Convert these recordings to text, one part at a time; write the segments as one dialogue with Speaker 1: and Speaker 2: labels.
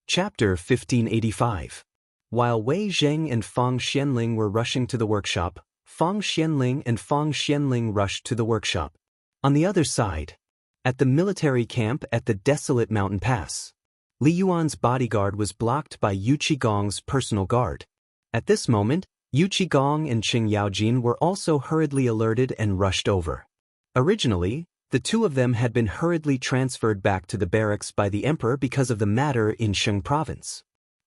Speaker 1: Chapter 1585. While Wei Zheng and Fang Xianling were rushing to the workshop, Fang Xianling and Fang Xianling rushed to the workshop. On the other side, at the military camp at the desolate mountain pass, Li Yuan's bodyguard was blocked by Yu Qigong's personal guard. At this moment, Yu Qigong and Qing Yaojin were also hurriedly alerted and rushed over. Originally, the two of them had been hurriedly transferred back to the barracks by the emperor because of the matter in Sheng province.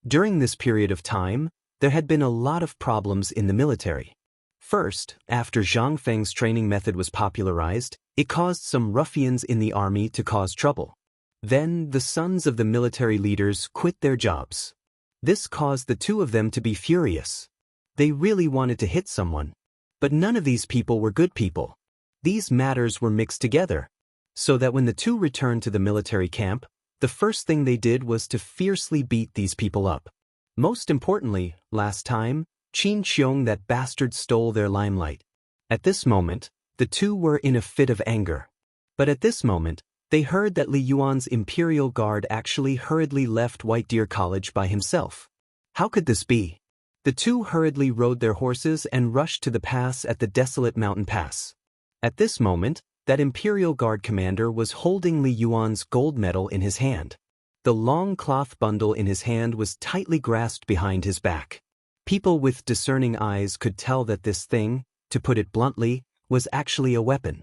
Speaker 1: During this period of time, there had been a lot of problems in the military. First, after Zhang Feng's training method was popularized, it caused some ruffians in the army to cause trouble. Then, the sons of the military leaders quit their jobs. This caused the two of them to be furious. They really wanted to hit someone. But none of these people were good people. These matters were mixed together, so that when the two returned to the military camp, the first thing they did was to fiercely beat these people up. Most importantly, last time, Qin Qiong, that bastard, stole their limelight. At this moment, the two were in a fit of anger. But at this moment, they heard that Li Yuan's imperial guard actually hurriedly left White Deer College by himself. How could this be? The two hurriedly rode their horses and rushed to the pass at the desolate mountain pass. At this moment, that Imperial Guard commander was holding Li Yuan's gold medal in his hand. The long cloth bundle in his hand was tightly grasped behind his back. People with discerning eyes could tell that this thing, to put it bluntly, was actually a weapon.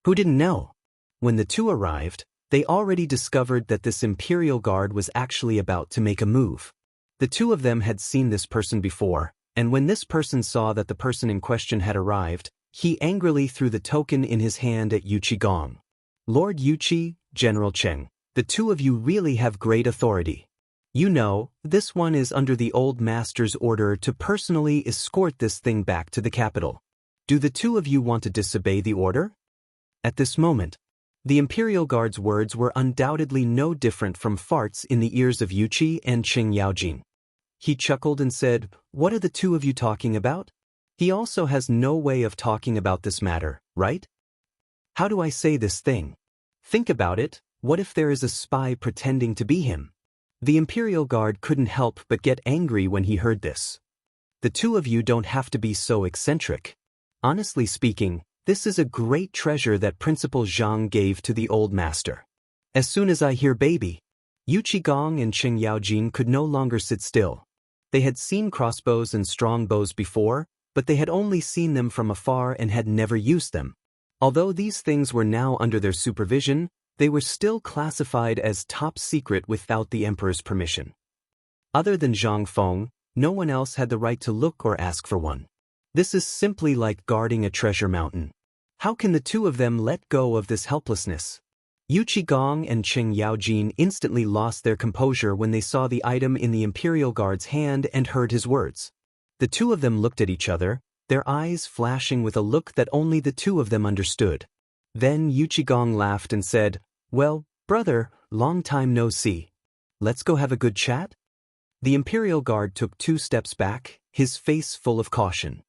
Speaker 1: Who didn't know? When the two arrived, they already discovered that this Imperial Guard was actually about to make a move. The two of them had seen this person before, and when this person saw that the person in question had arrived, he angrily threw the token in his hand at Yu Qigong. Lord Yuqi, General Cheng, the two of you really have great authority. You know, this one is under the old master's order to personally escort this thing back to the capital. Do the two of you want to disobey the order? At this moment, the Imperial Guard's words were undoubtedly no different from farts in the ears of Yuqi and Qing Yaojin. He chuckled and said, "What are the two of you talking about? He also has no way of talking about this matter, right? How do I say this thing? Think about it, what if there is a spy pretending to be him?" The Imperial Guard couldn't help but get angry when he heard this. The two of you don't have to be so eccentric. Honestly speaking, this is a great treasure that Principal Zhang gave to the old master. As soon as I hear baby, Yu Qigong and Qing Yaojin could no longer sit still. They had seen crossbows and strong bows before, but they had only seen them from afar and had never used them. Although these things were now under their supervision, they were still classified as top secret without the emperor's permission. Other than Zhang Feng, no one else had the right to look or ask for one. This is simply like guarding a treasure mountain. How can the two of them let go of this helplessness? Yu Qigong and Qing Yaojin instantly lost their composure when they saw the item in the Imperial Guard's hand and heard his words. The two of them looked at each other, their eyes flashing with a look that only the two of them understood. Then Yu Qigong laughed and said, "Well, brother, long time no see. Let's go have a good chat?" The Imperial Guard took 2 steps back, his face full of caution.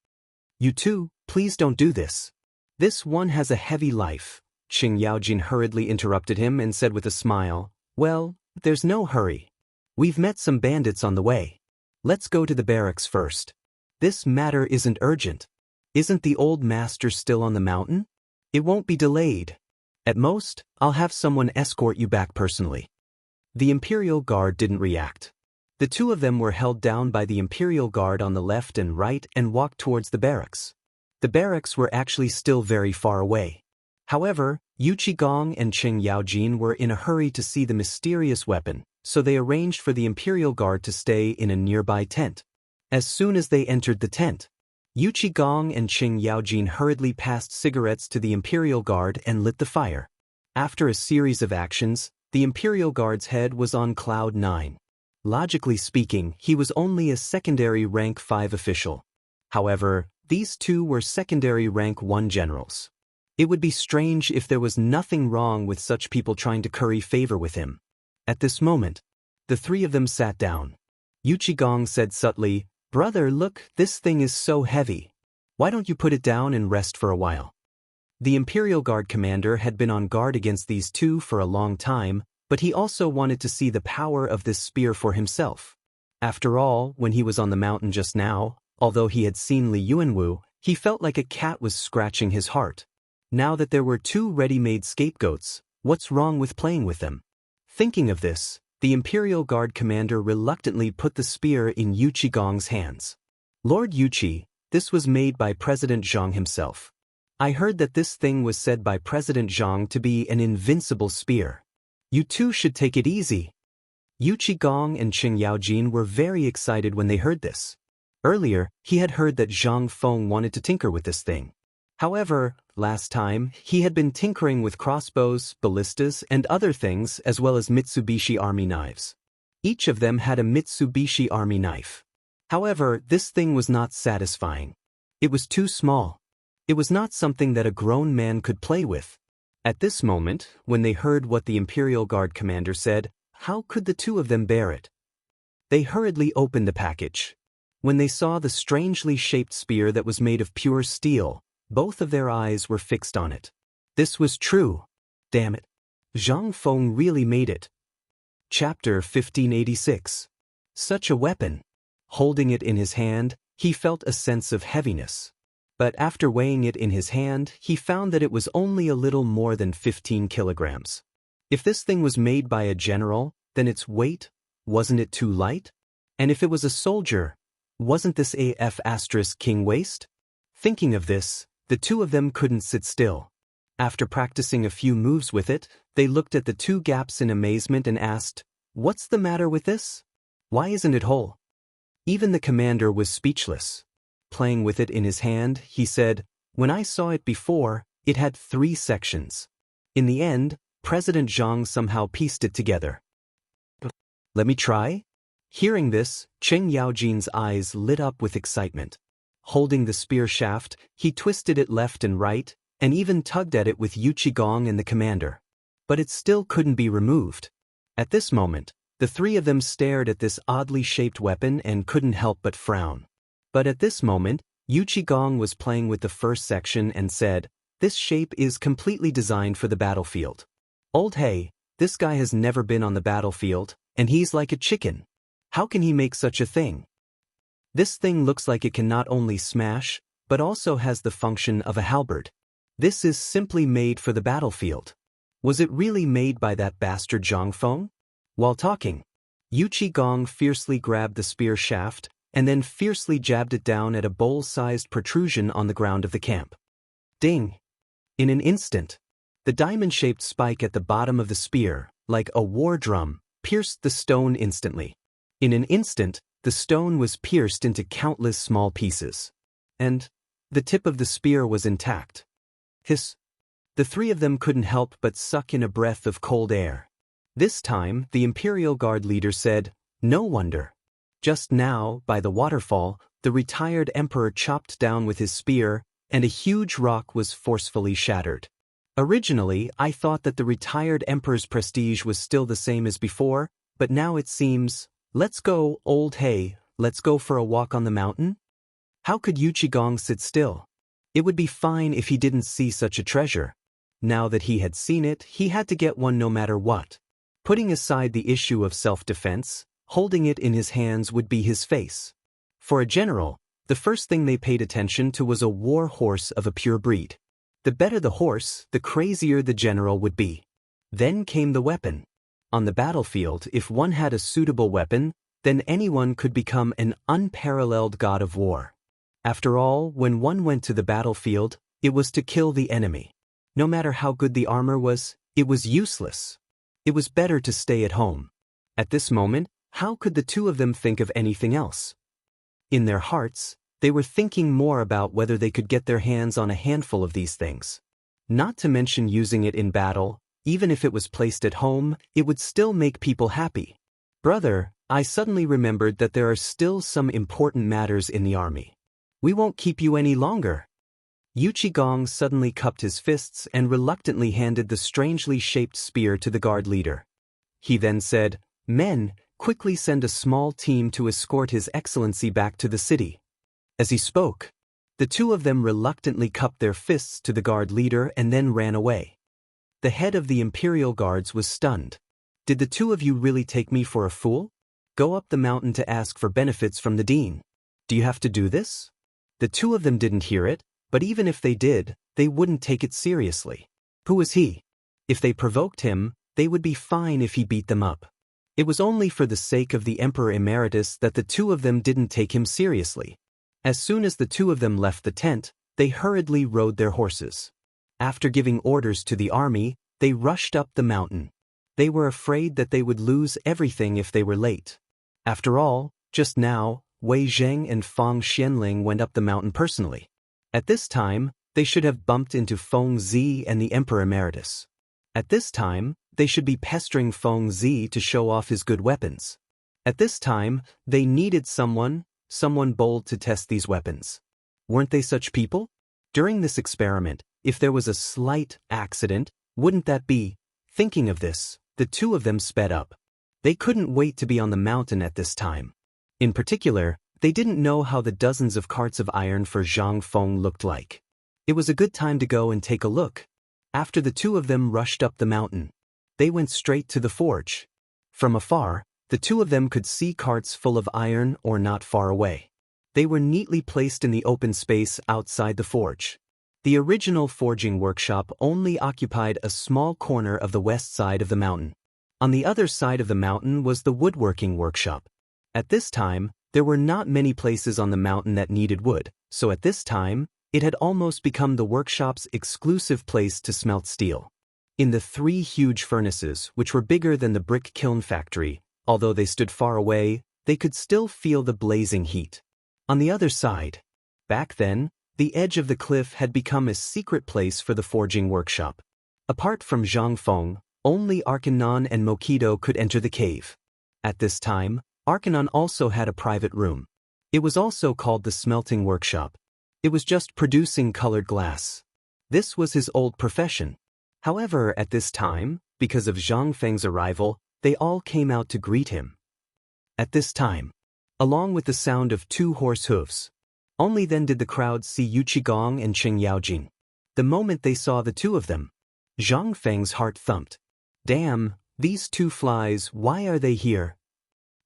Speaker 1: "You two, please don't do this. This one has a heavy life." Qing Yaojin hurriedly interrupted him and said with a smile, "Well, there's no hurry. We've met some bandits on the way. Let's go to the barracks first. This matter isn't urgent. Isn't the old master still on the mountain? It won't be delayed. At most, I'll have someone escort you back personally." The Imperial Guard didn't react. The two of them were held down by the Imperial Guard on the left and right and walked towards the barracks. The barracks were actually still very far away. However, Yu Qigong and Qing Yaojin were in a hurry to see the mysterious weapon, so they arranged for the Imperial Guard to stay in a nearby tent. As soon as they entered the tent, Yu Qigong and Qing Yaojin hurriedly passed cigarettes to the Imperial Guard and lit the fire. After a series of actions, the Imperial Guard's head was on cloud 9. Logically speaking, he was only a secondary rank 5 official. However, these two were secondary rank 1 generals. It would be strange if there was nothing wrong with such people trying to curry favor with him. At this moment, the three of them sat down. Yu Qigong said subtly, "Brother, look, this thing is so heavy. Why don't you put it down and rest for a while?" The Imperial Guard commander had been on guard against these two for a long time, but he also wanted to see the power of this spear for himself. After all, when he was on the mountain just now, although he had seen Li Yuanwu, he felt like a cat was scratching his heart. Now that there were two ready-made scapegoats, what's wrong with playing with them? Thinking of this, the Imperial Guard commander reluctantly put the spear in Yu Qigong's hands. Lord Yuqi, this was made by President Zhang himself. I heard that this thing was said by President Zhang to be an invincible spear. You two should take it easy. Yu Qigong and Qing Yaojin were very excited when they heard this. Earlier, he had heard that Zhang Feng wanted to tinker with this thing. However, last time, he had been tinkering with crossbows, ballistas, and other things as well as Mitsubishi Army knives. Each of them had a Mitsubishi Army knife. However, this thing was not satisfying. It was too small. It was not something that a grown man could play with. At this moment, when they heard what the Imperial Guard commander said, how could the two of them bear it? They hurriedly opened the package. When they saw the strangely shaped spear that was made of pure steel, both of their eyes were fixed on it. This was true. Damn it. Zhang Feng really made it. Chapter 1586. Such a weapon. Holding it in his hand, he felt a sense of heaviness. But after weighing it in his hand, he found that it was only a little more than 15 kilograms. If this thing was made by a general, then its weight, wasn't it too light? And if it was a soldier, wasn't this AF** king waste? Thinking of this, the two of them couldn't sit still. After practicing a few moves with it, they looked at the two gaps in amazement and asked, "What's the matter with this? Why isn't it whole?" Even the commander was speechless. Playing with it in his hand, he said, "When I saw it before, it had 3 sections. In the end, President Zhang somehow pieced it together." "Let me try?" Hearing this, Qing Yaojin's eyes lit up with excitement. Holding the spear shaft, he twisted it left and right, and even tugged at it with Yu Qigong and the commander. But it still couldn't be removed. At this moment, the three of them stared at this oddly shaped weapon and couldn't help but frown. But at this moment, Yu Qigong was playing with the first section and said, "This shape is completely designed for the battlefield. Old hey, this guy has never been on the battlefield, and he's like a chicken. How can he make such a thing? This thing looks like it can not only smash, but also has the function of a halberd. This is simply made for the battlefield. Was it really made by that bastard Zhang Feng?" While talking, Yu Qigong fiercely grabbed the spear shaft, and then fiercely jabbed it down at a bowl-sized protrusion on the ground of the camp. Ding! In an instant, the diamond-shaped spike at the bottom of the spear, like a war drum, pierced the stone instantly. In an instant, the stone was pierced into countless small pieces. And the tip of the spear was intact. Hiss! The three of them couldn't help but suck in a breath of cold air. This time, the Imperial Guard leader said, "No wonder. Just now, by the waterfall, the retired emperor chopped down with his spear, and a huge rock was forcefully shattered. Originally, I thought that the retired emperor's prestige was still the same as before, but now it seems, let's go, old hey, let's go for a walk on the mountain?" How could Yu Qigong sit still? It would be fine if he didn't see such a treasure. Now that he had seen it, he had to get one no matter what. Putting aside the issue of self-defense, holding it in his hands would be his face. For a general, the first thing they paid attention to was a war horse of a pure breed. The better the horse, the crazier the general would be. Then came the weapon. On the battlefield, if one had a suitable weapon, then anyone could become an unparalleled god of war. After all, when one went to the battlefield, it was to kill the enemy. No matter how good the armor was, it was useless. It was better to stay at home. At this moment, how could the two of them think of anything else? In their hearts, they were thinking more about whether they could get their hands on a handful of these things. Not to mention using it in battle, even if it was placed at home, it would still make people happy. "Brother, I suddenly remembered that there are still some important matters in the army. We won't keep you any longer." Yu Qigong suddenly cupped his fists and reluctantly handed the strangely shaped spear to the guard leader. He then said, "Men, quickly send a small team to escort His Excellency back to the city." As he spoke, the two of them reluctantly cupped their fists to the guard leader and then ran away. The head of the Imperial Guards was stunned. Did the two of you really take me for a fool? Go up the mountain to ask for benefits from the dean. Do you have to do this? The two of them didn't hear it, but even if they did, they wouldn't take it seriously. Who was he? If they provoked him, they would be fine if he beat them up. It was only for the sake of the Emperor Emeritus that the two of them didn't take him seriously. As soon as the two of them left the tent, they hurriedly rode their horses. After giving orders to the army, they rushed up the mountain. They were afraid that they would lose everything if they were late. After all, just now, Wei Zheng and Feng Xianling went up the mountain personally. At this time, they should have bumped into Feng Zi and the Emperor Emeritus. At this time, they should be pestering Feng Zi to show off his good weapons. At this time, they needed someone bold to test these weapons. Weren't they such people? During this experiment, if there was a slight accident, wouldn't that be? Thinking of this, the two of them sped up. They couldn't wait to be on the mountain at this time. In particular, they didn't know how the dozens of carts of iron for Zhang Feng looked like. It was a good time to go and take a look. After the two of them rushed up the mountain, they went straight to the forge. From afar, the two of them could see carts full of iron or not far away. They were neatly placed in the open space outside the forge. The original forging workshop only occupied a small corner of the west side of the mountain. On the other side of the mountain was the woodworking workshop. At this time, there were not many places on the mountain that needed wood, so at this time, it had almost become the workshop's exclusive place to smelt steel. In the three huge furnaces, which were bigger than the brick kiln factory, although they stood far away, they could still feel the blazing heat. On the other side, back then, the edge of the cliff had become a secret place for the forging workshop. Apart from Zhang Feng, only Arkanon and Mokido could enter the cave. At this time, Arkanon also had a private room. It was also called the smelting workshop. It was just producing colored glass. This was his old profession. However, at this time, because of Zhang Feng's arrival, they all came out to greet him. At this time, along with the sound of 2 horse hooves, only then did the crowd see Yu Qigong and Qing Yaojin. The moment they saw the two of them, Zhang Feng's heart thumped. Damn, these 2 flies, why are they here?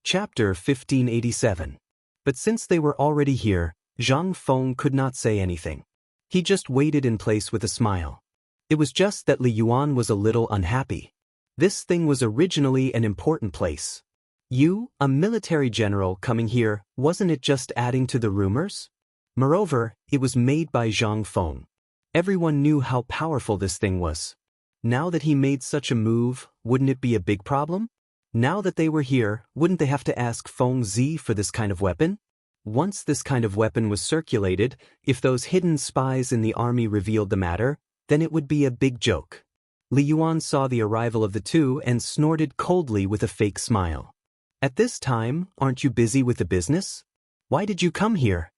Speaker 1: Chapter 1587. But since they were already here, Zhang Feng could not say anything. He just waited in place with a smile. It was just that Li Yuan was a little unhappy. This thing was originally an important place. You, a military general coming here, wasn't it just adding to the rumors? Moreover, it was made by Zhang Feng. Everyone knew how powerful this thing was. Now that he made such a move, wouldn't it be a big problem? Now that they were here, wouldn't they have to ask Feng Zi for this kind of weapon? Once this kind of weapon was circulated, if those hidden spies in the army revealed the matter, then it would be a big joke. Li Yuan saw the arrival of the two and snorted coldly with a fake smile. At this time, aren't you busy with the business? Why did you come here?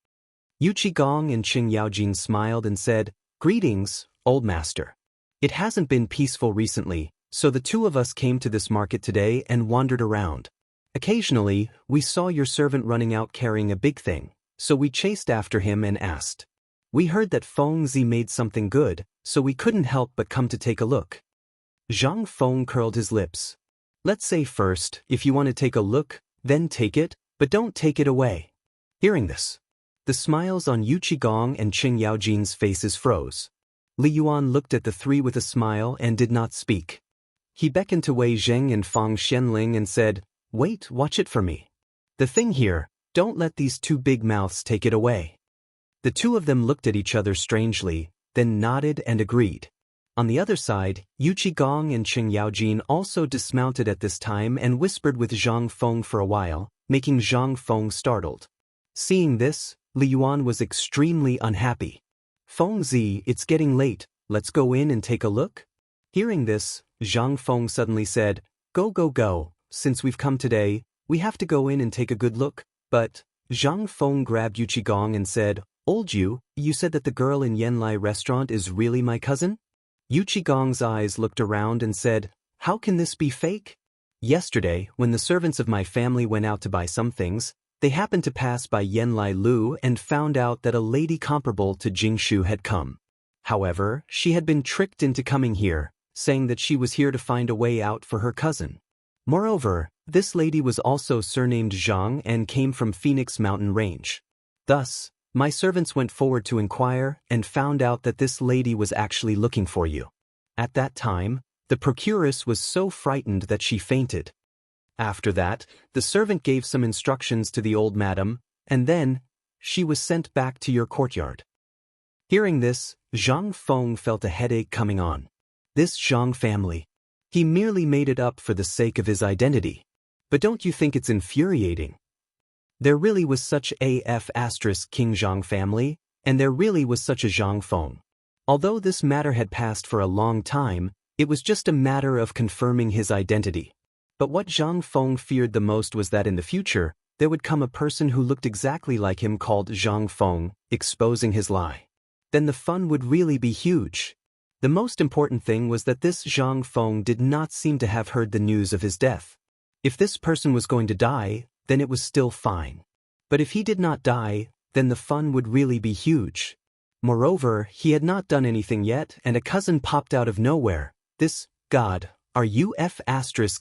Speaker 1: Yu Qigong and Qing Yaojin smiled and said, Greetings, old master. It hasn't been peaceful recently, so the two of us came to this market today and wandered around. Occasionally, we saw your servant running out carrying a big thing, so we chased after him and asked. We heard that Feng Zi made something good, so we couldn't help but come to take a look. Zhang Feng curled his lips. Let's say first, if you want to take a look, then take it, but don't take it away. Hearing this, the smiles on Yu Qigong and Qing Yaojin's faces froze. Li Yuan looked at the three with a smile and did not speak. He beckoned to Wei Zheng and Feng Xianling and said, Wait, watch it for me. The thing here, don't let these 2 big mouths take it away. The two of them looked at each other strangely, then nodded and agreed. On the other side, Yu Qigong and Qing Yaojin also dismounted at this time and whispered with Zhang Feng for a while, making Zhang Feng startled. Seeing this, Li Yuan was extremely unhappy. Feng Zi, it's getting late, let's go in and take a look? Hearing this, Zhang Feng suddenly said, Go, since we've come today, we have to go in and take a good look, but, Zhang Feng grabbed Yu Qigong and said, Old Yu, you said that the girl in Yanlai restaurant is really my cousin? Yu Qigong's eyes looked around and said, How can this be fake? Yesterday, when the servants of my family went out to buy some things, they happened to pass by Yanlai Lu and found out that a lady comparable to Jingshu had come. However, she had been tricked into coming here, saying that she was here to find a way out for her cousin. Moreover, this lady was also surnamed Zhang and came from Phoenix Mountain Range. Thus, my servants went forward to inquire and found out that this lady was actually looking for you. At that time, the procuress was so frightened that she fainted. After that, the servant gave some instructions to the old madam, and then, she was sent back to your courtyard. Hearing this, Zhang Feng felt a headache coming on. This Zhang family. He merely made it up for the sake of his identity. But don't you think it's infuriating? There really was such a King Zhang family, and there really was such a Zhang Feng. Although this matter had passed for a long time, it was just a matter of confirming his identity. But what Zhang Feng feared the most was that in the future, there would come a person who looked exactly like him called Zhang Feng, exposing his lie. Then the fun would really be huge. The most important thing was that this Zhang Feng did not seem to have heard the news of his death. If this person was going to die, then it was still fine. But if he did not die, then the fun would really be huge. Moreover, he had not done anything yet, and a cousin popped out of nowhere. This, God, are you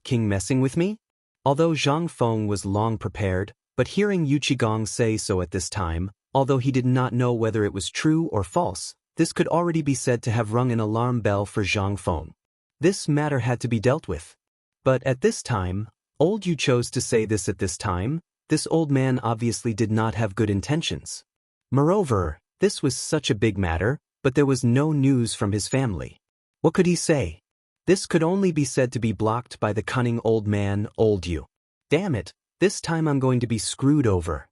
Speaker 1: King messing with me? Although Zhang Feng was long prepared, but hearing Yuqigong say so at this time, although he did not know whether it was true or false, this could already be said to have rung an alarm bell for Zhang Feng. This matter had to be dealt with. But at this time, old Yu chose to say this at this time, this old man obviously did not have good intentions. Moreover, this was such a big matter, but there was no news from his family. What could he say? This could only be said to be blocked by the cunning old man, old Yu. Damn it, this time I'm going to be screwed over.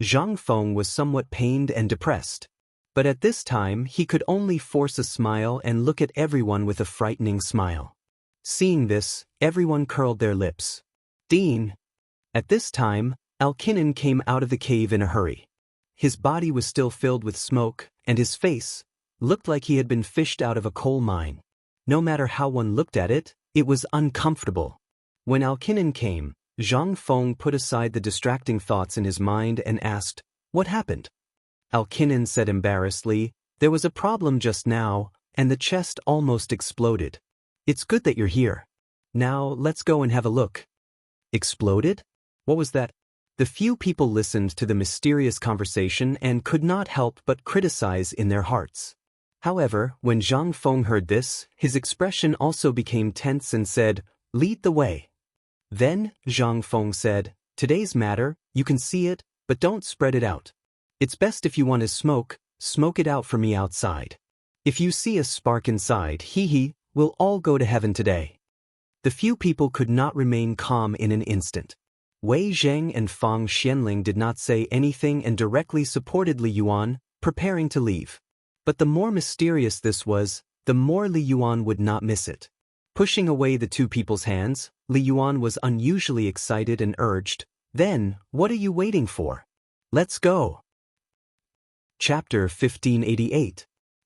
Speaker 1: Zhang Feng was somewhat pained and depressed. But at this time he could only force a smile and look at everyone with a frightening smile. Seeing this, everyone curled their lips. Dean. At this time, Alkinen came out of the cave in a hurry. His body was still filled with smoke, and his face looked like he had been fished out of a coal mine. No matter how one looked at it, it was uncomfortable. When Alkinen came, Zhang Feng put aside the distracting thoughts in his mind and asked, "What happened?" Alkinen said embarrassedly, "There was a problem just now, and the chest almost exploded. It's good that you're here. Now let's go and have a look." Exploded? What was that? The few people listened to the mysterious conversation and could not help but criticize in their hearts. However, when Zhang Feng heard this, his expression also became tense and said, "Lead the way." Then, Zhang Feng said, "Today's matter, you can see it, but don't spread it out. It's best if you want to smoke it out for me outside. If you see a spark inside, we'll all go to heaven today." The few people could not remain calm in an instant. Wei Zheng and Fang Xianling did not say anything and directly supported Li Yuan, preparing to leave. But the more mysterious this was, the more Li Yuan would not miss it. Pushing away the two people's hands, Li Yuan was unusually excited and urged, "Then, what are you waiting for? Let's go." Chapter 1588.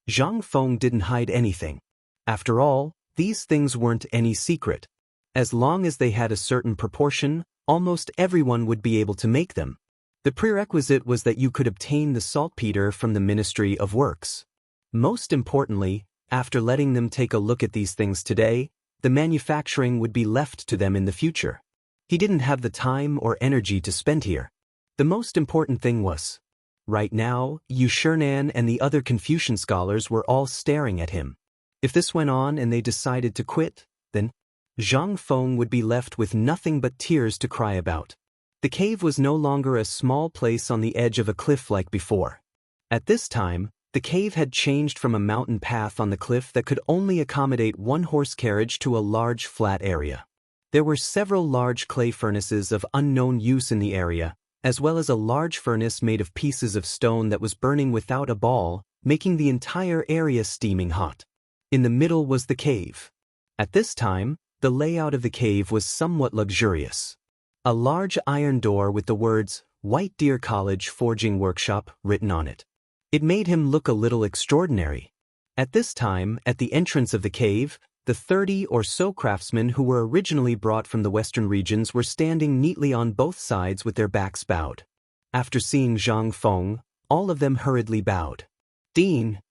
Speaker 1: Zhang Feng didn't hide anything. After all, these things weren't any secret. As long as they had a certain proportion, almost everyone would be able to make them. The prerequisite was that you could obtain the saltpeter from the Ministry of Works. Most importantly, after letting them take a look at these things today, the manufacturing would be left to them in the future. He didn't have the time or energy to spend here. The most important thing was, right now, Yu Shernan and the other Confucian scholars were all staring at him. If this went on and they decided to quit, then Zhang Feng would be left with nothing but tears to cry about. The cave was no longer a small place on the edge of a cliff like before. At this time, the cave had changed from a mountain path on the cliff that could only accommodate one horse carriage to a large flat area. There were several large clay furnaces of unknown use in the area, as well as a large furnace made of pieces of stone that was burning without a ball, making the entire area steaming hot. In the middle was the cave. At this time, the layout of the cave was somewhat luxurious. A large iron door with the words, "White Deer College Forging Workshop," written on it. It made him look a little extraordinary. At this time, at the entrance of the cave, the 30 or so craftsmen who were originally brought from the western regions were standing neatly on both sides with their backs bowed. After seeing Zhang Feng, all of them hurriedly bowed. "Dean."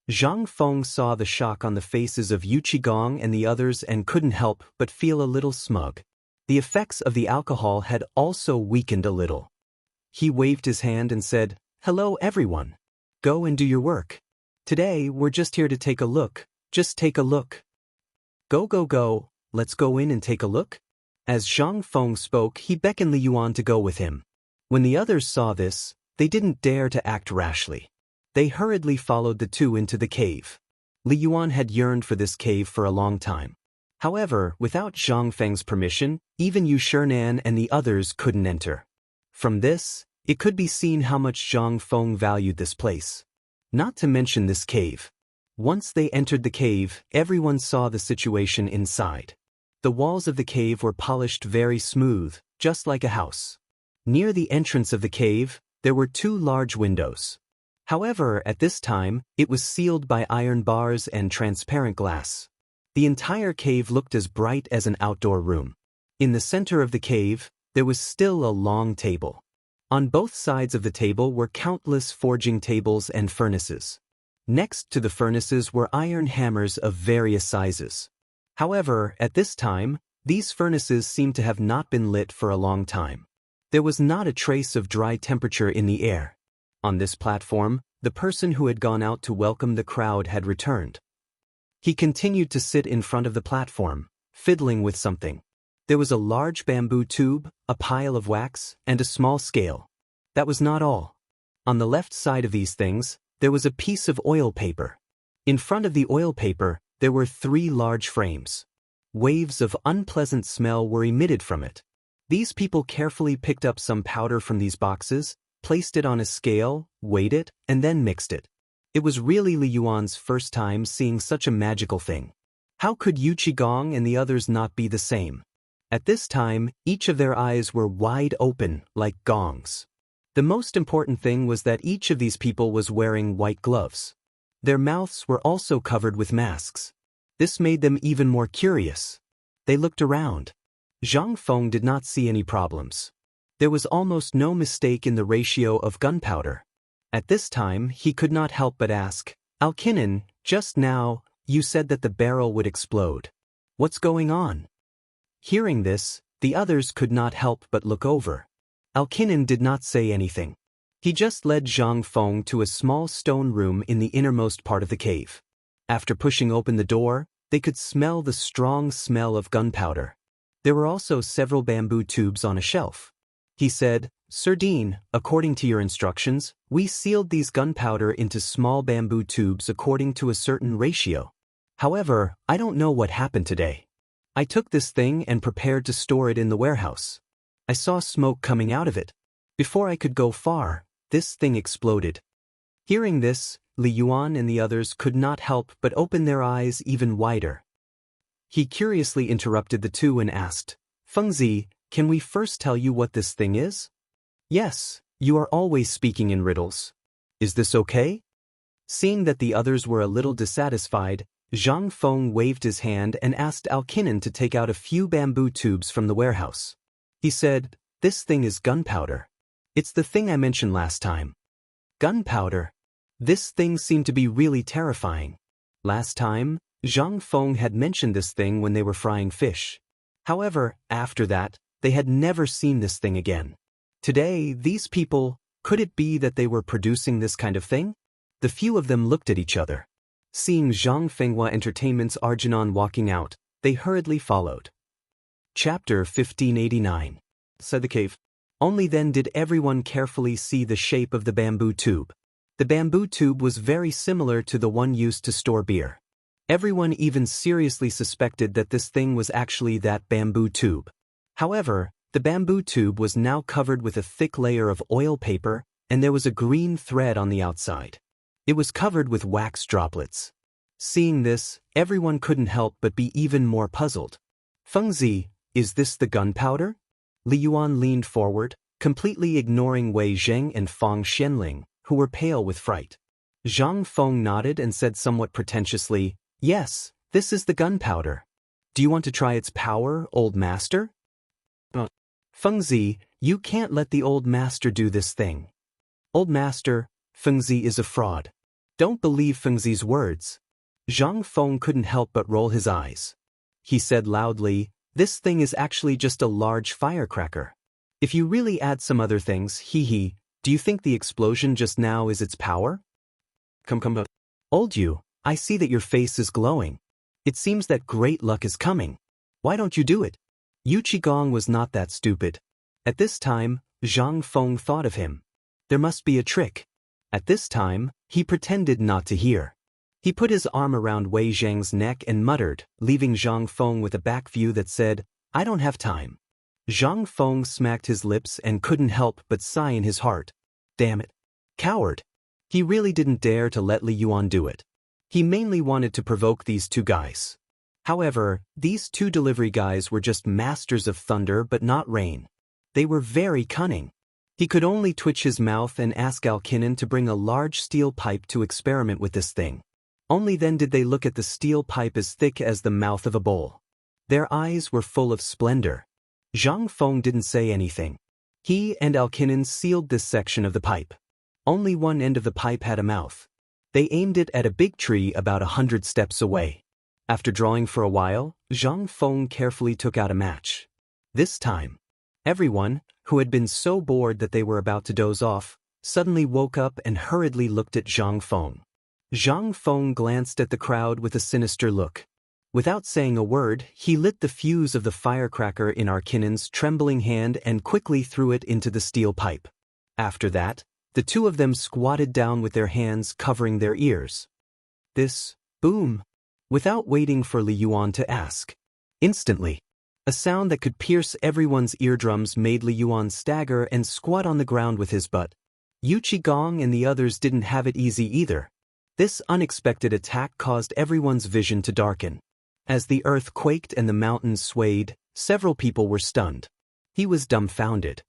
Speaker 1: Zhang Feng saw the shock on the faces of Yuqigong and the others and couldn't help but feel a little smug. The effects of the alcohol had also weakened a little. He waved his hand and said, "Hello everyone. Go and do your work. Today we're just here to take a look, just take a look. Go go go, let's go in and take a look." As Zhang Feng spoke, he beckoned Li Yuan to go with him. When the others saw this, they didn't dare to act rashly. They hurriedly followed the two into the cave. Li Yuan had yearned for this cave for a long time. However, without Zhang Feng's permission, even Yu Shernan and the others couldn't enter. From this, it could be seen how much Zhang Feng valued this place. Not to mention this cave. Once they entered the cave, everyone saw the situation inside. The walls of the cave were polished very smooth, just like a house. Near the entrance of the cave, there were 2 large windows. However, at this time, it was sealed by iron bars and transparent glass. The entire cave looked as bright as an outdoor room. In the center of the cave, there was still a long table. On both sides of the table were countless forging tables and furnaces. Next to the furnaces were iron hammers of various sizes. However, at this time, these furnaces seemed to have not been lit for a long time. There was not a trace of dry temperature in the air. On this platform, the person who had gone out to welcome the crowd had returned. He continued to sit in front of the platform, fiddling with something. There was a large bamboo tube, a pile of wax, and a small scale. That was not all. On the left side of these things, there was a piece of oil paper. In front of the oil paper, there were 3 large frames. Waves of unpleasant smell were emitted from it. These people carefully picked up some powder from these boxes, placed it on a scale, weighed it, and then mixed it. It was really Li Yuan's first time seeing such a magical thing. How could Yu Qigong and the others not be the same? At this time, each of their eyes were wide open, like gongs. The most important thing was that each of these people was wearing white gloves. Their mouths were also covered with masks. This made them even more curious. They looked around. Zhang Feng did not see any problems. There was almost no mistake in the ratio of gunpowder. At this time, he could not help but ask, "Alkinen, just now, you said that the barrel would explode. What's going on?" Hearing this, the others could not help but look over. Alkinen did not say anything. He just led Zhang Feng to a small stone room in the innermost part of the cave. After pushing open the door, they could smell the strong smell of gunpowder. There were also several bamboo tubes on a shelf. He said, "Sir Dean, according to your instructions, we sealed these gunpowder into small bamboo tubes according to a certain ratio. However, I don't know what happened today. I took this thing and prepared to store it in the warehouse. I saw smoke coming out of it. Before I could go far, this thing exploded." Hearing this, Li Yuan and the others could not help but open their eyes even wider. He curiously interrupted the two and asked, "Fengzi, can we first tell you what this thing is?" "Yes, you are always speaking in riddles. Is this okay?" Seeing that the others were a little dissatisfied, Zhang Feng waved his hand and asked Alkinen to take out a few bamboo tubes from the warehouse. He said, "This thing is gunpowder. It's the thing I mentioned last time." Gunpowder. This thing seemed to be really terrifying. Last time, Zhang Feng had mentioned this thing when they were frying fish. However, after that, they had never seen this thing again. Today, these people, could it be that they were producing this kind of thing? The few of them looked at each other. Seeing Zhang Fenghua Entertainment's Arjunan walking out, they hurriedly followed. Chapter 1589. Said the cave. Only then did everyone carefully see the shape of the bamboo tube. The bamboo tube was very similar to the one used to store beer. Everyone even seriously suspected that this thing was actually that bamboo tube. However, the bamboo tube was now covered with a thick layer of oil paper, and there was a green thread on the outside. It was covered with wax droplets. Seeing this, everyone couldn't help but be even more puzzled. "Fengzi, is this the gunpowder?" Li Yuan leaned forward, completely ignoring Wei Zheng and Fang Xianling, who were pale with fright. Zhang Feng nodded and said somewhat pretentiously, "Yes, this is the gunpowder. Do you want to try its power, old master?" "Fengzi, you can't let the old master do this thing. Old master, Fengzi is a fraud. Don't believe Fengzi's words." Zhang Feng couldn't help but roll his eyes. He said loudly, This thing is actually just a large firecracker. If you really add some other things, hee, do you think the explosion just now is its power? Come. Old you, I see that your face is glowing. It seems that great luck is coming. Why don't you do it? Yu Qigong was not that stupid. At this time, Zhang Feng thought of him. There must be a trick. At this time, he pretended not to hear. He put his arm around Wei Zhang's neck and muttered, leaving Zhang Feng with a back view that said, "I don't have time." Zhang Feng smacked his lips and couldn't help but sigh in his heart. Damn it. Coward. He really didn't dare to let Li Yuan do it. He mainly wanted to provoke these two guys. However, these two delivery guys were just masters of thunder but not rain. They were very cunning. He could only twitch his mouth and ask Alkinen to bring a large steel pipe to experiment with this thing. Only then did they look at the steel pipe as thick as the mouth of a bowl. Their eyes were full of splendor. Zhang Feng didn't say anything. He and Alkinen sealed this section of the pipe. Only one end of the pipe had a mouth. They aimed it at a big tree about 100 steps away. After drawing for a while, Zhang Feng carefully took out a match. This time, everyone, who had been so bored that they were about to doze off, suddenly woke up and hurriedly looked at Zhang Feng. Zhang Feng glanced at the crowd with a sinister look. Without saying a word, he lit the fuse of the firecracker in Alkinen's trembling hand and quickly threw it into the steel pipe. After that, the two of them squatted down with their hands covering their ears. This, boom, without waiting for Li Yuan to ask. Instantly, a sound that could pierce everyone's eardrums made Li Yuan stagger and squat on the ground with his butt. Yu Qigong and the others didn't have it easy either. This unexpected attack caused everyone's vision to darken. As the earth quaked and the mountains swayed, several people were stunned. He was dumbfounded.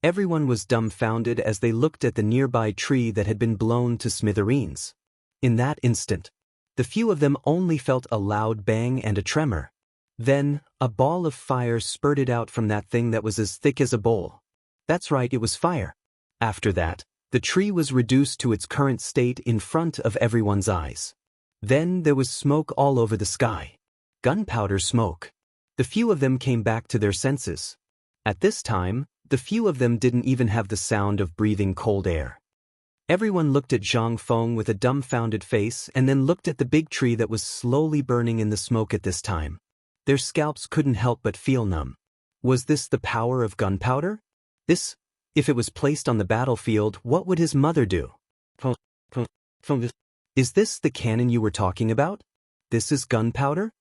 Speaker 1: Everyone was dumbfounded as they looked at the nearby tree that had been blown to smithereens. In that instant, the few of them only felt a loud bang and a tremor. Then, a ball of fire spurted out from that thing that was as thick as a bowl. That's right, it was fire. After that, the tree was reduced to its current state in front of everyone's eyes. Then there was smoke all over the sky. Gunpowder smoke. The few of them came back to their senses. At this time, the few of them didn't even have the sound of breathing cold air. Everyone looked at Zhang Feng with a dumbfounded face and then looked at the big tree that was slowly burning in the smoke at this time. Their scalps couldn't help but feel numb. Was this the power of gunpowder? This, if it was placed on the battlefield, what would his mother do? Is this the cannon you were talking about? This is gunpowder?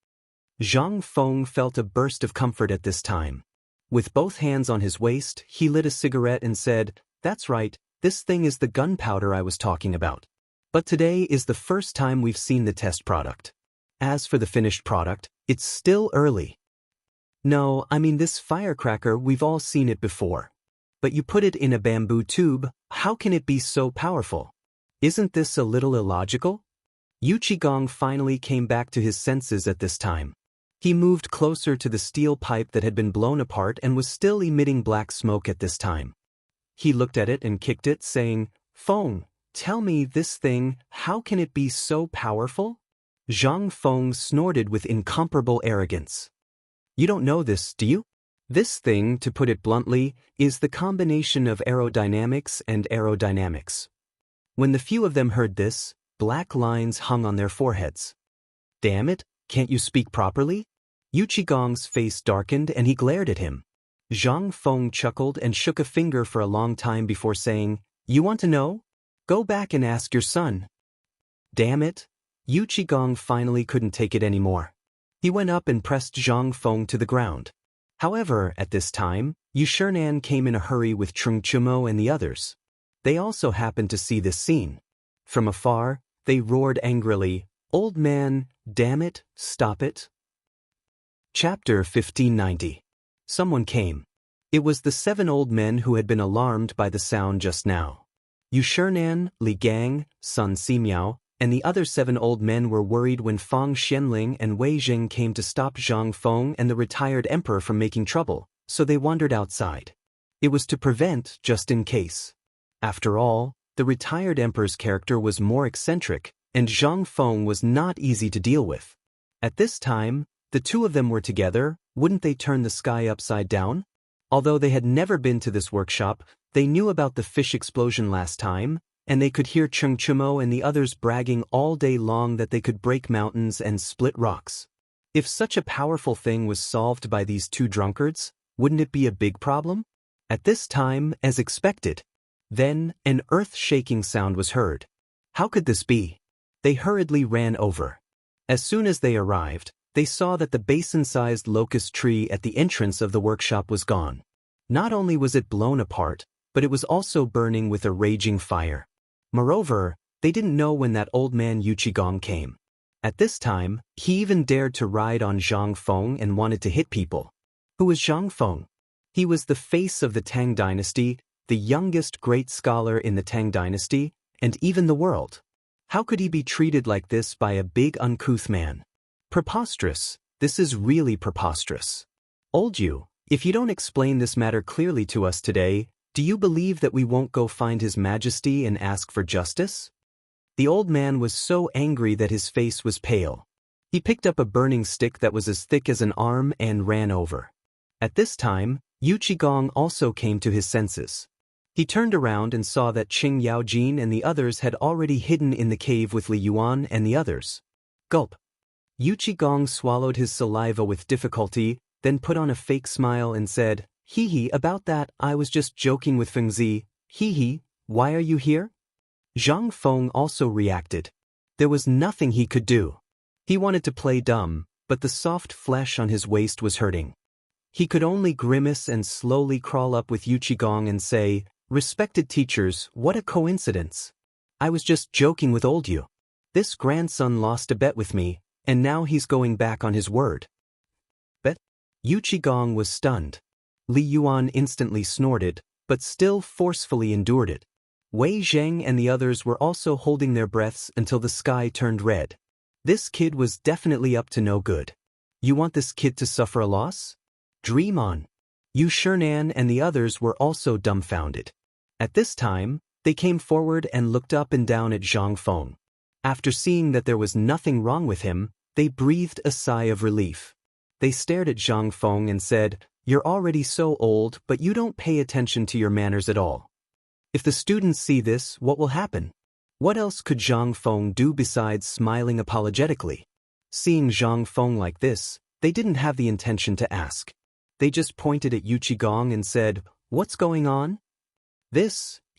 Speaker 1: Zhang Feng felt a burst of comfort at this time. With both hands on his waist, he lit a cigarette and said, "That's right, this thing is the gunpowder I was talking about. But today is the first time we've seen the test product. As for the finished product, it's still early." "No, I mean this firecracker, we've all seen it before. But you put it in a bamboo tube, how can it be so powerful? Isn't this a little illogical?" Yu Qigong finally came back to his senses at this time. He moved closer to the steel pipe that had been blown apart and was still emitting black smoke at this time. He looked at it and kicked it, saying, "Feng, tell me this thing, how can it be so powerful?" Zhang Feng snorted with incomparable arrogance. "You don't know this, do you? This thing, to put it bluntly, is the combination of aerodynamics and aerodynamics." When the few of them heard this, black lines hung on their foreheads. "Damn it, can't you speak properly?" Yu Qigong's face darkened and he glared at him. Zhang Feng chuckled and shook a finger for a long time before saying, "You want to know? Go back and ask your son." Damn it! Yu Qigong finally couldn't take it anymore. He went up and pressed Zhang Feng to the ground. However, at this time, Yu Shernan came in a hurry with Trung Chumo and the others. They also happened to see this scene. From afar, they roared angrily, "Old man, damn it, stop it." Chapter 1590. Someone came. It was the 7 old men who had been alarmed by the sound just now. Yu Shernan, Li Gang, Sun Simiao, and the other 7 old men were worried when Fang Xianling and Wei Jing came to stop Zhang Feng and the retired emperor from making trouble, so they wandered outside. It was to prevent, just in case. After all, the retired emperor's character was more eccentric, and Zhang Feng was not easy to deal with. At this time, the two of them were together, Wouldn't they turn the sky upside down? Although they had never been to this workshop, they knew about the fish explosion last time, and they could hear Chung Chumo and the others bragging all day long that they could break mountains and split rocks. If such a powerful thing was solved by these two drunkards, wouldn't it be a big problem? At this time, as expected. Then, an earth-shaking sound was heard. How could this be? They hurriedly ran over. As soon as they arrived, they saw that the basin-sized locust tree at the entrance of the workshop was gone. Not only was it blown apart, but it was also burning with a raging fire. Moreover, they didn't know when that old man Yuchigong came. At this time, he even dared to ride on Zhang Feng and wanted to hit people. Who was Zhang Feng? He was the face of the Tang dynasty, the youngest great scholar in the Tang dynasty, and even the world. How could he be treated like this by a big uncouth man? Preposterous. This is really preposterous. Old you, if you don't explain this matter clearly to us today, do you believe that we won't go find His Majesty and ask for justice? The old man was so angry that his face was pale. He picked up a burning stick that was as thick as an arm and ran over. At this time, Yuchigong also came to his senses. He turned around and saw that Qing Yaojin and the others had already hidden in the cave with Li Yuan and the others. Gulp. Yuchigong swallowed his saliva with difficulty, then put on a fake smile and said, "Hee about that, I was just joking with Fengzi. Hee, why are you here?" Zhang Feng also reacted. There was nothing he could do. He wanted to play dumb, but the soft flesh on his waist was hurting. He could only grimace and slowly crawl up with Yuchigong and say, "Respected teachers, what a coincidence. I was just joking with old you. This grandson lost a bet with me, and now he's going back on his word." Bet? Yuchigong was stunned. Li Yuan instantly snorted, but still forcefully endured it. Wei Zheng and the others were also holding their breaths until the sky turned red. This kid was definitely up to no good. You want this kid to suffer a loss? Dream on. Yu Shernan and the others were also dumbfounded. At this time, they came forward and looked up and down at Zhang Feng. After seeing that there was nothing wrong with him, they breathed a sigh of relief. They stared at Zhang Feng and said, "You're already so old, but you don't pay attention to your manners at all. If the students see this, what will happen?" What else could Zhang Feng do besides smiling apologetically? Seeing Zhang Feng like this, they didn't have the intention to ask. They just pointed at Yuchigong and said, "What's going on?"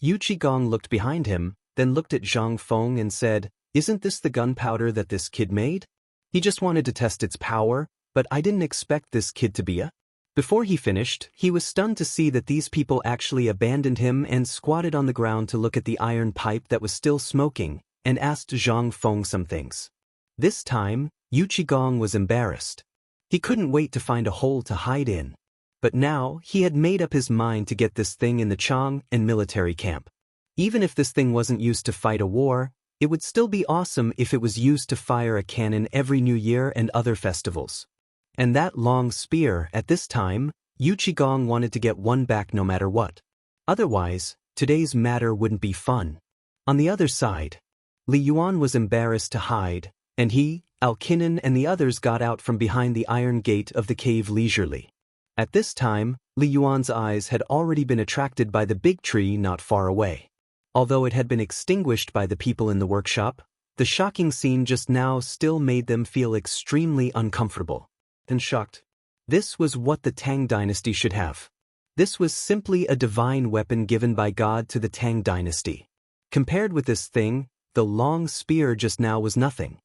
Speaker 1: Yuchigong looked behind him, then looked at Zhang Feng and said, "Isn't this the gunpowder that this kid made? He just wanted to test its power, but I didn't expect this kid to be a..." Before he finished, he was stunned to see that these people actually abandoned him and squatted on the ground to look at the iron pipe that was still smoking, and asked Zhang Feng some things. This time, Yuchigong was embarrassed. He couldn't wait to find a hole to hide in. But now, he had made up his mind to get this thing in the Chang and military camp. Even if this thing wasn't used to fight a war, it would still be awesome if it was used to fire a cannon every New Year and other festivals. And that long spear, at this time, Yuchigong wanted to get one back no matter what. Otherwise, today's matter wouldn't be fun. On the other side, Li Yuan was embarrassed to hide, and he, Alkinen and the others got out from behind the iron gate of the cave leisurely. At this time, Li Yuan's eyes had already been attracted by the big tree not far away. Although it had been extinguished by the people in the workshop, the shocking scene just now still made them feel extremely uncomfortable and shocked. This was what the Tang dynasty should have. This was simply a divine weapon given by God to the Tang dynasty. Compared with this thing, the long spear just now was nothing.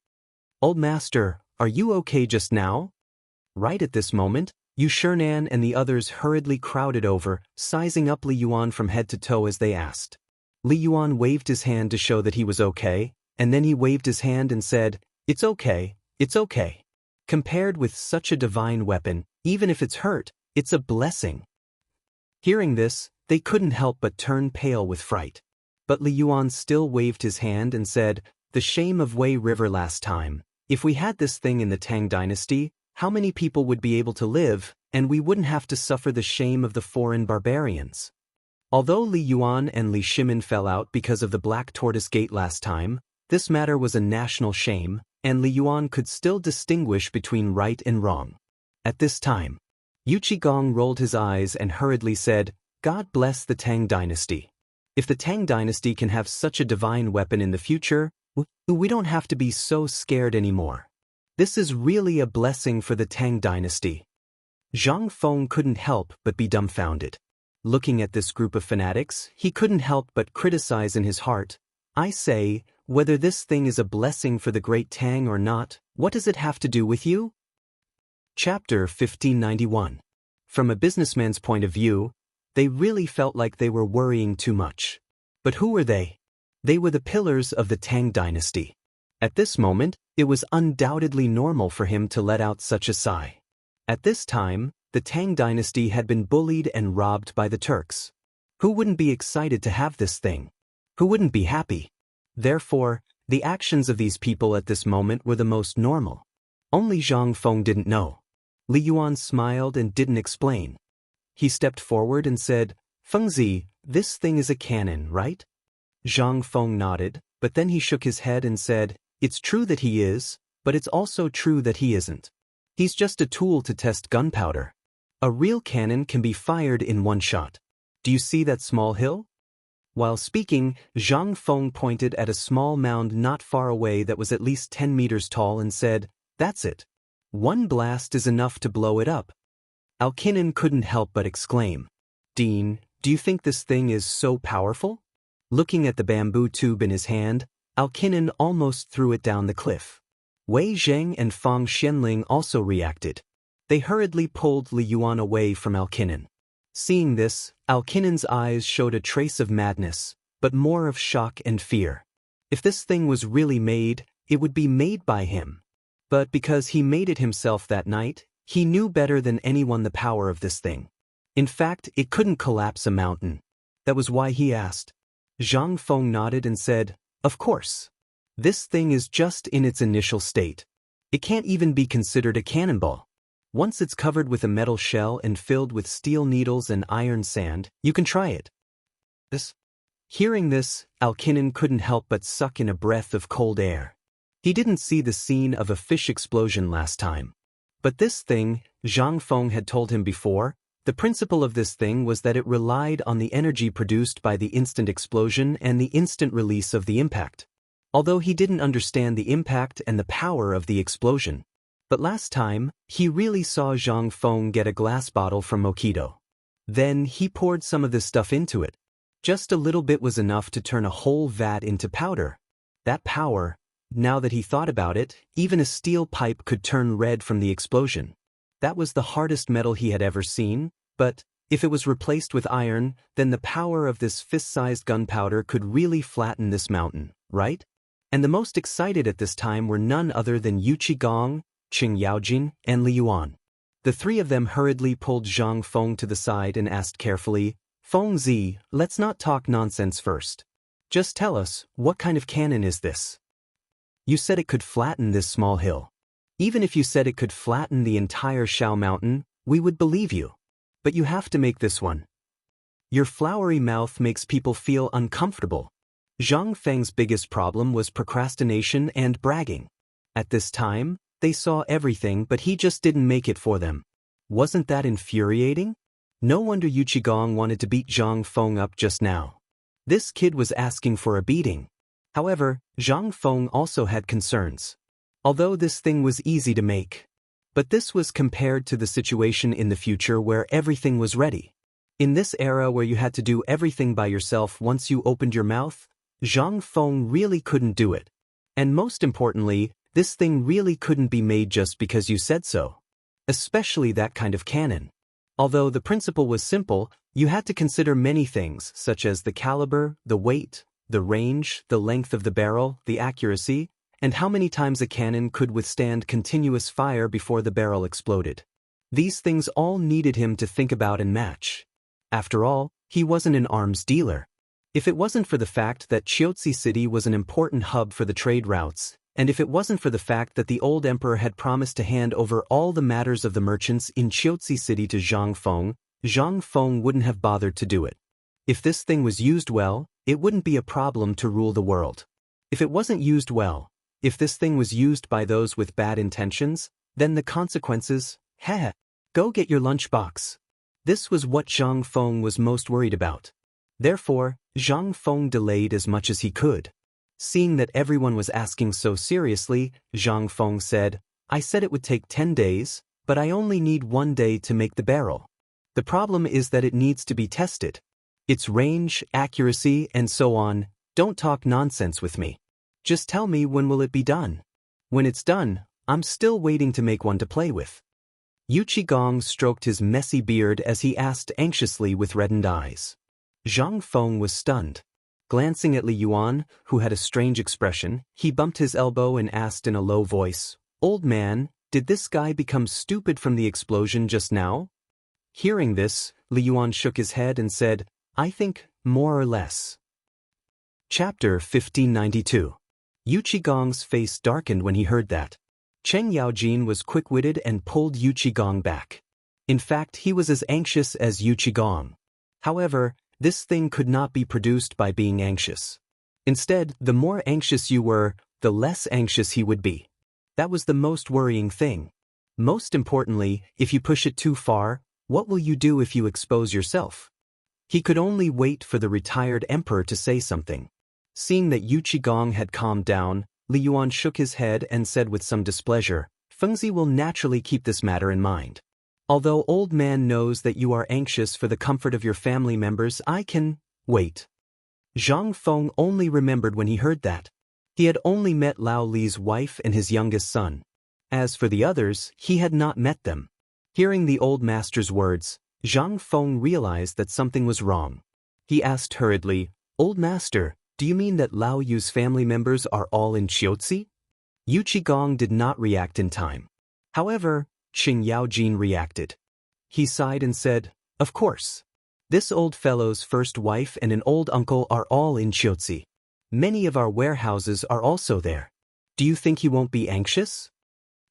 Speaker 1: "Old master, are you okay just now?" Right at this moment, Yu Shernan and the others hurriedly crowded over, sizing up Li Yuan from head to toe as they asked. Li Yuan waved his hand to show that he was okay, and then he waved his hand and said, "It's okay, it's okay." Compared with such a divine weapon, even if it's hurt, it's a blessing. Hearing this, they couldn't help but turn pale with fright. But Li Yuan still waved his hand and said, "The shame of Wei River last time. If we had this thing in the Tang dynasty, how many people would be able to live, and we wouldn't have to suffer the shame of the foreign barbarians." Although Li Yuan and Li Shimin fell out because of the Black Tortoise Gate last time, this matter was a national shame, and Li Yuan could still distinguish between right and wrong. At this time, Yuqigong rolled his eyes and hurriedly said, God bless the Tang dynasty. If the Tang dynasty can have such a divine weapon in the future, we don't have to be so scared anymore. This is really a blessing for the Tang dynasty. Zhang Feng couldn't help but be dumbfounded. Looking at this group of fanatics, he couldn't help but criticize in his heart, I say, whether this thing is a blessing for the great Tang or not, what does it have to do with you? Chapter 1591. From a businessman's point of view, they really felt like they were worrying too much. But who were they? They were the pillars of the Tang dynasty. At this moment, it was undoubtedly normal for him to let out such a sigh. At this time, the Tang dynasty had been bullied and robbed by the Turks. Who wouldn't be excited to have this thing? Who wouldn't be happy? Therefore, the actions of these people at this moment were the most normal. Only Zhang Feng didn't know. Li Yuan smiled and didn't explain. He stepped forward and said, Fengzi, this thing is a cannon, right? Zhang Feng nodded, but then he shook his head and said, It's true that he is, but it's also true that he isn't. He's just a tool to test gunpowder. A real cannon can be fired in one shot. Do you see that small hill? While speaking, Zhang Feng pointed at a small mound not far away that was at least 10 meters tall and said, That's it. One blast is enough to blow it up. Alkinen couldn't help but exclaim, Dean, do you think this thing is so powerful? Looking at the bamboo tube in his hand, Alkinen almost threw it down the cliff. Wei Zheng and Fang Xianling also reacted. They hurriedly pulled Li Yuan away from Alkinen. Seeing this, Alkinen's eyes showed a trace of madness, but more of shock and fear. If this thing was really made, it would be made by him. But because he made it himself that night, he knew better than anyone the power of this thing. In fact, it couldn't collapse a mountain. That was why he asked. Zhang Feng nodded and said, Of course. This thing is just in its initial state. It can't even be considered a cannonball. Once it's covered with a metal shell and filled with steel needles and iron sand, you can try it. Hearing this, Alkinen couldn't help but suck in a breath of cold air. He didn't see the scene of a fish explosion last time. But this thing, Zhang Feng had told him before, the principle of this thing was that it relied on the energy produced by the instant explosion and the instant release of the impact. Although he didn't understand the impact and the power of the explosion. But last time, he really saw Zhang Feng get a glass bottle from Mokido. Then he poured some of this stuff into it. Just a little bit was enough to turn a whole vat into powder. That power, now that he thought about it, even a steel pipe could turn red from the explosion. That was the hardest metal he had ever seen, but if it was replaced with iron, then the power of this fist-sized gunpowder could really flatten this mountain, right? And the most excited at this time were none other than Yu Qigong, Qing Yaojin, and Li Yuan. The three of them hurriedly pulled Zhang Feng to the side and asked carefully, Feng Zi, let's not talk nonsense first. Just tell us, what kind of cannon is this? You said it could flatten this small hill. Even if you said it could flatten the entire Shao Mountain, we would believe you. But you have to make this one. Your flowery mouth makes people feel uncomfortable. Zhang Feng's biggest problem was procrastination and bragging. At this time, they saw everything but he just didn't make it for them. Wasn't that infuriating? No wonder Yu Qigong wanted to beat Zhang Feng up just now. This kid was asking for a beating. However, Zhang Feng also had concerns. Although this thing was easy to make. But this was compared to the situation in the future where everything was ready. In this era where you had to do everything by yourself once you opened your mouth, Zhang Feng really couldn't do it. And most importantly, this thing really couldn't be made just because you said so. Especially that kind of cannon. Although the principle was simple, you had to consider many things such as the caliber, the weight, the range, the length of the barrel, the accuracy, and how many times a cannon could withstand continuous fire before the barrel exploded. These things all needed him to think about and match. After all, he wasn't an arms dealer. If it wasn't for the fact that Chiotzi City was an important hub for the trade routes, and if it wasn't for the fact that the old emperor had promised to hand over all the matters of the merchants in Chiotzi City to Zhang Feng wouldn't have bothered to do it. If this thing was used well, it wouldn't be a problem to rule the world. If it wasn't used well, if this thing was used by those with bad intentions, then the consequences, Go get your lunchbox. This was what Zhang Feng was most worried about. Therefore, Zhang Feng delayed as much as he could. Seeing that everyone was asking so seriously, Zhang Feng said, I said it would take 10 days, but I only need 1 day to make the barrel. The problem is that it needs to be tested. Its range, accuracy, and so on. Don't talk nonsense with me. Just tell me when will it be done. When it's done, I'm still waiting to make one to play with. Yu Qigong stroked his messy beard as he asked anxiously with reddened eyes. Zhang Feng was stunned. Glancing at Li Yuan, who had a strange expression, he bumped his elbow and asked in a low voice, Old man, did this guy become stupid from the explosion just now? Hearing this, Li Yuan shook his head and said, I think, more or less. Chapter 1592. Yu Qigong's face darkened when he heard that. Cheng Yaojin was quick-witted and pulled Yu Qigong back. In fact, he was as anxious as Yu Qigong. However, this thing could not be produced by being anxious. Instead, the more anxious you were, the less anxious he would be. That was the most worrying thing. Most importantly, if you push it too far, what will you do if you expose yourself? He could only wait for the retired emperor to say something. Seeing that Yu Qigong had calmed down, Li Yuan shook his head and said with some displeasure, Fengzi will naturally keep this matter in mind. Although old man knows that you are anxious for the comfort of your family members, I can wait. Zhang Feng only remembered when he heard that. He had only met Lao Li's wife and his youngest son. As for the others, he had not met them. Hearing the old master's words, Zhang Feng realized that something was wrong. He asked hurriedly, Old master, do you mean that Lao Yu's family members are all in Qiuzi? Yu Qigong did not react in time. However, Cheng Yaojin reacted. He sighed and said, Of course. This old fellow's first wife and an old uncle are all in Qiuzi. Many of our warehouses are also there. Do you think he won't be anxious?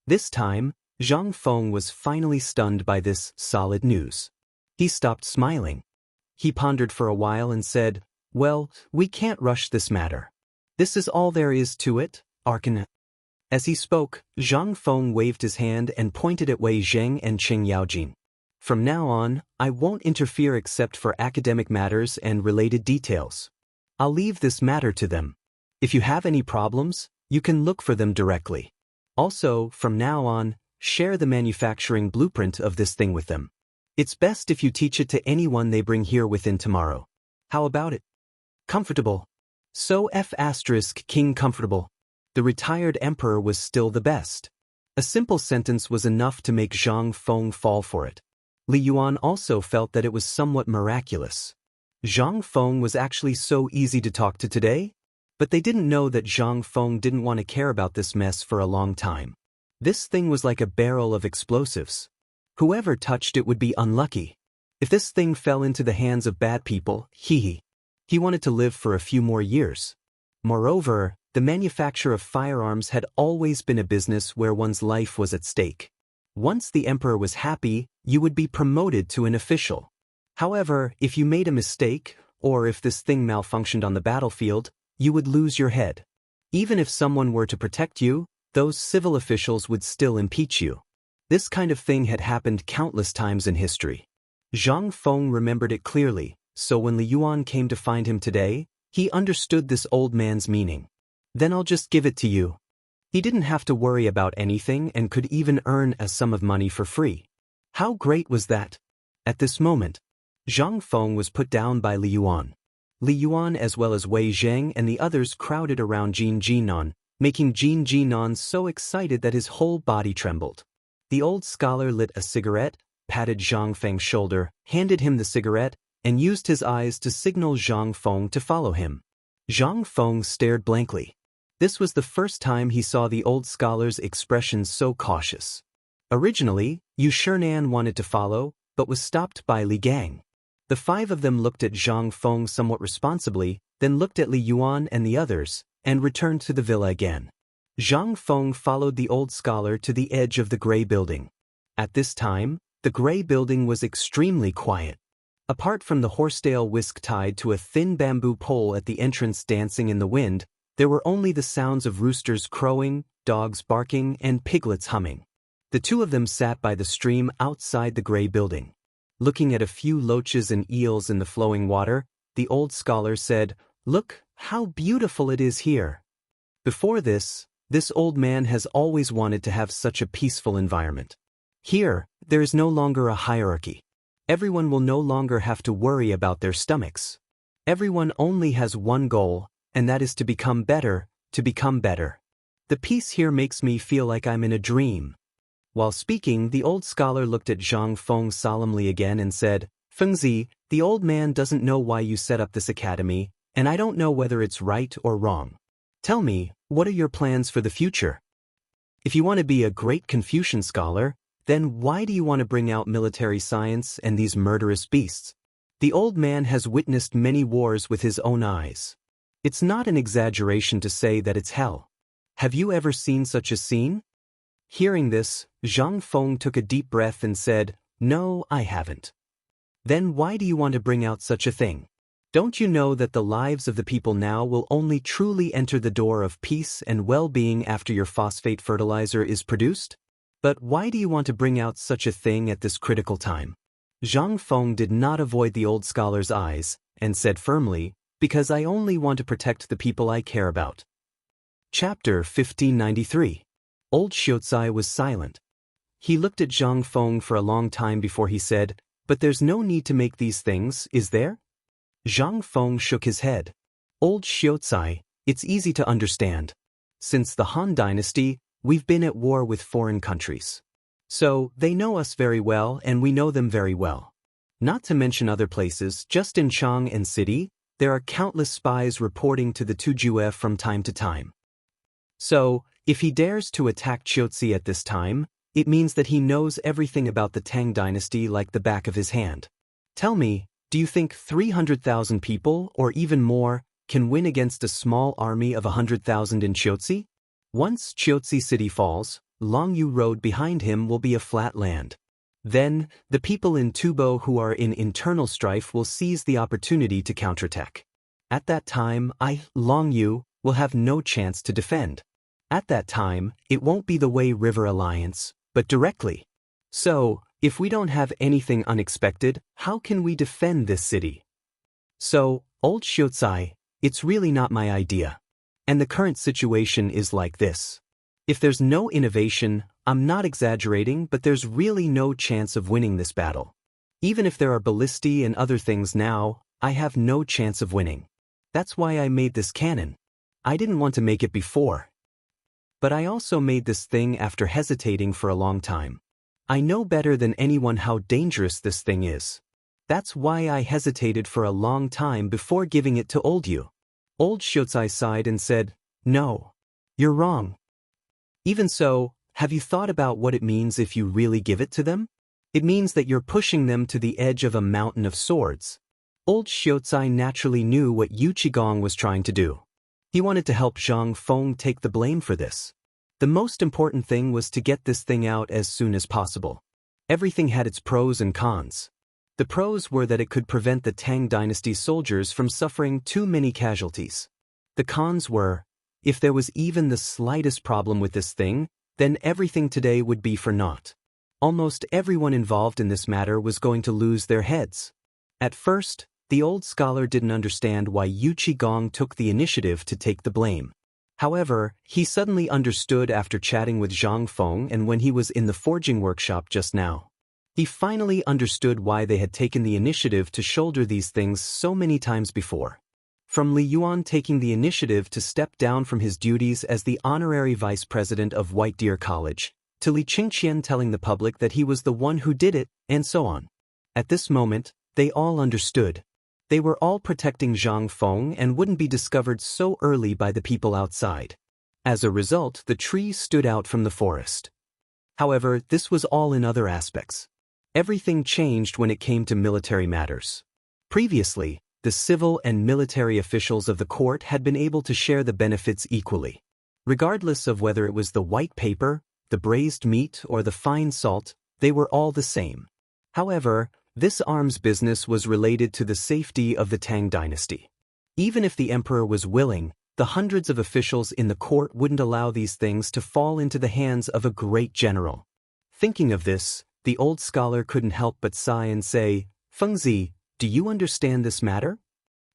Speaker 1: This time, Zhang Feng was finally stunned by this solid news. He stopped smiling. He pondered for a while and said, Well, we can't rush this matter. This is all there is to it, Arkan. As he spoke, Zhang Feng waved his hand and pointed at Wei Zheng and Cheng Yaojin. From now on, I won't interfere except for academic matters and related details. I'll leave this matter to them. If you have any problems, you can look for them directly. Also, from now on, share the manufacturing blueprint of this thing with them. It's best if you teach it to anyone they bring here within tomorrow. How about it? Comfortable. So King comfortable. The retired emperor was still the best. A simple sentence was enough to make Zhang Feng fall for it. Li Yuan also felt that it was somewhat miraculous. Zhang Feng was actually so easy to talk to today? But they didn't know that Zhang Feng didn't want to care about this mess for a long time. This thing was like a barrel of explosives. Whoever touched it would be unlucky. If this thing fell into the hands of bad people, he wanted to live for a few more years. Moreover, the manufacture of firearms had always been a business where one's life was at stake. Once the emperor was happy, you would be promoted to an official. However, if you made a mistake, or if this thing malfunctioned on the battlefield, you would lose your head. Even if someone were to protect you, those civil officials would still impeach you. This kind of thing had happened countless times in history. Zhang Feng remembered it clearly, so when Li Yuan came to find him today, he understood this old man's meaning. Then I'll just give it to you. He didn't have to worry about anything and could even earn a sum of money for free. How great was that? At this moment, Zhang Feng was put down by Li Yuan. Li Yuan as well as Wei Zheng and the others crowded around Jin Jinan, making Jin Jinan so excited that his whole body trembled. The old scholar lit a cigarette, patted Zhang Feng's shoulder, handed him the cigarette, and used his eyes to signal Zhang Feng to follow him. Zhang Feng stared blankly. This was the first time he saw the old scholar's expression so cautious. Originally, Yu Shinan wanted to follow, but was stopped by Li Gang. The five of them looked at Zhang Feng somewhat responsibly, then looked at Li Yuan and the others, and returned to the villa again. Zhang Feng followed the old scholar to the edge of the gray building. At this time, the gray building was extremely quiet. Apart from the horsetail whisk tied to a thin bamboo pole at the entrance dancing in the wind, there were only the sounds of roosters crowing, dogs barking, and piglets humming. The two of them sat by the stream outside the gray building. Looking at a few loaches and eels in the flowing water, the old scholar said, "Look, how beautiful it is here." Before this old man has always wanted to have such a peaceful environment. Here, there is no longer a hierarchy. Everyone will no longer have to worry about their stomachs. Everyone only has one goal, and that is to become better, to become better. The peace here makes me feel like I'm in a dream. While speaking, the old scholar looked at Zhang Feng solemnly again and said, "Fengzi, the old man doesn't know why you set up this academy, and I don't know whether it's right or wrong. Tell me, what are your plans for the future? If you want to be a great Confucian scholar, then why do you want to bring out military science and these murderous beasts?" The old man has witnessed many wars with his own eyes. It's not an exaggeration to say that it's hell. Have you ever seen such a scene? Hearing this, Zhang Feng took a deep breath and said, "No, I haven't." "Then why do you want to bring out such a thing? Don't you know that the lives of the people now will only truly enter the door of peace and well-being after your phosphate fertilizer is produced? But why do you want to bring out such a thing at this critical time?" Zhang Feng did not avoid the old scholar's eyes, and said firmly, "Because I only want to protect the people I care about." Chapter 1593. Old Xiaocai was silent. He looked at Zhang Feng for a long time before he said, "But there's no need to make these things, is there?" Zhang Feng shook his head. "Old Xiaocai, it's easy to understand. Since the Han Dynasty, we've been at war with foreign countries. So, they know us very well and we know them very well. Not to mention other places, just in Chang'an City, there are countless spies reporting to the Tujue from time to time. So, if he dares to attack Xiaozi at this time, it means that he knows everything about the Tang Dynasty like the back of his hand. Tell me, do you think 300,000 people, or even more, can win against a small army of 100,000 in Xiaozi? Once Xiaozi city falls, Longyu Road behind him will be a flat land. Then, the people in Tubo who are in internal strife will seize the opportunity to counterattack. At that time, Longyu, will have no chance to defend. At that time, it won't be the Wei River Alliance, but directly. So, if we don't have anything unexpected, how can we defend this city? So, old Xiaocai, it's really not my idea. And the current situation is like this. If there's no innovation, I'm not exaggerating, but there's really no chance of winning this battle. Even if there are ballistae and other things now, I have no chance of winning. That's why I made this cannon. I didn't want to make it before. But I also made this thing after hesitating for a long time. I know better than anyone how dangerous this thing is. That's why I hesitated for a long time before giving it to old you. Old Xiaocai sighed and said, "No. You're wrong. Even so, have you thought about what it means if you really give it to them? It means that you're pushing them to the edge of a mountain of swords." Old Xiaocai naturally knew what Yu Qigong was trying to do. He wanted to help Zhang Feng take the blame for this. The most important thing was to get this thing out as soon as possible. Everything had its pros and cons. The pros were that it could prevent the Tang Dynasty soldiers from suffering too many casualties. The cons were, if there was even the slightest problem with this thing, then everything today would be for naught. Almost everyone involved in this matter was going to lose their heads. At first, the old scholar didn't understand why Yu Qigong took the initiative to take the blame. However, he suddenly understood after chatting with Zhang Feng and when he was in the forging workshop just now. He finally understood why they had taken the initiative to shoulder these things so many times before. From Li Yuan taking the initiative to step down from his duties as the honorary vice president of White Deer College, to Li Qingqian telling the public that he was the one who did it, and so on. At this moment, they all understood. They were all protecting Zhang Feng and wouldn't be discovered so early by the people outside. As a result, the tree stood out from the forest. However, this was all in other aspects. Everything changed when it came to military matters. Previously, the civil and military officials of the court had been able to share the benefits equally. Regardless of whether it was the white paper, the braised meat, or the fine salt, they were all the same. However, this arms business was related to the safety of the Tang Dynasty. Even if the emperor was willing, the hundreds of officials in the court wouldn't allow these things to fall into the hands of a great general. Thinking of this, the old scholar couldn't help but sigh and say, "Fengzi, do you understand this matter?"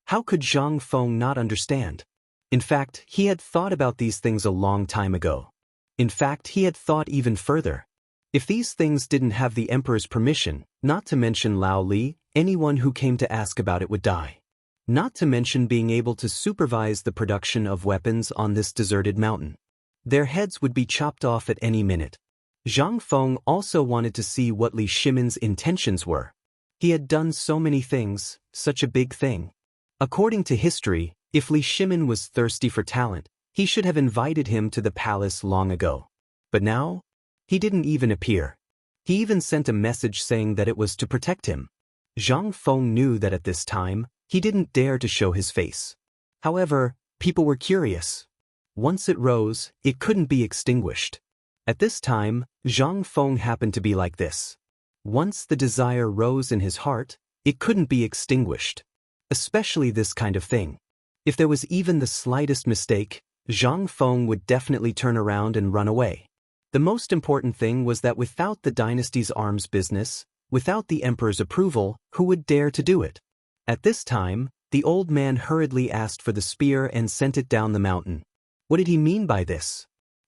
Speaker 1: How could Zhang Feng not understand? In fact, he had thought about these things a long time ago. In fact, he had thought even further. If these things didn't have the emperor's permission, not to mention Lao Li, anyone who came to ask about it would die. Not to mention being able to supervise the production of weapons on this deserted mountain. Their heads would be chopped off at any minute. Zhang Feng also wanted to see what Li Shimin's intentions were. He had done so many things, such a big thing. According to history, if Li Shimin was thirsty for talent, he should have invited him to the palace long ago. But now, he didn't even appear. He even sent a message saying that it was to protect him. Zhang Feng knew that at this time, he didn't dare to show his face. However, people were curious. Once it rose, it couldn't be extinguished. At this time, Zhang Feng happened to be like this. Once the desire rose in his heart, it couldn't be extinguished. Especially this kind of thing. If there was even the slightest mistake, Zhang Feng would definitely turn around and run away. The most important thing was that without the dynasty's arms business, without the emperor's approval, who would dare to do it? At this time, the old man hurriedly asked for the spear and sent it down the mountain. What did he mean by this?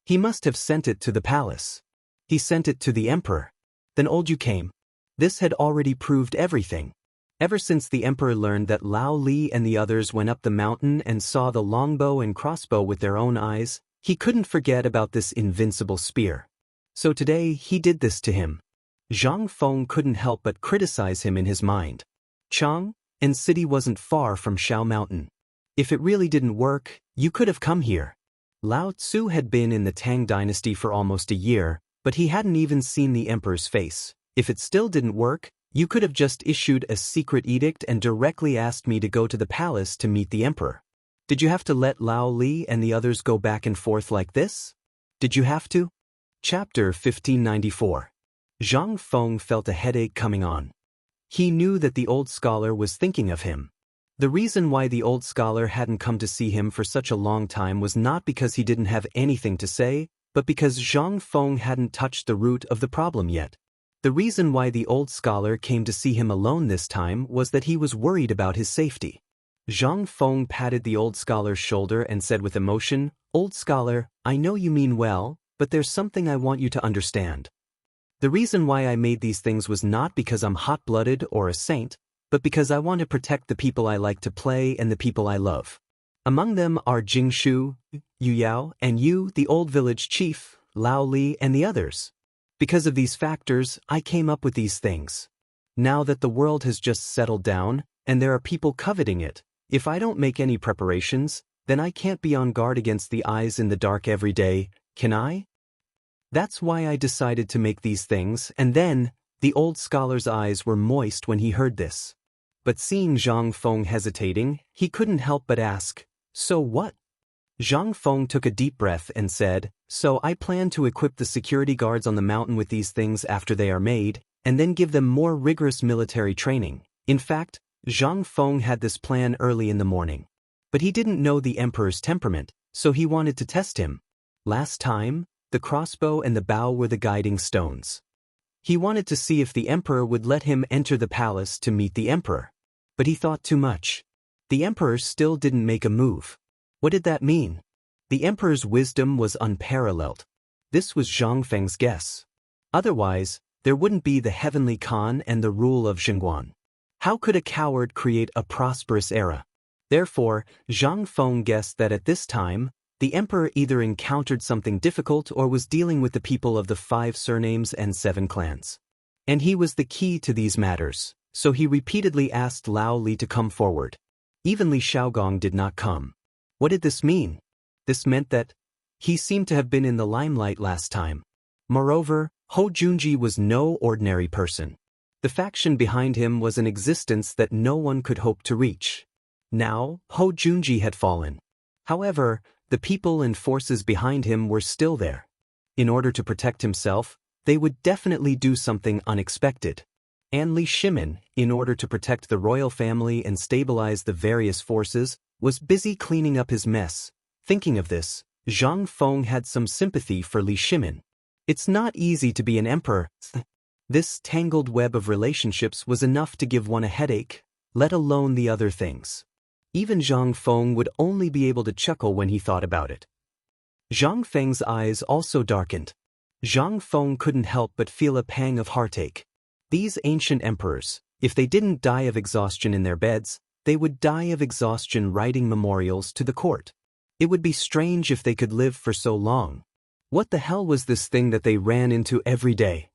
Speaker 1: He must have sent it to the palace. He sent it to the emperor. Then old Yu came. This had already proved everything. Ever since the emperor learned that Lao Li and the others went up the mountain and saw the longbow and crossbow with their own eyes, he couldn't forget about this invincible spear. So today he did this to him. Zhang Feng couldn't help but criticize him in his mind. Chang and city wasn't far from Shao Mountain. If it really didn't work, you could have come here. Lao Tzu had been in the Tang dynasty for almost a year, but he hadn't even seen the emperor's face. If it still didn't work, you could have just issued a secret edict and directly asked me to go to the palace to meet the emperor. Did you have to let Lao Li and the others go back and forth like this? Did you have to? Chapter 1594. Zhang Feng felt a headache coming on. He knew that the old scholar was thinking of him. The reason why the old scholar hadn't come to see him for such a long time was not because he didn't have anything to say, but because Zhang Feng hadn't touched the root of the problem yet. The reason why the old scholar came to see him alone this time was that he was worried about his safety. Zhang Feng patted the old scholar's shoulder and said with emotion, "Old scholar, I know you mean well, but there's something I want you to understand. The reason why I made these things was not because I'm hot-blooded or a saint, but because I want to protect the people I like to play and the people I love. Among them are Jingshu, Yu Yao, and you, the old village chief, Lao Li, and the others. Because of these factors, I came up with these things. Now that the world has just settled down, and there are people coveting it, if I don't make any preparations, then I can't be on guard against the eyes in the dark every day, can I? That's why I decided to make these things." And then, the old scholar's eyes were moist when he heard this. But seeing Zhang Feng hesitating, he couldn't help but ask, "So what?" Zhang Feng took a deep breath and said, "So I plan to equip the security guards on the mountain with these things after they are made, and then give them more rigorous military training." In fact, Zhang Feng had this plan early in the morning. But he didn't know the emperor's temperament, so he wanted to test him. Last time, the crossbow and the bow were the guiding stones. He wanted to see if the emperor would let him enter the palace to meet the emperor. But he thought too much. The emperor still didn't make a move. What did that mean? The emperor's wisdom was unparalleled. This was Zhang Feng's guess. Otherwise, there wouldn't be the heavenly Khan and the rule of Xinguan. How could a coward create a prosperous era? Therefore, Zhang Feng guessed that at this time, the emperor either encountered something difficult or was dealing with the people of the 5 surnames and 7 clans. And he was the key to these matters, so he repeatedly asked Lao Li to come forward. Even Li Shaogong did not come. What did this mean? This meant that he seemed to have been in the limelight last time. Moreover, Hou Junji was no ordinary person. The faction behind him was an existence that no one could hope to reach. Now, Hou Junji had fallen. However, the people and forces behind him were still there. In order to protect himself, they would definitely do something unexpected. And Li Shimin, in order to protect the royal family and stabilize the various forces, was busy cleaning up his mess. Thinking of this, Zhang Feng had some sympathy for Li Shimin. It's not easy to be an emperor. This tangled web of relationships was enough to give one a headache, let alone the other things. Even Zhang Feng would only be able to chuckle when he thought about it. Zhang Feng's eyes also darkened. Zhang Feng couldn't help but feel a pang of heartache. These ancient emperors, if they didn't die of exhaustion in their beds, they would die of exhaustion writing memorials to the court. It would be strange if they could live for so long. What the hell was this thing that they ran into every day?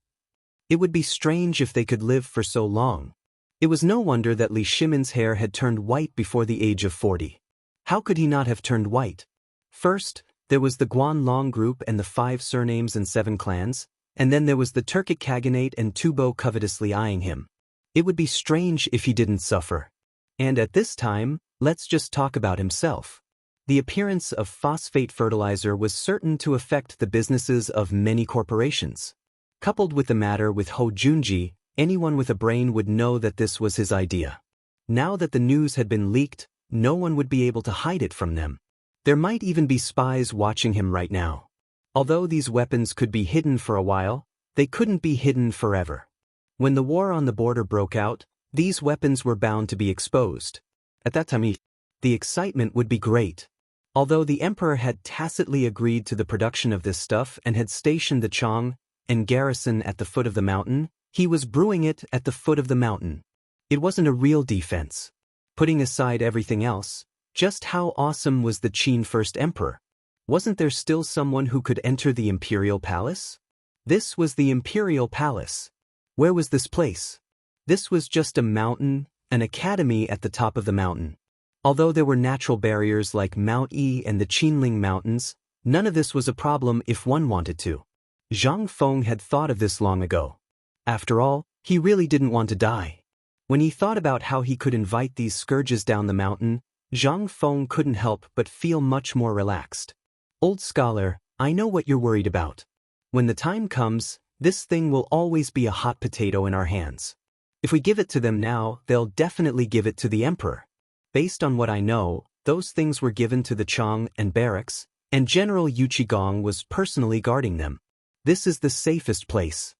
Speaker 1: It would be strange if they could live for so long. It was no wonder that Li Shimin's hair had turned white before the age of 40. How could he not have turned white? First, there was the Guanlong group and the 5 surnames and 7 clans, and then there was the Turkic Khaganate and Tubo covetously eyeing him. It would be strange if he didn't suffer. And at this time, let's just talk about himself. The appearance of phosphate fertilizer was certain to affect the businesses of many corporations. Coupled with the matter with Ho Junji, anyone with a brain would know that this was his idea. Now that the news had been leaked, no one would be able to hide it from them. There might even be spies watching him right now. Although these weapons could be hidden for a while, they couldn't be hidden forever. When the war on the border broke out, these weapons were bound to be exposed. At that time, the excitement would be great. Although the emperor had tacitly agreed to the production of this stuff and had stationed the Chong and garrison at the foot of the mountain, he was brewing it at the foot of the mountain. It wasn't a real defense. Putting aside everything else, just how awesome was the Qin first emperor? Wasn't there still someone who could enter the imperial palace? This was the imperial palace. Where was this place? This was just a mountain, an academy at the top of the mountain. Although there were natural barriers like Mount Yi and the Qinling Mountains, none of this was a problem if one wanted to. Zhang Feng had thought of this long ago. After all, he really didn't want to die. When he thought about how he could invite these scourges down the mountain, Zhang Feng couldn't help but feel much more relaxed. Old scholar, I know what you're worried about. When the time comes, this thing will always be a hot potato in our hands. If we give it to them now, they'll definitely give it to the emperor. Based on what I know, those things were given to the Chong and barracks, and General Yu Qigong was personally guarding them. This is the safest place.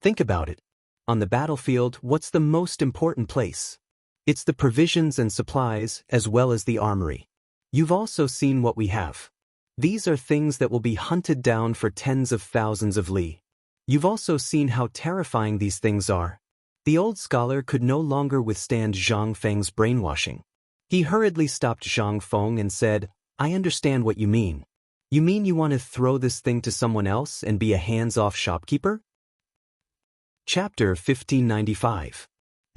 Speaker 1: Think about it. On the battlefield, what's the most important place? It's the provisions and supplies, as well as the armory. You've also seen what we have. These are things that will be hunted down for tens of thousands of li. You've also seen how terrifying these things are. The old scholar could no longer withstand Zhang Feng's brainwashing. He hurriedly stopped Zhang Feng and said, I understand what you mean. You mean you want to throw this thing to someone else and be a hands-off shopkeeper? Chapter 1595.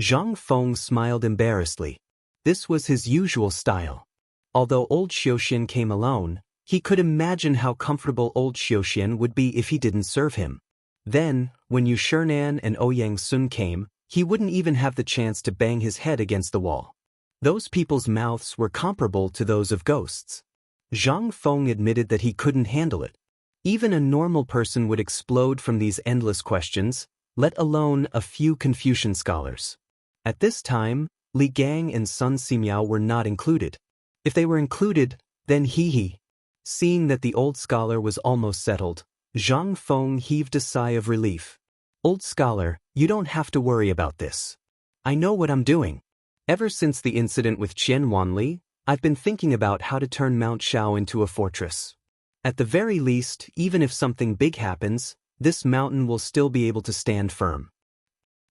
Speaker 1: Zhang Feng smiled embarrassedly. This was his usual style. Although old Xiuxian came alone, he could imagine how comfortable old Xiuxian would be if he didn't serve him. Then, when Yu Shernan and Ouyang Sun came, he wouldn't even have the chance to bang his head against the wall. Those people's mouths were comparable to those of ghosts. Zhang Feng admitted that he couldn't handle it. Even a normal person would explode from these endless questions, let alone a few Confucian scholars. At this time, Li Gang and Sun Simiao were not included. If they were included, then he. Seeing that the old scholar was almost settled, Zhang Feng heaved a sigh of relief. Old scholar, you don't have to worry about this. I know what I'm doing. Ever since the incident with Qian Wanli, I've been thinking about how to turn Mount Shao into a fortress. At the very least, even if something big happens, this mountain will still be able to stand firm.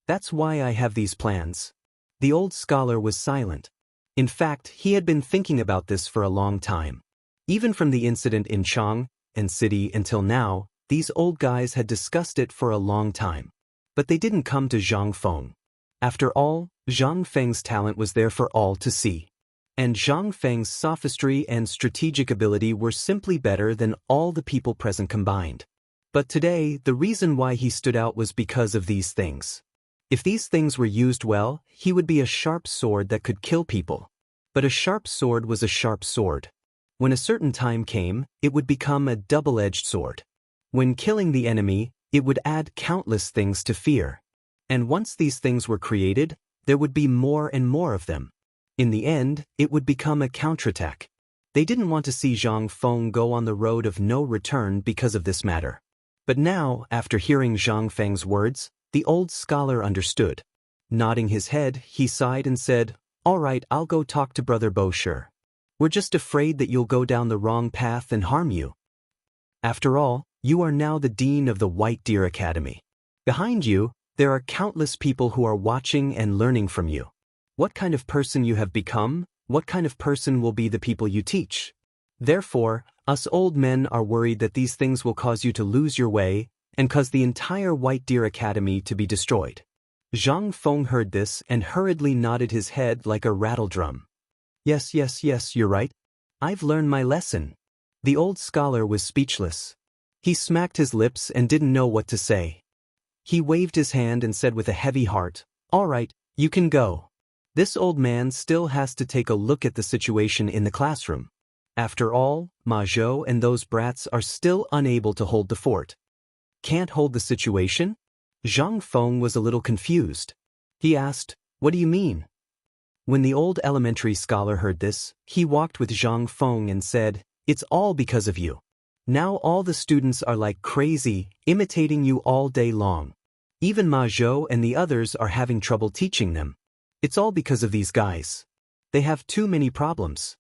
Speaker 1: That's why I have these plans. The old scholar was silent. In fact, he had been thinking about this for a long time. Even from the incident in Chang and City until now, these old guys had discussed it for a long time. But they didn't come to Zhang Feng. After all, Zhang Feng's talent was there for all to see. And Zhang Feng's sophistry and strategic ability were simply better than all the people present combined. But today, the reason why he stood out was because of these things. If these things were used well, he would be a sharp sword that could kill people. But a sharp sword was a sharp sword. When a certain time came, it would become a double-edged sword. When killing the enemy, it would add countless things to fear. And once these things were created, there would be more and more of them. In the end, it would become a counterattack. They didn't want to see Zhang Feng go on the road of no return because of this matter. But now, after hearing Zhang Feng's words, the old scholar understood. Nodding his head, he sighed and said, "All right, I'll go talk to Brother Bosher. We're just afraid that you'll go down the wrong path and harm you. After all, you are now the dean of the White Deer Academy. Behind you, there are countless people who are watching and learning from you. What kind of person you have become, what kind of person will be the people you teach. Therefore, us old men are worried that these things will cause you to lose your way and cause the entire White Deer Academy to be destroyed." Zhang Feng heard this and hurriedly nodded his head like a rattledrum. Yes, you're right. I've learned my lesson." The old scholar was speechless. He smacked his lips and didn't know what to say. He waved his hand and said with a heavy heart, "All right, you can go. This old man still has to take a look at the situation in the classroom. After all, Ma Zhou and those brats are still unable to hold the fort." "Can't hold the situation?" Zhang Feng was a little confused. He asked, "What do you mean?" When the old elementary scholar heard this, he walked with Zhang Feng and said, "It's all because of you. Now all the students are like crazy, imitating you all day long. Even Ma Zhou and the others are having trouble teaching them. It's all because of these guys. They have too many problems."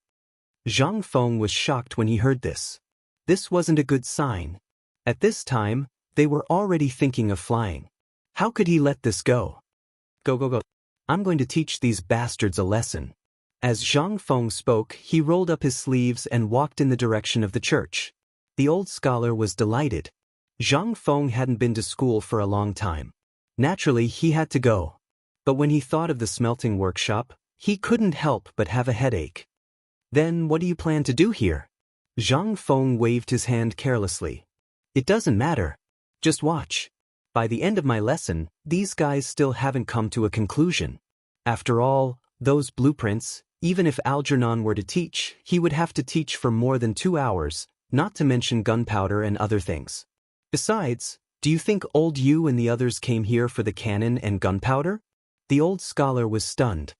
Speaker 1: Zhang Feng was shocked when he heard this. This wasn't a good sign. At this time, they were already thinking of flying. How could he let this go? Go. I'm going to teach these bastards a lesson." As Zhang Feng spoke, he rolled up his sleeves and walked in the direction of the church. The old scholar was delighted. Zhang Feng hadn't been to school for a long time. Naturally, he had to go. But when he thought of the smelting workshop, he couldn't help but have a headache. "Then what do you plan to do here?" Zhang Feng waved his hand carelessly. "It doesn't matter. Just watch. By the end of my lesson, these guys still haven't come to a conclusion. After all, those blueprints, even if Algernon were to teach, he would have to teach for more than 2 hours, not to mention gunpowder and other things. Besides, do you think old you and the others came here for the cannon and gunpowder?" The old scholar was stunned.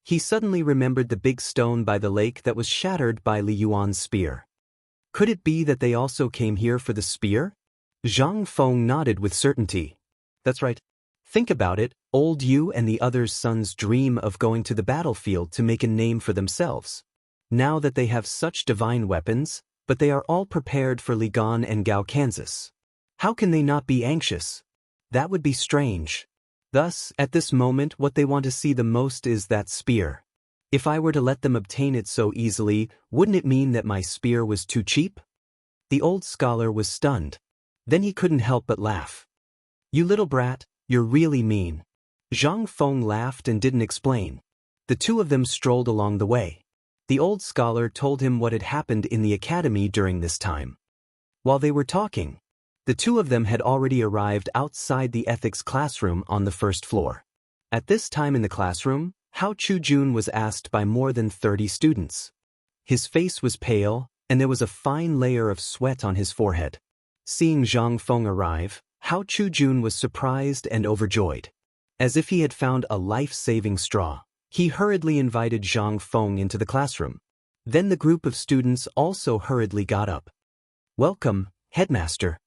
Speaker 1: He suddenly remembered the big stone by the lake that was shattered by Li Yuan's spear. Could it be that they also came here for the spear? Zhang Feng nodded with certainty. "That's right. Think about it, old you and the others' sons dream of going to the battlefield to make a name for themselves. Now that they have such divine weapons, but they are all prepared for Ligan and Gao, Kansas. How can they not be anxious? That would be strange. Thus, at this moment what they want to see the most is that spear. If I were to let them obtain it so easily, wouldn't it mean that my spear was too cheap?" The old scholar was stunned. Then he couldn't help but laugh. "You little brat, you're really mean." Zhang Feng laughed and didn't explain. The two of them strolled along the way. The old scholar told him what had happened in the academy during this time. While they were talking, the two of them had already arrived outside the ethics classroom on the first floor. At this time in the classroom, Hao Chujun was asked by more than 30 students. His face was pale, and there was a fine layer of sweat on his forehead. Seeing Zhang Feng arrive, Hao Chujun was surprised and overjoyed. As if he had found a life-saving straw, he hurriedly invited Zhang Feng into the classroom. Then the group of students also hurriedly got up. "Welcome, headmaster."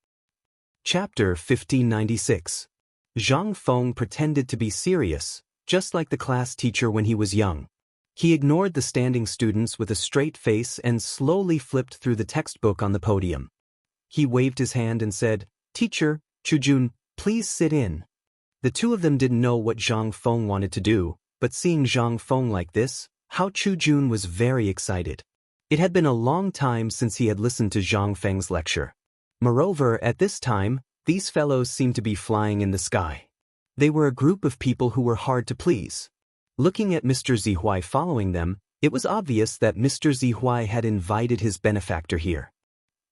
Speaker 1: Chapter 1596. Zhang Feng pretended to be serious, just like the class teacher when he was young. He ignored the standing students with a straight face and slowly flipped through the textbook on the podium. He waved his hand and said, "Teacher, Chujun, please sit in." The two of them didn't know what Zhang Feng wanted to do, but seeing Zhang Feng like this, Hao Chujun was very excited. It had been a long time since he had listened to Zhang Feng's lecture. Moreover, at this time, these fellows seemed to be flying in the sky. They were a group of people who were hard to please. Looking at Mr. Zihuai following them, it was obvious that Mr. Zihuai had invited his benefactor here.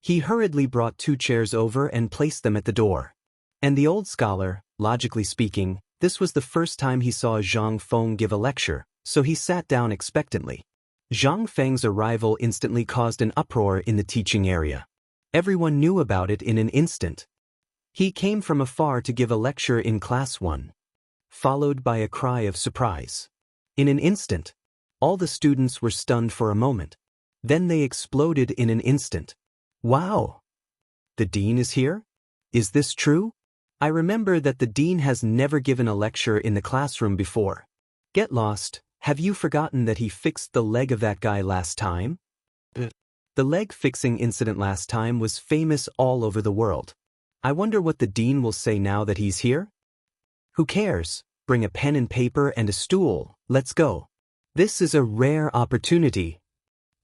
Speaker 1: He hurriedly brought 2 chairs over and placed them at the door. And the old scholar, logically speaking, this was the first time he saw Zhang Feng give a lecture, so he sat down expectantly. Zhang Feng's arrival instantly caused an uproar in the teaching area. Everyone knew about it in an instant. He came from afar to give a lecture in Class 1. Followed by a cry of surprise. In an instant, all the students were stunned for a moment. Then they exploded in an instant. "Wow! The dean is here?" Is this true? I remember that the dean has never given a lecture in the classroom before. Get lost, have you forgotten that he fixed the leg of that guy last time? The leg fixing incident last time was famous all over the world. I wonder what the dean will say now that he's here? Who cares? Bring a pen and paper and a stool, let's go. This is a rare opportunity.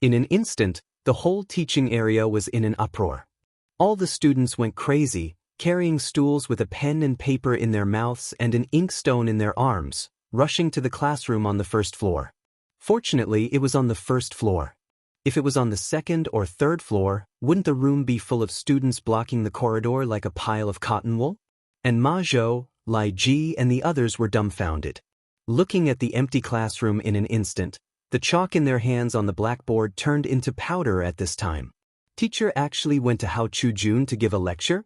Speaker 1: In an instant, the whole teaching area was in an uproar. All the students went crazy, carrying stools with a pen and paper in their mouths and an inkstone in their arms, rushing to the classroom on the first floor. Fortunately, it was on the first floor. If it was on the second or third floor, wouldn't the room be full of students blocking the corridor like a pile of cotton wool? And Ma Zhou, Lai Ji and the others were dumbfounded. Looking at the empty classroom in an instant, the chalk in their hands on the blackboard turned into powder at this time. Teacher actually went to Hao Chu-jun to give a lecture?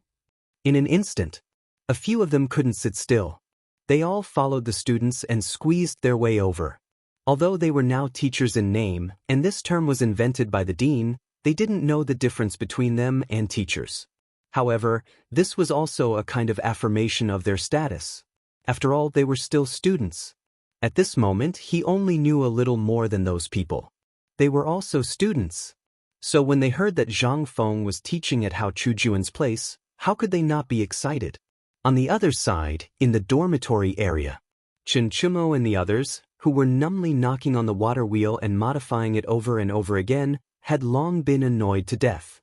Speaker 1: In an instant. A few of them couldn't sit still. They all followed the students and squeezed their way over. Although they were now teachers in name, and this term was invented by the dean, they didn't know the difference between them and teachers. However, this was also a kind of affirmation of their status. After all, they were still students. At this moment, he only knew a little more than those people. They were also students. So when they heard that Zhang Feng was teaching at Hao Chu-jun's place, how could they not be excited? On the other side, in the dormitory area, Chen Chumo and the others, who were numbly knocking on the water wheel and modifying it over and over again, had long been annoyed to death.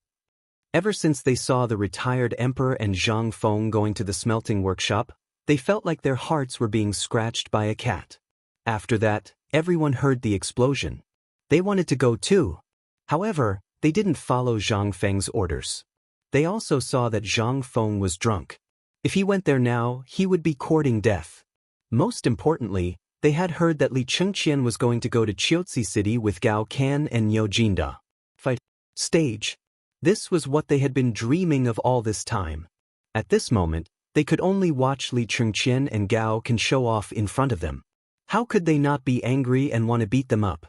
Speaker 1: Ever since they saw the retired emperor and Zhang Feng going to the smelting workshop, they felt like their hearts were being scratched by a cat. After that, everyone heard the explosion. They wanted to go too. However, they didn't follow Zhang Feng's orders. They also saw that Zhang Feng was drunk. If he went there now, he would be courting death. Most importantly, they had heard that Li Chengqian was going to go to Chiotzi City with Gao Can and Niu Jinda. Fight stage. This was what they had been dreaming of all this time. At this moment, they could only watch Li Chengqian and Gao Can show off in front of them. How could they not be angry and want to beat them up?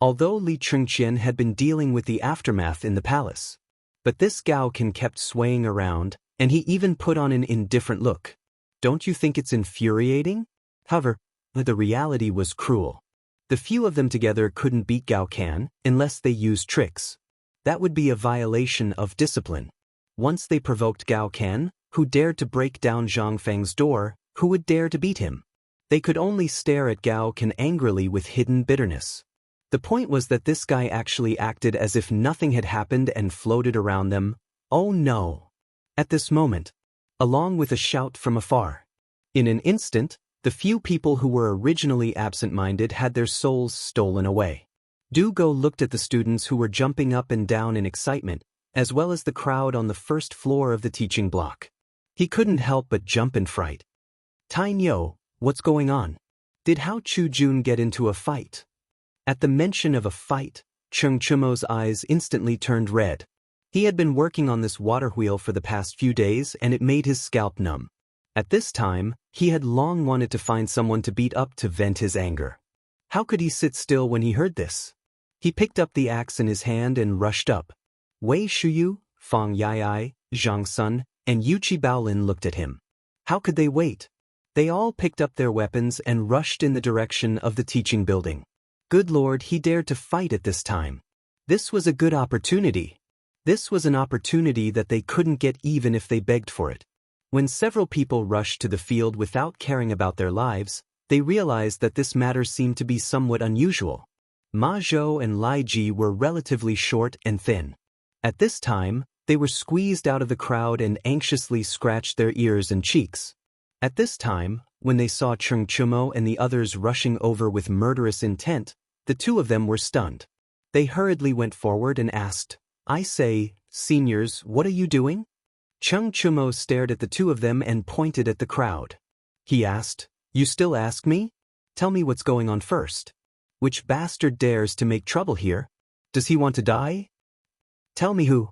Speaker 1: Although Li Chengqian had been dealing with the aftermath in the palace. But this Gao Can kept swaying around, and he even put on an indifferent look. Don't you think it's infuriating? However, the reality was cruel. The few of them together couldn't beat Gao Can unless they used tricks. That would be a violation of discipline. Once they provoked Gao Can, who dared to break down Zhang Feng's door, who would dare to beat him? They could only stare at Gao Can angrily with hidden bitterness. The point was that this guy actually acted as if nothing had happened and floated around them. Oh no! At this moment, along with a shout from afar. In an instant, the few people who were originally absent-minded had their souls stolen away. Du Go looked at the students who were jumping up and down in excitement, as well as the crowd on the first floor of the teaching block. He couldn't help but jump in fright. Tai Nyo, what's going on? Did Hao Chu-jun get into a fight? At the mention of a fight, Chen Chumo's eyes instantly turned red. He had been working on this water wheel for the past few days and it made his scalp numb. At this time, he had long wanted to find someone to beat up to vent his anger. How could he sit still when he heard this? He picked up the axe in his hand and rushed up. Wei Shuyu, Fang Yai, Zhang Sun, and Yuchi Baolin looked at him. How could they wait? They all picked up their weapons and rushed in the direction of the teaching building. Good Lord, he dared to fight at this time. This was a good opportunity. This was an opportunity that they couldn't get even if they begged for it. When several people rushed to the field without caring about their lives, they realized that this matter seemed to be somewhat unusual. Ma Zhou and Lai Ji were relatively short and thin. At this time, they were squeezed out of the crowd and anxiously scratched their ears and cheeks. At this time, when they saw Chen Chumo and the others rushing over with murderous intent, the two of them were stunned. They hurriedly went forward and asked, I say, seniors, what are you doing? Chen Chumo stared at the two of them and pointed at the crowd. He asked, You still ask me? Tell me what's going on first. Which bastard dares to make trouble here? Does he want to die? Tell me who.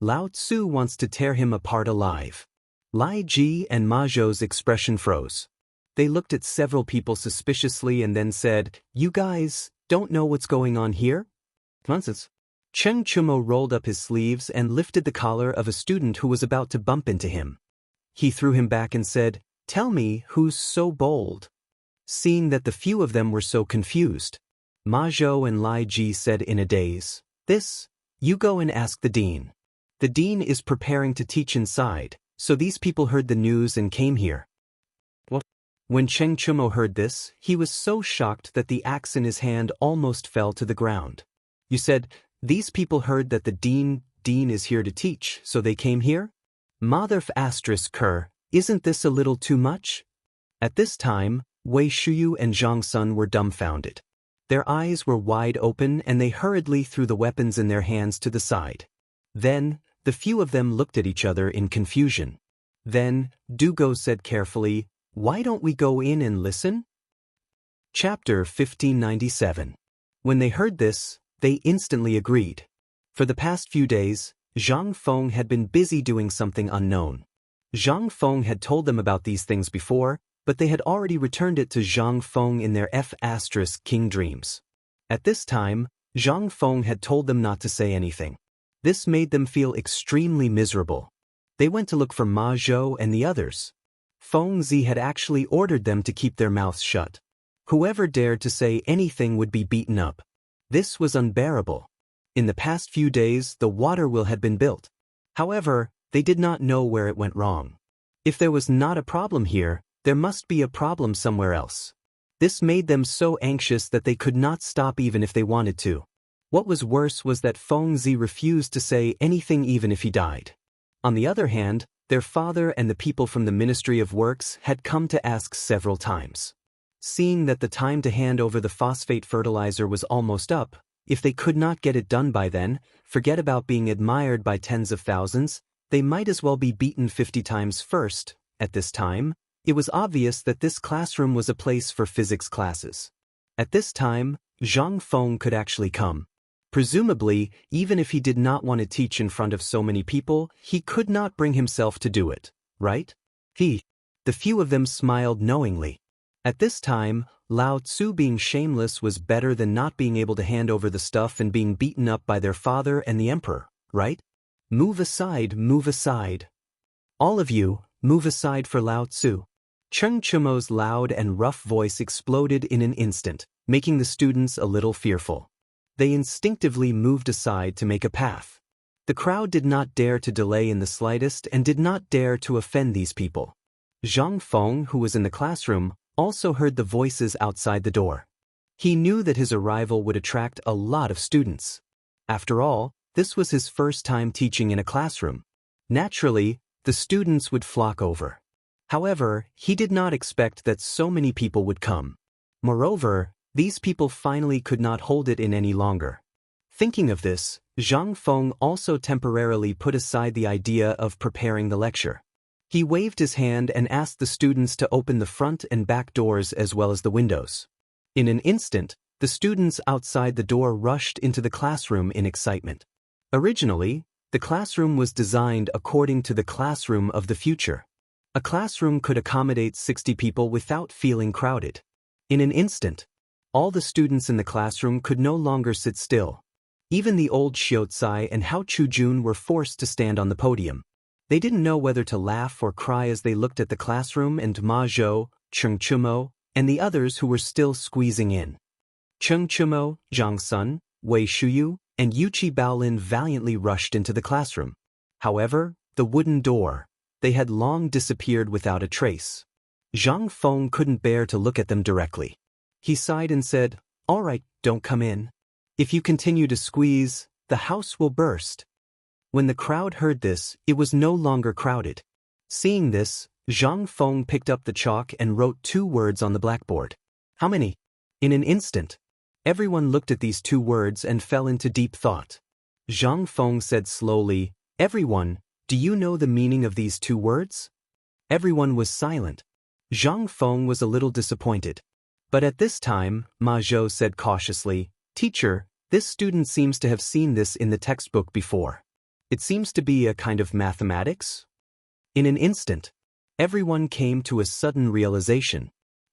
Speaker 1: Lao Tzu wants to tear him apart alive. Lai Ji and Ma Zhou's expression froze. They looked at several people suspiciously and then said, You guys don't know what's going on here? Nonsense. Chen Chumo rolled up his sleeves and lifted the collar of a student who was about to bump into him. he threw him back and said, "Tell me who's so bold." Seeing that the few of them were so confused, Ma Zhou and Lai Ji said in a daze, "You go and ask the dean. The dean is preparing to teach inside, so these people heard the news and came here." What? When Cheng Chumo heard this, he was so shocked that the axe in his hand almost fell to the ground. "You said, these people heard that the dean is here to teach, so they came here? Motherf asterisk cur, isn't this a little too much?" At this time, Wei Shuyu and Zhang Sun were dumbfounded. Their eyes were wide open and they hurriedly threw the weapons in their hands to the side. Then, the few of them looked at each other in confusion. Then, Dugo said carefully, "Why don't we go in and listen?" Chapter 1597. When they heard this, they instantly agreed. For the past few days, Zhang Feng had been busy doing something unknown. Zhang Feng had told them about these things before, but they had already returned it to Zhang Feng in their King dreams. At this time, Zhang Feng had told them not to say anything. This made them feel extremely miserable. They went to look for Ma Zhou and the others. Feng Zi had actually ordered them to keep their mouths shut. Whoever dared to say anything would be beaten up. This was unbearable. In the past few days, the water wheel had been built. However, they did not know where it went wrong. If there was not a problem here, there must be a problem somewhere else. This made them so anxious that they could not stop even if they wanted to. What was worse was that Feng Zi refused to say anything even if he died. On the other hand, their father and the people from the Ministry of Works had come to ask several times. Seeing that the time to hand over the phosphate fertilizer was almost up, if they could not get it done by then, forget about being admired by tens of thousands, they might as well be beaten 50 times first. At this time, it was obvious that this classroom was a place for physics classes. At this time, Zhang Feng could actually come. Presumably, even if he did not want to teach in front of so many people, he could not bring himself to do it, right? The few of them smiled knowingly. At this time, Lao Tzu being shameless was better than not being able to hand over the stuff and being beaten up by their father and the emperor, right? Move aside, move aside. All of you, move aside for Lao Tzu. Cheng Chumo's loud and rough voice exploded in an instant, making the students a little fearful. They instinctively moved aside to make a path. The crowd did not dare to delay in the slightest and did not dare to offend these people. Zhang Feng, who was in the classroom, also heard the voices outside the door. He knew that his arrival would attract a lot of students. After all, this was his first time teaching in a classroom. Naturally, the students would flock over. However, he did not expect that so many people would come. Moreover, these people finally could not hold it in any longer. Thinking of this, Zhang Feng also temporarily put aside the idea of preparing the lecture. He waved his hand and asked the students to open the front and back doors as well as the windows. In an instant, the students outside the door rushed into the classroom in excitement. Originally, the classroom was designed according to the classroom of the future. A classroom could accommodate 60 people without feeling crowded. In an instant, all the students in the classroom could no longer sit still. Even the old Xiaocai and Hao Chujun were forced to stand on the podium. They didn't know whether to laugh or cry as they looked at the classroom and Ma Zhou, Cheng Chumo, and the others who were still squeezing in. Cheng Chumo, Zhang Sun, Wei Shuyu, and Yuqi Baolin valiantly rushed into the classroom. However, the wooden door, they had long disappeared without a trace. Zhang Feng couldn't bear to look at them directly. He sighed and said, "All right, don't come in. If you continue to squeeze, the house will burst." When the crowd heard this, it was no longer crowded. Seeing this, Zhang Feng picked up the chalk and wrote 2 words on the blackboard. How many? In an instant, everyone looked at these 2 words and fell into deep thought. Zhang Feng said slowly, "Everyone, do you know the meaning of these 2 words?" Everyone was silent. Zhang Feng was a little disappointed. But at this time, Ma Zhou said cautiously, "Teacher, this student seems to have seen this in the textbook before. It seems to be a kind of mathematics?" In an instant, everyone came to a sudden realization.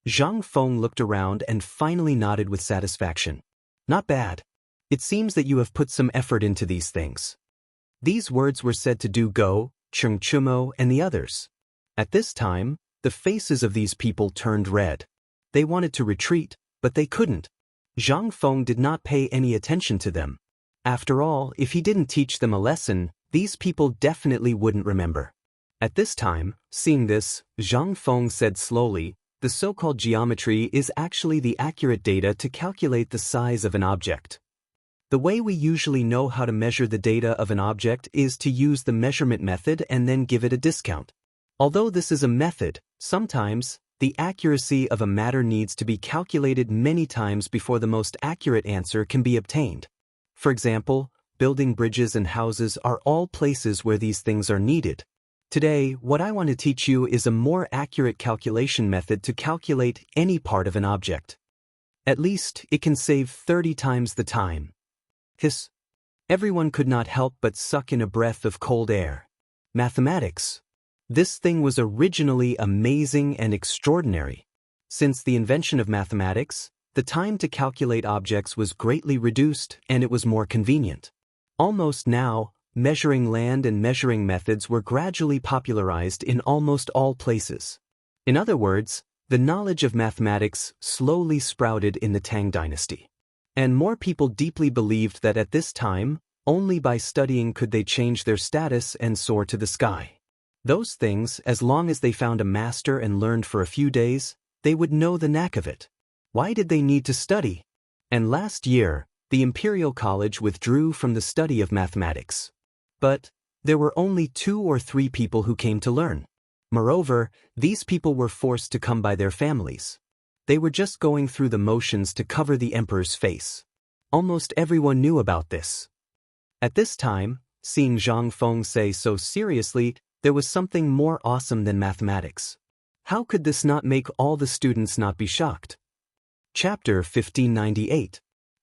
Speaker 1: Zhang Feng looked around and finally nodded with satisfaction. "Not bad. It seems that you have put some effort into these things." These words were said to Du Go, Cheng Chumo, and the others. At this time, the faces of these people turned red. They wanted to retreat, but they couldn't. Zhang Feng did not pay any attention to them. After all, if he didn't teach them a lesson, these people definitely wouldn't remember. At this time, seeing this, Zhang Feng said slowly, the so-called geometry is actually the accurate data to calculate the size of an object. The way we usually know how to measure the data of an object is to use the measurement method and then give it a discount. Although this is a method, sometimes, the accuracy of a matter needs to be calculated many times before the most accurate answer can be obtained. For example, building bridges and houses are all places where these things are needed. Today, what I want to teach you is a more accurate calculation method to calculate any part of an object. At least, it can save 30 times the time. Hiss. Everyone could not help but suck in a breath of cold air. Mathematics. This thing was originally amazing and extraordinary. Since the invention of mathematics, the time to calculate objects was greatly reduced and it was more convenient. Almost now, measuring land and measuring methods were gradually popularized in almost all places. In other words, the knowledge of mathematics slowly sprouted in the Tang dynasty. And more people deeply believed that at this time, only by studying could they change their status and soar to the sky. Those things, as long as they found a master and learned for a few days, they would know the knack of it. Why did they need to study? And last year, the Imperial College withdrew from the study of mathematics. But there were only 2 or 3 people who came to learn. Moreover, these people were forced to come by their families. They were just going through the motions to cover the emperor's face. Almost everyone knew about this. At this time, seeing Zhang Feng say so seriously, there was something more awesome than mathematics. How could this not make all the students not be shocked? Chapter 1598.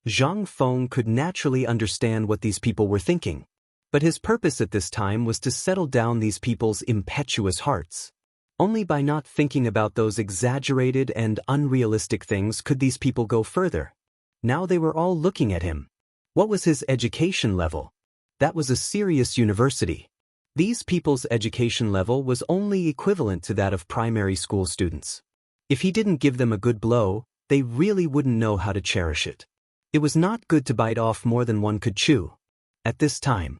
Speaker 1: Zhang Feng could naturally understand what these people were thinking. But his purpose at this time was to settle down these people's impetuous hearts. Only by not thinking about those exaggerated and unrealistic things could these people go further. Now they were all looking at him. What was his education level? That was a serious university. These people's education level was only equivalent to that of primary school students. If he didn't give them a good blow, they really wouldn't know how to cherish it. It was not good to bite off more than one could chew. At this time,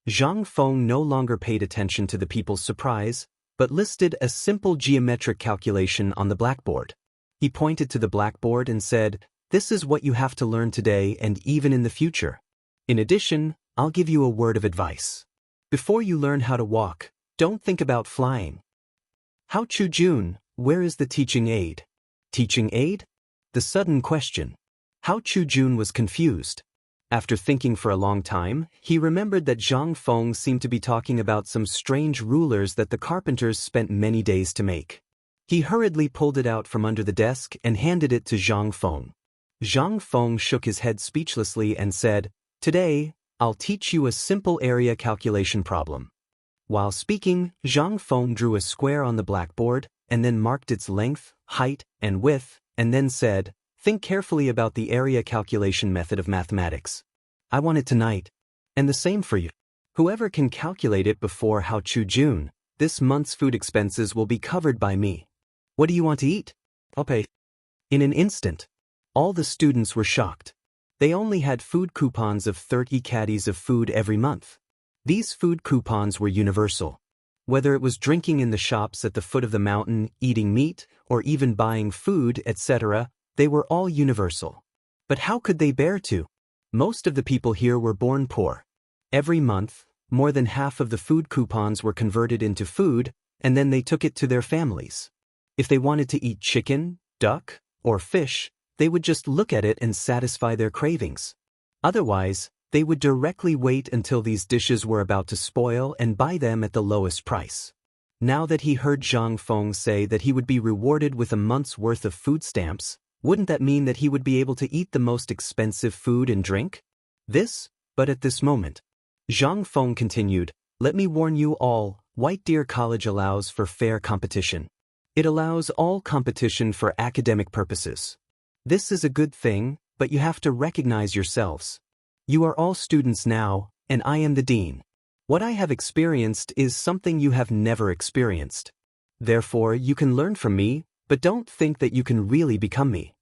Speaker 1: Zhang Feng no longer paid attention to the people's surprise, but listed a simple geometric calculation on the blackboard. He pointed to the blackboard and said, "This is what you have to learn today and even in the future. In addition, I'll give you a word of advice. Before you learn how to walk, don't think about flying." Hao Chu-jun, where is the teaching aid? Teaching aid? The sudden question. Hao Chu-jun was confused. After thinking for a long time, he remembered that Zhang Feng seemed to be talking about some strange rulers that the carpenters spent many days to make. He hurriedly pulled it out from under the desk and handed it to Zhang Feng. Zhang Feng shook his head speechlessly and said, "Today, I'll teach you a simple area calculation problem." While speaking, Zhang Feng drew a square on the blackboard, and then marked its length, height, and width, and then said, "Think carefully about the area calculation method of mathematics. I want it tonight. And the same for you. Whoever can calculate it before Hao Chu-jun, this month's food expenses will be covered by me. What do you want to eat? I'll pay." In an instant, all the students were shocked. They only had food coupons of 30 caddies of food every month. These food coupons were universal. Whether it was drinking in the shops at the foot of the mountain, eating meat, or even buying food, etc., they were all universal. But how could they bear to? Most of the people here were born poor. Every month, more than half of the food coupons were converted into food, and then they took it to their families. If they wanted to eat chicken, duck, or fish, they would just look at it and satisfy their cravings. Otherwise, they would directly wait until these dishes were about to spoil and buy them at the lowest price. Now that he heard Zhang Feng say that he would be rewarded with a month's worth of food stamps, wouldn't that mean that he would be able to eat the most expensive food and drink? But at this moment, Zhang Feng continued, "Let me warn you all, White Deer College allows for fair competition. It allows all competition for academic purposes. This is a good thing, but you have to recognize yourselves. You are all students now, and I am the dean. What I have experienced is something you have never experienced. Therefore, you can learn from me, but don't think that you can really become me.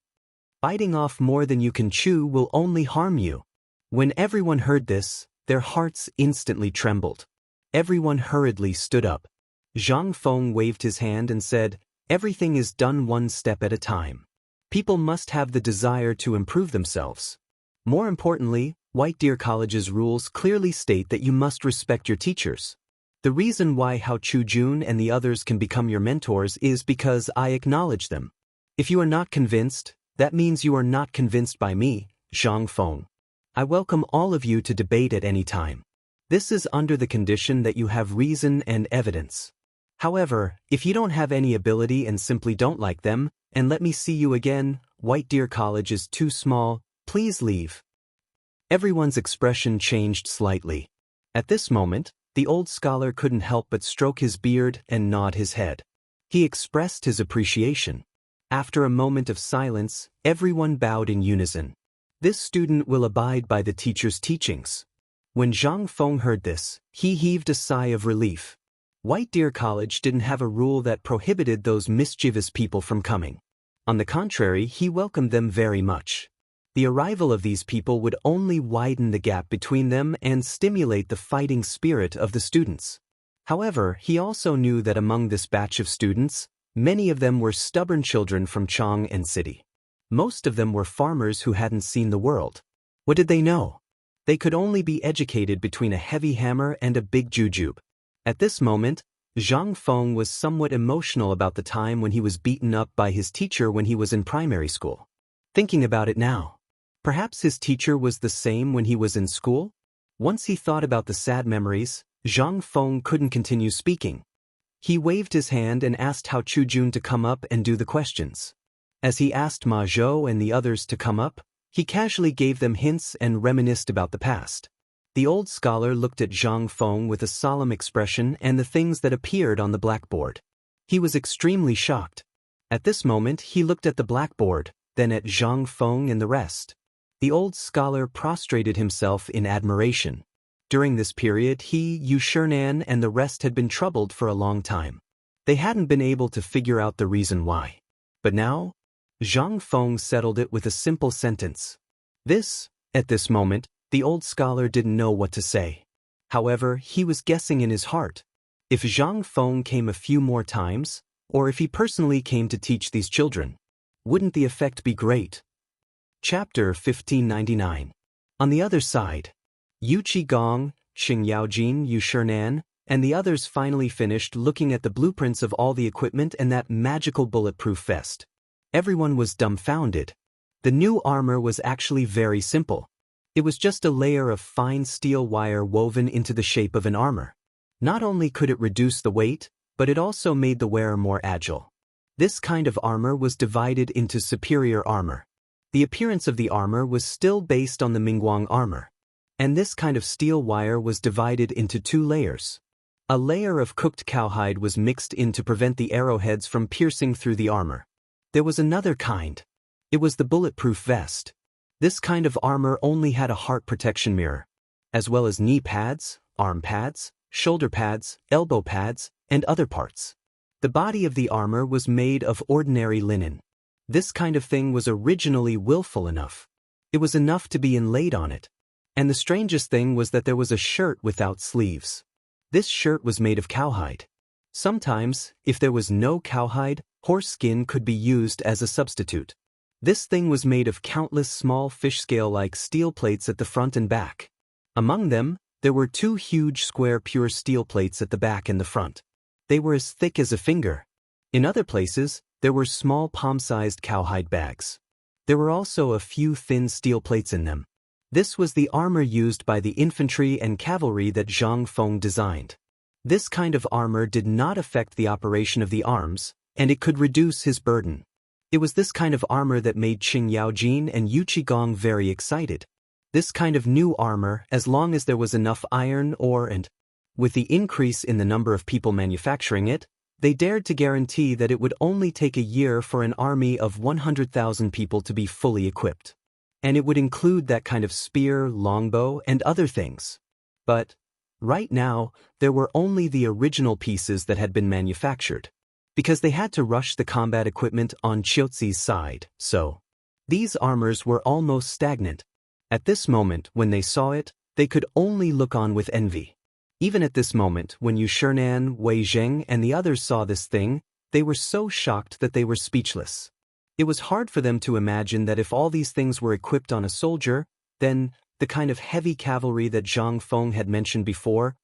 Speaker 1: Biting off more than you can chew will only harm you." When everyone heard this, their hearts instantly trembled. Everyone hurriedly stood up. Zhang Feng waved his hand and said, "Everything is done one step at a time. People must have the desire to improve themselves. More importantly, White Deer College's rules clearly state that you must respect your teachers. The reason why Hao Chujun and the others can become your mentors is because I acknowledge them. If you are not convinced, that means you are not convinced by me, Zhang Feng. I welcome all of you to debate at any time. This is under the condition that you have reason and evidence. However, if you don't have any ability and simply don't like them, and let me see you again, White Deer College is too small, please leave." Everyone's expression changed slightly. At this moment, the old scholar couldn't help but stroke his beard and nod his head. He expressed his appreciation. After a moment of silence, everyone bowed in unison. This student will abide by the teacher's teachings. When Zhang Feng heard this, he heaved a sigh of relief. White Deer College didn't have a rule that prohibited those mischievous people from coming. On the contrary, he welcomed them very much. The arrival of these people would only widen the gap between them and stimulate the fighting spirit of the students. However, he also knew that among this batch of students, many of them were stubborn children from Chang'an City. Most of them were farmers who hadn't seen the world. What did they know? They could only be educated between a heavy hammer and a big jujube. At this moment, Zhang Feng was somewhat emotional about the time when he was beaten up by his teacher when he was in primary school. Thinking about it now, perhaps his teacher was the same when he was in school? Once he thought about the sad memories, Zhang Feng couldn't continue speaking. He waved his hand and asked Hao Chujun to come up and do the questions. As he asked Ma Zhou and the others to come up, he casually gave them hints and reminisced about the past. The old scholar looked at Zhang Feng with a solemn expression and the things that appeared on the blackboard. He was extremely shocked. At this moment, he looked at the blackboard, then at Zhang Feng and the rest. The old scholar prostrated himself in admiration. During this period, he, Yu Shernan, and the rest had been troubled for a long time. They hadn't been able to figure out the reason why. But now, Zhang Feng settled it with a simple sentence. At this moment, the old scholar didn't know what to say. However, he was guessing in his heart. If Zhang Feng came a few more times, or if he personally came to teach these children, wouldn't the effect be great? Chapter 1599. On the other side, Yu Qigong, Xing Yaojin, Yu Shernan, and the others finally finished looking at the blueprints of all the equipment and that magical bulletproof vest. Everyone was dumbfounded. The new armor was actually very simple. It was just a layer of fine steel wire woven into the shape of an armor. Not only could it reduce the weight, but it also made the wearer more agile. This kind of armor was divided into superior armor. The appearance of the armor was still based on the Mingguang armor. And this kind of steel wire was divided into two layers. A layer of cooked cowhide was mixed in to prevent the arrowheads from piercing through the armor. There was another kind. It was the bulletproof vest. This kind of armor only had a heart protection mirror, as well as knee pads, arm pads, shoulder pads, elbow pads, and other parts. The body of the armor was made of ordinary linen. This kind of thing was originally willful enough. It was enough to be inlaid on it. And the strangest thing was that there was a shirt without sleeves. This shirt was made of cowhide. Sometimes, if there was no cowhide, horse skin could be used as a substitute. This thing was made of countless small fish scale-like steel plates at the front and back. Among them, there were two huge square pure steel plates at the back and the front. They were as thick as a finger. In other places, there were small palm-sized cowhide bags. There were also a few thin steel plates in them. This was the armor used by the infantry and cavalry that Zhang Feng designed. This kind of armor did not affect the operation of the arms, and it could reduce his burden. It was this kind of armor that made Xing Yaojin and Yu Qigong very excited. This kind of new armor, as long as there was enough iron ore and, with the increase in the number of people manufacturing it, they dared to guarantee that it would only take a year for an army of 100,000 people to be fully equipped. And it would include that kind of spear, longbow, and other things. But, right now, there were only the original pieces that had been manufactured. because they had to rush the combat equipment on Chiotzi's side, so these armors were almost stagnant. At this moment, when they saw it, they could only look on with envy. Even at this moment, when Yu Shernan, Wei Zheng, and the others saw this thing, they were so shocked that they were speechless. It was hard for them to imagine that if all these things were equipped on a soldier, then the kind of heavy cavalry that Zhang Feng had mentioned before,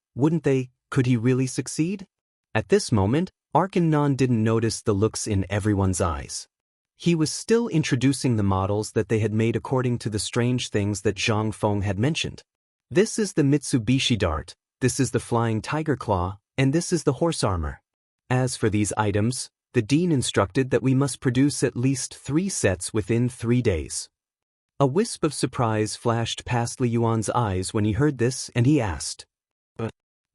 Speaker 1: could he really succeed? At this moment, Arkanon didn't notice the looks in everyone's eyes. He was still introducing the models that they had made according to the strange things that Zhang Feng had mentioned. This is the Mitsubishi Dart, this is the Flying Tiger Claw, and this is the horse armor. As for these items, the dean instructed that we must produce at least 3 sets within 3 days. A wisp of surprise flashed past Li Yuan's eyes when he heard this, and he asked.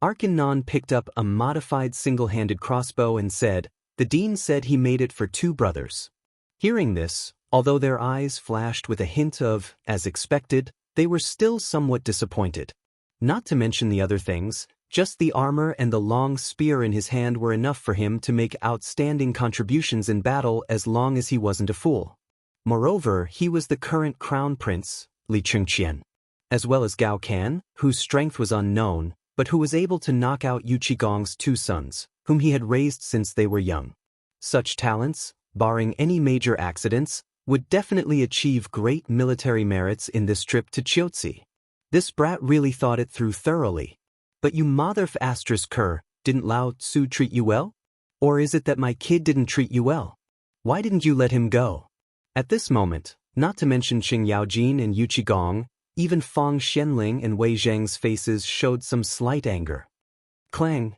Speaker 1: Arkanon picked up a modified single-handed crossbow and said, "The dean said he made it for 2 brothers." Hearing this, although their eyes flashed with a hint of, as expected, they were still somewhat disappointed. Not to mention the other things, just the armor and the long spear in his hand were enough for him to make outstanding contributions in battle as long as he wasn't a fool. Moreover, he was the current crown prince, Li Chengqian, as well as Gao Kan, whose strength was unknown, but who was able to knock out Yu Qigong's 2 sons, whom he had raised since they were young. Such talents, barring any major accidents, would definitely achieve great military merits in this trip to Chiotzi. This brat really thought it through thoroughly. But you mother-f***er, didn't Lao Tzu treat you well? Or is it that my kid didn't treat you well? Why didn't you let him go? At this moment, not to mention Qing Yaojin and Yu Qigong, even Fang Xianling and Wei Zheng's faces showed some slight anger. Clang!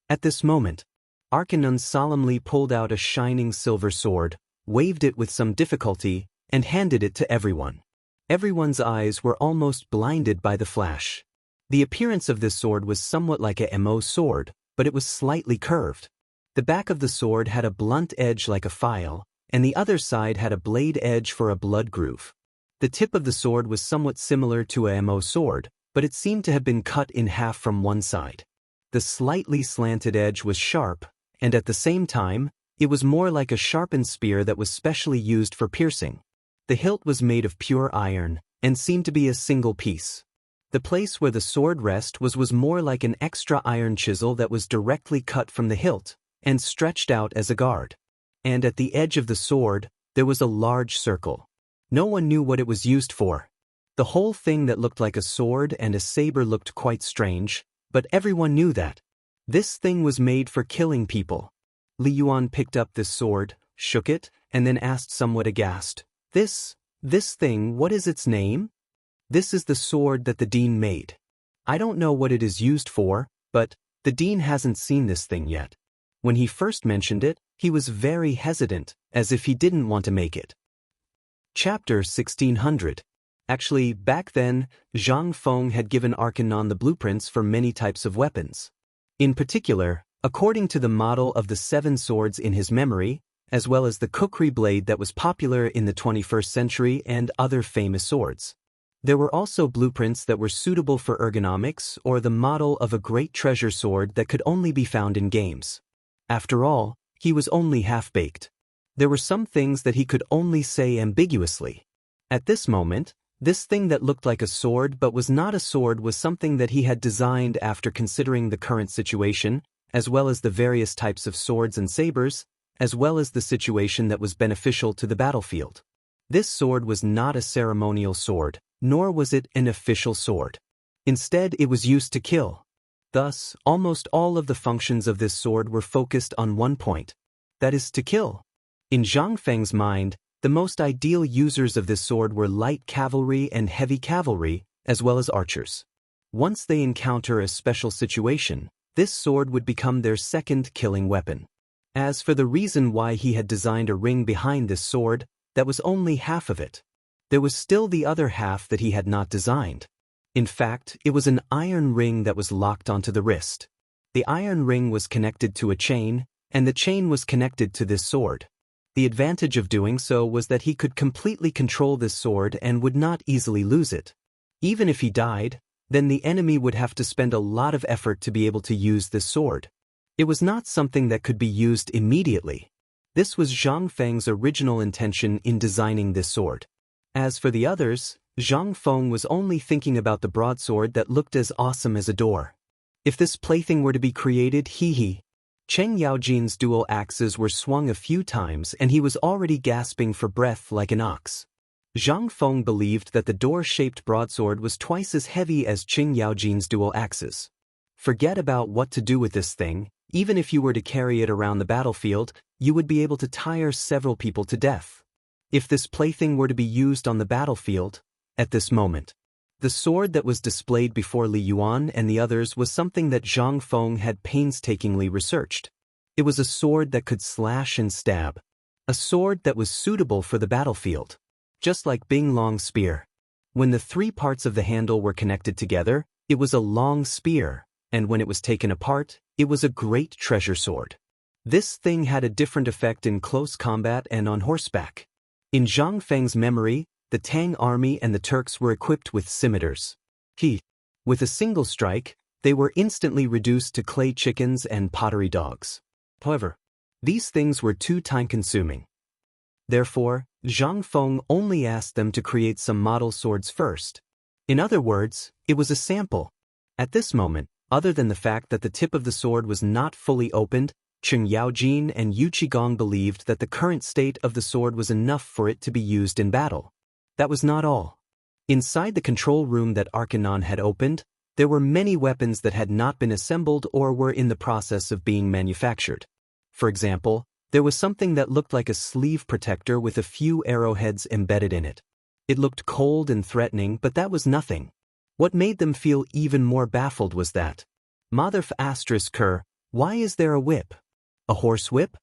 Speaker 1: At this moment, Arkanon solemnly pulled out a shining silver sword, waved it with some difficulty, and handed it to everyone. Everyone's eyes were almost blinded by the flash. The appearance of this sword was somewhat like a Mo sword, but it was slightly curved. The back of the sword had a blunt edge like a file, and the other side had a blade edge for a blood groove. The tip of the sword was somewhat similar to a Mo sword, but it seemed to have been cut in half from one side. The slightly slanted edge was sharp, and at the same time, it was more like a sharpened spear that was specially used for piercing. The hilt was made of pure iron, and seemed to be a single piece. The place where the sword was more like an extra iron chisel that was directly cut from the hilt, and stretched out as a guard. And at the edge of the sword, there was a large circle. No one knew what it was used for. The whole thing that looked like a sword and a saber looked quite strange, but everyone knew that. This thing was made for killing people. Li Yuan picked up this sword, shook it, and then asked somewhat aghast, This thing, what is its name? This is the sword that the dean made. I don't know what it is used for, but the dean hasn't seen this thing yet. When he first mentioned it, he was very hesitant, as if he didn't want to make it. Chapter 1600. Actually, back then, Zhang Feng had given Arkanon the blueprints for many types of weapons. In particular, according to the model of the 7 swords in his memory, as well as the kukri blade that was popular in the 21st century and other famous swords. There were also blueprints that were suitable for ergonomics or the model of a great treasure sword that could only be found in games. After all, he was only half-baked. There were some things that he could only say ambiguously. At this moment, this thing that looked like a sword but was not a sword was something that he had designed after considering the current situation, as well as the various types of swords and sabers, as well as the situation that was beneficial to the battlefield. This sword was not a ceremonial sword, nor was it an official sword. Instead, it was used to kill. Thus, almost all of the functions of this sword were focused on one point, that is, to kill. In Zhang Feng's mind, the most ideal users of this sword were light cavalry and heavy cavalry, as well as archers. Once they encounter a special situation, this sword would become their second killing weapon. As for the reason why he had designed a ring behind this sword, that was only half of it. There was still the other half that he had not designed. In fact, it was an iron ring that was locked onto the wrist. The iron ring was connected to a chain, and the chain was connected to this sword. The advantage of doing so was that he could completely control this sword and would not easily lose it. Even if he died, then the enemy would have to spend a lot of effort to be able to use this sword. It was not something that could be used immediately. This was Zhang Feng's original intention in designing this sword. As for the others, Zhang Feng was only thinking about the broadsword that looked as awesome as a door. If this plaything were to be created, Cheng Yaojin's dual axes were swung a few times and he was already gasping for breath like an ox. Zhang Feng believed that the door-shaped broadsword was twice as heavy as Cheng Yaojin's dual axes. Forget about what to do with this thing. Even if you were to carry it around the battlefield, you would be able to tire several people to death. If this plaything were to be used on the battlefield, at this moment, the sword that was displayed before Li Yuan and the others was something that Zhang Feng had painstakingly researched. It was a sword that could slash and stab. A sword that was suitable for the battlefield. Just like Bing Long's spear. When the three parts of the handle were connected together, it was a long spear, and when it was taken apart, it was a great treasure sword. This thing had a different effect in close combat and on horseback. In Zhang Feng's memory, the Tang army and the Turks were equipped with scimitars. With a single strike, they were instantly reduced to clay chickens and pottery dogs. However, these things were too time-consuming. Therefore, Zhang Feng only asked them to create some model swords first. In other words, it was a sample. At this moment, other than the fact that the tip of the sword was not fully opened, Cheng Yaojin and Yu Qigong believed that the current state of the sword was enough for it to be used in battle. That was not all. Inside the control room that Arcanon had opened, there were many weapons that had not been assembled or were in the process of being manufactured. For example, there was something that looked like a sleeve protector with a few arrowheads embedded in it. It looked cold and threatening, but that was nothing. What made them feel even more baffled was that, why is there a whip? A horse whip?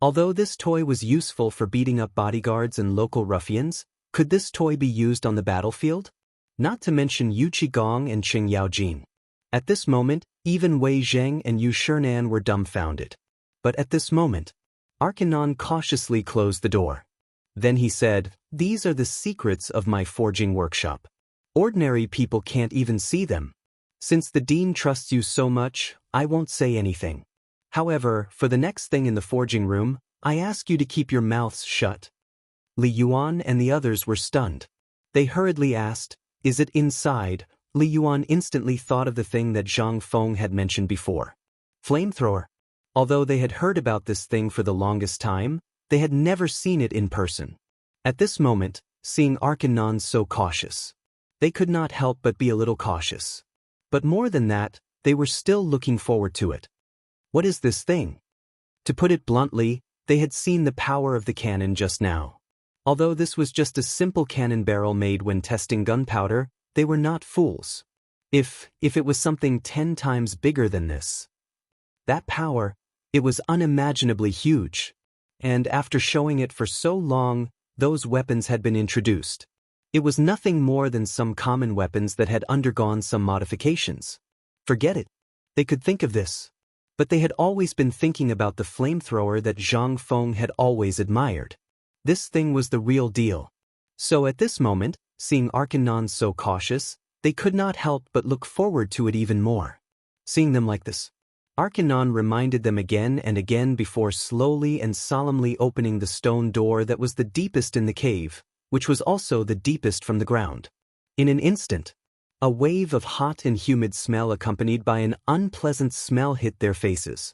Speaker 1: Although this toy was useful for beating up bodyguards and local ruffians, could this toy be used on the battlefield? Not to mention Yu Qigong and Cheng Yaojin. At this moment, even Wei Zheng and Yu Shernan were dumbfounded. But at this moment, Arcanon cautiously closed the door. Then he said, "These are the secrets of my forging workshop. Ordinary people can't even see them. Since the dean trusts you so much, I won't say anything. However, for the next thing in the forging room, I ask you to keep your mouths shut." Li Yuan and the others were stunned. They hurriedly asked, "Is it inside?" Li Yuan instantly thought of the thing that Zhang Feng had mentioned before. Flamethrower. Although they had heard about this thing for the longest time, they had never seen it in person. At this moment, seeing Arcanon so cautious, they could not help but be a little cautious. But more than that, they were still looking forward to it. What is this thing? To put it bluntly, they had seen the power of the cannon just now. Although this was just a simple cannon barrel made when testing gunpowder, they were not fools. If it was something 10 times bigger than this, that power, it was unimaginably huge. And after showing it for so long, those weapons had been introduced. It was nothing more than some common weapons that had undergone some modifications. Forget it. They could think of this. But they had always been thinking about the flamethrower that Zhang Feng had always admired. This thing was the real deal. So at this moment, seeing Arcanon so cautious, they could not help but look forward to it even more. Seeing them like this, Arcanon reminded them again and again before slowly and solemnly opening the stone door that was the deepest in the cave, which was also the deepest from the ground. In an instant, a wave of hot and humid smell accompanied by an unpleasant smell hit their faces.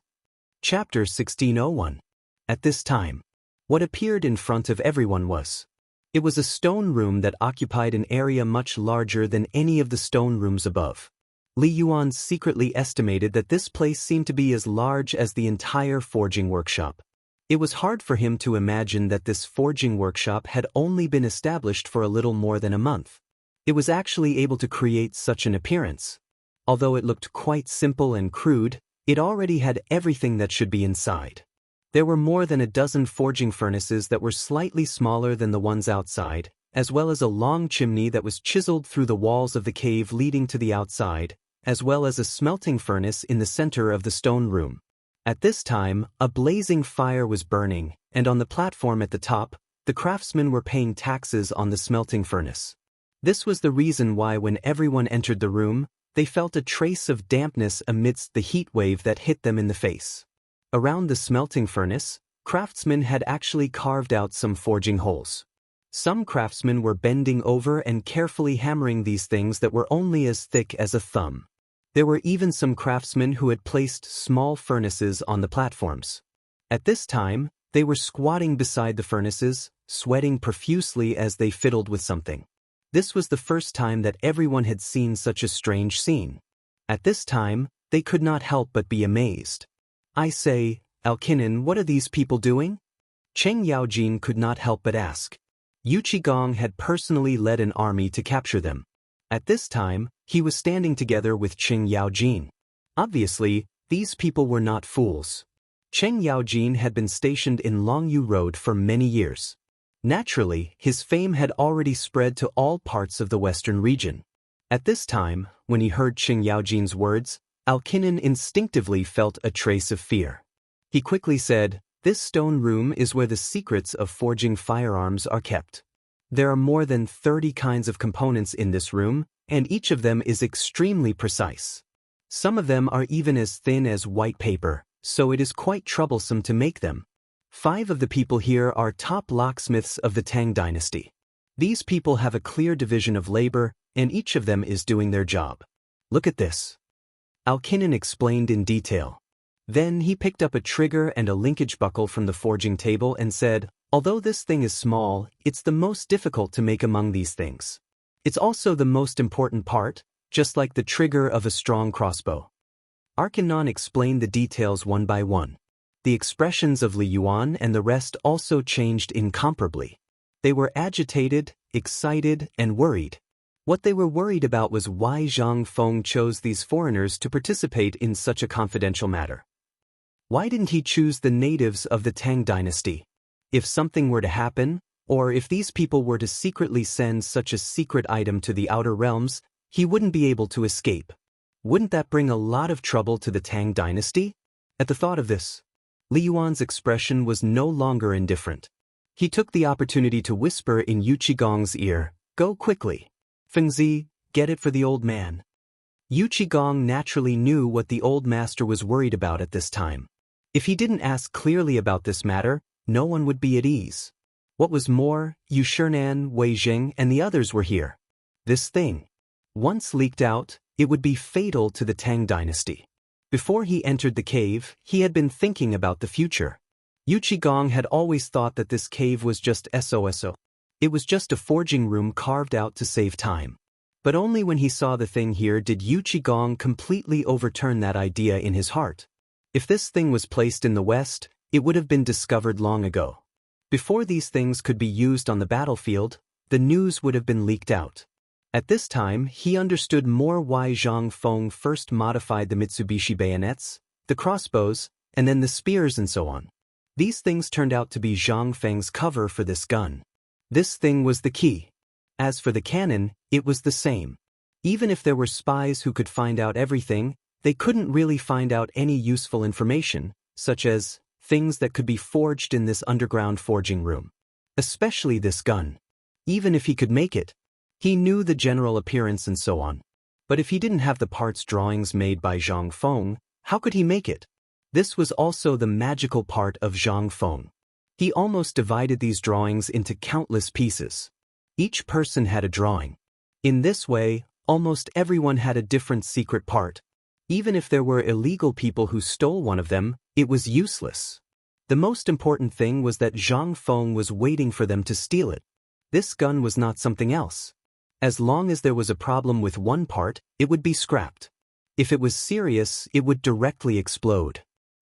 Speaker 1: Chapter 1601. At this time, what appeared in front of everyone was. It was a stone room that occupied an area much larger than any of the stone rooms above. Li Yuan secretly estimated that this place seemed to be as large as the entire forging workshop. It was hard for him to imagine that this forging workshop had only been established for a little more than a month. It was actually able to create such an appearance. Although it looked quite simple and crude, it already had everything that should be inside. There were more than a dozen forging furnaces that were slightly smaller than the ones outside, as well as a long chimney that was chiseled through the walls of the cave leading to the outside, as well as a smelting furnace in the center of the stone room. At this time, a blazing fire was burning, and on the platform at the top, the craftsmen were paying taxes on the smelting furnace. This was the reason why when everyone entered the room, they felt a trace of dampness amidst the heat wave that hit them in the face. Around the smelting furnace, craftsmen had actually carved out some forging holes. Some craftsmen were bending over and carefully hammering these things that were only as thick as a thumb. There were even some craftsmen who had placed small furnaces on the platforms. At this time, they were squatting beside the furnaces, sweating profusely as they fiddled with something. This was the first time that everyone had seen such a strange scene. At this time, they could not help but be amazed. "I say, Alkinen, what are these people doing?" Cheng Yaojin could not help but ask. Yu Qigong had personally led an army to capture them. At this time, he was standing together with Cheng Yaojin. Obviously, these people were not fools. Cheng Yaojin had been stationed in Longyu Road for many years. Naturally, his fame had already spread to all parts of the western region. At this time, when he heard Cheng Yaojin's words, Alkinen instinctively felt a trace of fear. He quickly said, "This stone room is where the secrets of forging firearms are kept. There are more than 30 kinds of components in this room, and each of them is extremely precise. Some of them are even as thin as white paper, so it is quite troublesome to make them. 5 of the people here are top locksmiths of the Tang dynasty. These people have a clear division of labor, and each of them is doing their job. Look at this." Alkinen explained in detail. Then he picked up a trigger and a linkage buckle from the forging table and said, "Although this thing is small, it's the most difficult to make among these things. It's also the most important part, just like the trigger of a strong crossbow." Arkanon explained the details one by one. The expressions of Li Yuan and the rest also changed incomparably. They were agitated, excited, and worried. What they were worried about was why Zhang Feng chose these foreigners to participate in such a confidential matter. Why didn't he choose the natives of the Tang dynasty? If something were to happen, or if these people were to secretly send such a secret item to the outer realms, he wouldn't be able to escape. Wouldn't that bring a lot of trouble to the Tang dynasty? At the thought of this, Li Yuan's expression was no longer indifferent. He took the opportunity to whisper in Yu Qigong's ear, "Go quickly. Fengzi, get it for the old man." Yu Qigong naturally knew what the old master was worried about at this time. If he didn't ask clearly about this matter, no one would be at ease. What was more, Yu Shernan, Wei Jing, and the others were here. This thing, once leaked out, it would be fatal to the Tang dynasty. Before he entered the cave, he had been thinking about the future. Yu Qigong had always thought that this cave was just SOSO. It was just a forging room carved out to save time. But only when he saw the thing here did Yu Qigong completely overturn that idea in his heart. If this thing was placed in the West, it would have been discovered long ago. Before these things could be used on the battlefield, the news would have been leaked out. At this time, he understood more why Zhang Feng first modified the Mitsubishi bayonets, the crossbows, and then the spears and so on. These things turned out to be Zhang Feng's cover for this gun. This thing was the key. As for the cannon, it was the same. Even if there were spies who could find out everything, they couldn't really find out any useful information, such as things that could be forged in this underground forging room. Especially this gun. Even if he could make it, he knew the general appearance and so on. But if he didn't have the parts drawings made by Zhang Feng, how could he make it? This was also the magical part of Zhang Feng. He almost divided these drawings into countless pieces. Each person had a drawing. In this way, almost everyone had a different secret part. Even if there were illegal people who stole one of them, it was useless. The most important thing was that Zhang Feng was waiting for them to steal it. This gun was not something else. As long as there was a problem with one part, it would be scrapped. If it was serious, it would directly explode.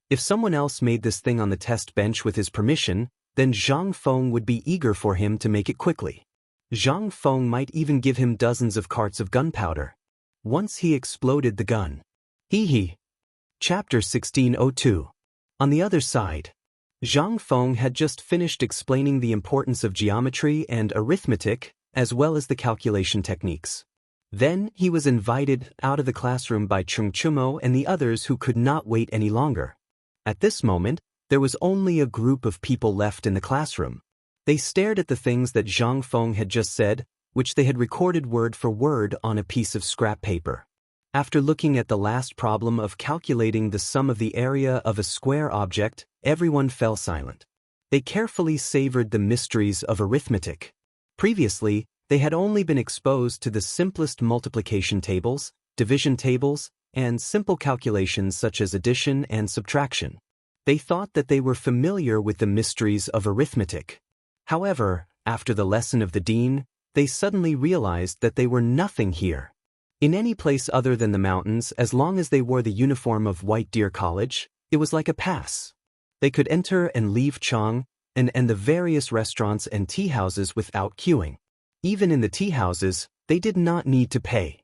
Speaker 1: If someone else made this thing on the test bench with his permission, then Zhang Feng would be eager for him to make it quickly. Zhang Feng might even give him dozens of carts of gunpowder. Once he exploded the gun. Chapter 1602. On the other side, Zhang Feng had just finished explaining the importance of geometry and arithmetic, as well as the calculation techniques. Then he was invited out of the classroom by Chung Chumo and the others who could not wait any longer. At this moment, there was only a group of people left in the classroom. They stared at the things that Zhang Feng had just said, which they had recorded word for word on a piece of scrap paper. After looking at the last problem of calculating the sum of the area of a square object, everyone fell silent. They carefully savored the mysteries of arithmetic. Previously, they had only been exposed to the simplest multiplication tables, division tables, and simple calculations such as addition and subtraction. They thought that they were familiar with the mysteries of arithmetic. However, after the lesson of the dean, they suddenly realized that they were nothing here. In any place other than the mountains, as long as they wore the uniform of White Deer College, it was like a pass. They could enter and leave Chang and the various restaurants and tea houses without queuing. Even in the tea houses, they did not need to pay.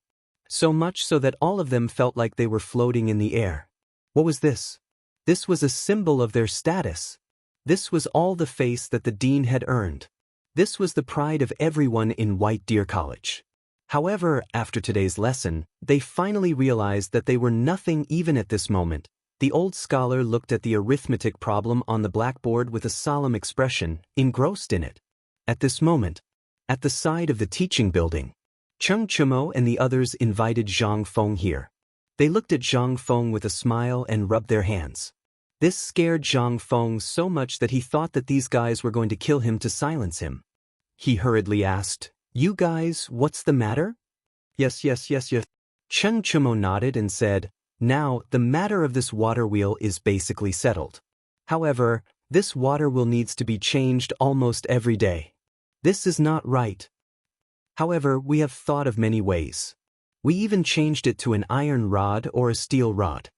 Speaker 1: So much so that all of them felt like they were floating in the air. What was this? This was a symbol of their status. This was all the face that the dean had earned. This was the pride of everyone in White Deer College. However, after today's lesson, they finally realized that they were nothing even at this moment. The old scholar looked at the arithmetic problem on the blackboard with a solemn expression, engrossed in it. At this moment, at the side of the teaching building, Cheng Chumo and the others invited Zhang Feng here. They looked at Zhang Feng with a smile and rubbed their hands. This scared Zhang Feng so much that he thought that these guys were going to kill him to silence him. He hurriedly asked, "You guys, what's the matter?" Yes. Cheng Chumo nodded and said, "Now, the matter of this water wheel is basically settled. However, this water wheel needs to be changed almost every day. This is not right. However, we have thought of many ways. We even changed it to an iron rod or a steel rod.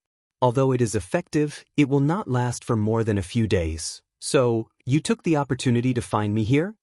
Speaker 1: Although it is effective, it will not last for more than a few days. So, you took the opportunity to find me here?"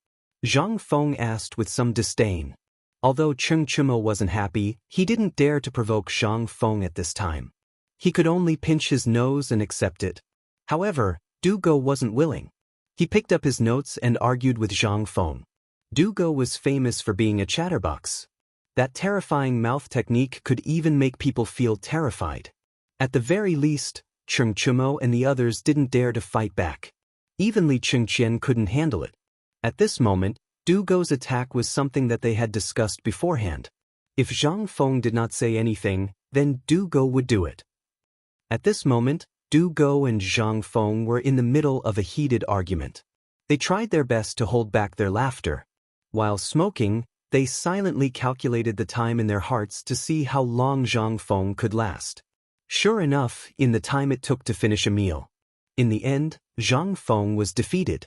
Speaker 1: Zhang Feng asked with some disdain. Although Cheng Chumo wasn't happy, he didn't dare to provoke Zhang Feng at this time. He could only pinch his nose and accept it. However, Du Go wasn't willing. He picked up his notes and argued with Zhang Feng. Du Go was famous for being a chatterbox. That terrifying mouth technique could even make people feel terrified. At the very least, Cheng Chumo and the others didn't dare to fight back. Even Li Chengqian couldn't handle it. At this moment, Du Go's attack was something that they had discussed beforehand. If Zhang Feng did not say anything, then Du Go would do it. At this moment, Du Go and Zhang Feng were in the middle of a heated argument. They tried their best to hold back their laughter. While smoking, they silently calculated the time in their hearts to see how long Zhang Feng could last. Sure enough, in the time it took to finish a meal. In the end, Zhang Feng was defeated.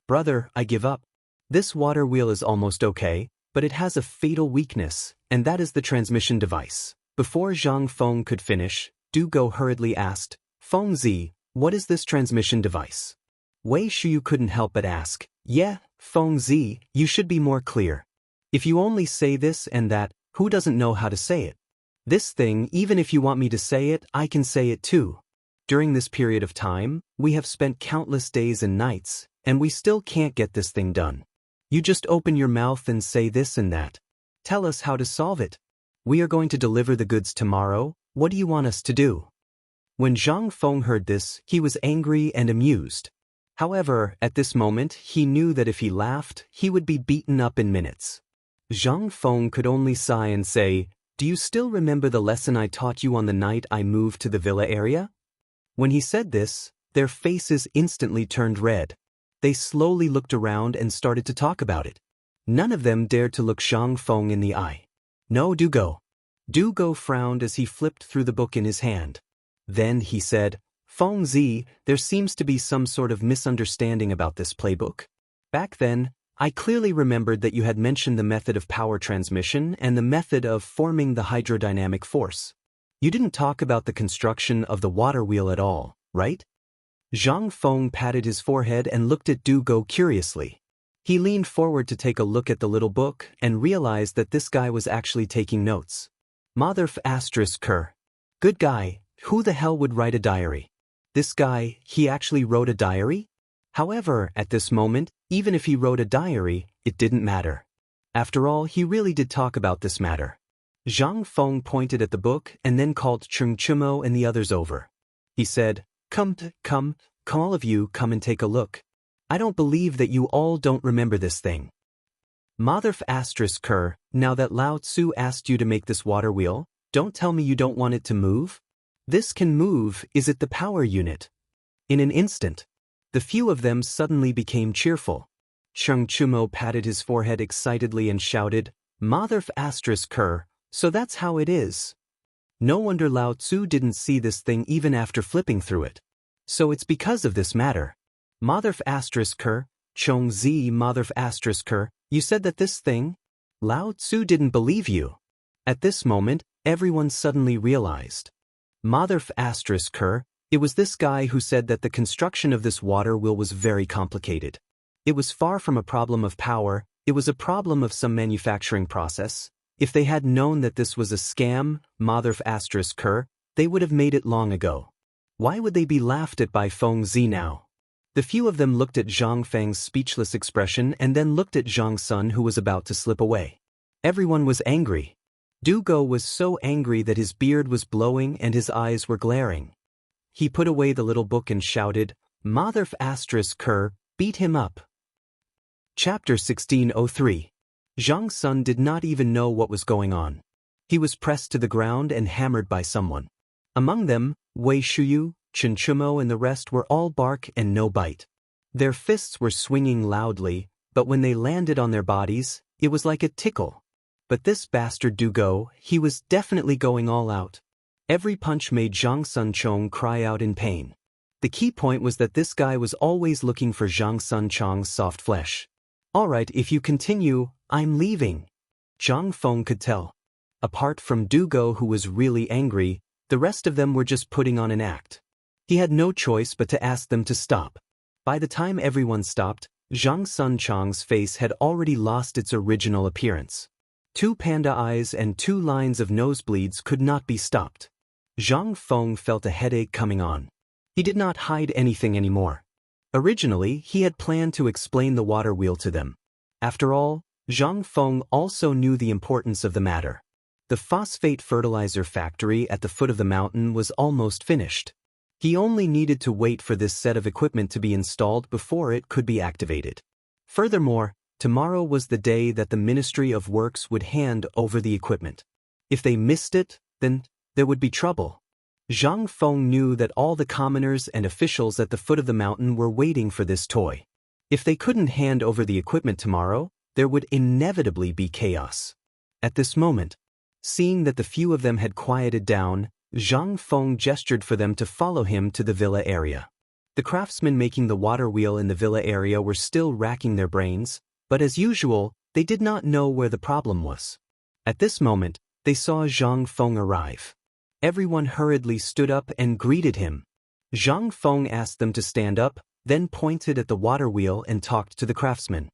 Speaker 1: "Brother, I give up. This water wheel is almost okay, but it has a fatal weakness, and that is the transmission device." Before Zhang Feng could finish, Du Go hurriedly asked, "Feng Zi, what is this transmission device?" Wei Shuyu couldn't help but ask, "Yeah, Feng Zi, you should be more clear. If you only say this and that, who doesn't know how to say it? This thing, even if you want me to say it, I can say it too. During this period of time, we have spent countless days and nights, and we still can't get this thing done. You just open your mouth and say this and that. Tell us how to solve it. We are going to deliver the goods tomorrow. What do you want us to do?" When Zhang Feng heard this, he was angry and amused. However, at this moment, he knew that if he laughed, he would be beaten up in minutes. Zhang Feng could only sigh and say, "Do you still remember the lesson I taught you on the night I moved to the villa area?" When he said this, their faces instantly turned red. They slowly looked around and started to talk about it. None of them dared to look Zhang Feng in the eye. "No, Du Go." Du Go frowned as he flipped through the book in his hand. Then he said, "Feng Zi, there seems to be some sort of misunderstanding about this playbook. Back then, I clearly remembered that you had mentioned the method of power transmission and the method of forming the hydrodynamic force. You didn't talk about the construction of the water wheel at all, right?" Zhang Feng patted his forehead and looked at Du Go curiously. He leaned forward to take a look at the little book and realized that this guy was actually taking notes. Motherf asterisk Kerr. Good guy, who the hell would write a diary? This guy, he actually wrote a diary? However, at this moment, even if he wrote a diary, it didn't matter. After all, he really did talk about this matter. Zhang Feng pointed at the book and then called Cheng Chumo and the others over. He said, Come, all of you, come and take a look. I don't believe that you all don't remember this thing. Motherf asterisk Kerr, now that Lao Tzu asked you to make this water wheel, Don't tell me you don't want it to move? This can move, is it the power unit? In an instant, the few of them suddenly became cheerful. Sheng Chumo patted his forehead excitedly and shouted, Motherf asterisk Ker, so that's how it is. No wonder Lao Tzu didn't see this thing even after flipping through it. So it's because of this matter. Motherf asterisk Ker, Chong Zi Motherf asterisk Ker, you said that this thing? Lao Tzu didn't believe you. At this moment, everyone suddenly realized. Motherf asterisk Ker, it was this guy who said that the construction of this water wheel was very complicated. It was far from a problem of power, it was a problem of some manufacturing process. If they had known that this was a scam, Motherf asterisk Ker, they would have made it long ago. Why would they be laughed at by Feng Zi now? The few of them looked at Zhang Feng's speechless expression and then looked at Zhang Sun who was about to slip away. Everyone was angry. Du Go was so angry that his beard was blowing and his eyes were glaring. He put away the little book and shouted, Motherf asterisk Ker, beat him up. Chapter 1603. Zhang Sun did not even know what was going on. He was pressed to the ground and hammered by someone. Among them, Wei Shuyu, Chen Chumo and the rest were all bark and no bite. Their fists were swinging loudly, but when they landed on their bodies, it was like a tickle. But this bastard Du Go, he was definitely going all out. Every punch made Zhang Sun Chong cry out in pain. The key point was that this guy was always looking for Zhang Sun Chong's soft flesh. Alright, if you continue, I'm leaving. Zhang Feng could tell. Apart from Du Go who was really angry, the rest of them were just putting on an act. He had no choice but to ask them to stop. By the time everyone stopped, Zhang Sun Chong's face had already lost its original appearance. 2 panda eyes and 2 lines of nosebleeds could not be stopped. Zhang Feng felt a headache coming on. He did not hide anything anymore. Originally, he had planned to explain the water wheel to them. After all, Zhang Feng also knew the importance of the matter. The phosphate fertilizer factory at the foot of the mountain was almost finished. He only needed to wait for this set of equipment to be installed before it could be activated. Furthermore, tomorrow was the day that the Ministry of Works would hand over the equipment. If they missed it, then there would be trouble. Zhang Feng knew that all the commoners and officials at the foot of the mountain were waiting for this toy. If they couldn't hand over the equipment tomorrow, there would inevitably be chaos. At this moment, seeing that the few of them had quieted down, Zhang Feng gestured for them to follow him to the villa area. The craftsmen making the water wheel in the villa area were still racking their brains, but as usual, they did not know where the problem was. At this moment, they saw Zhang Feng arrive. Everyone hurriedly stood up and greeted him. Zhang Feng asked them to stand up, then pointed at the water wheel and talked to the craftsmen.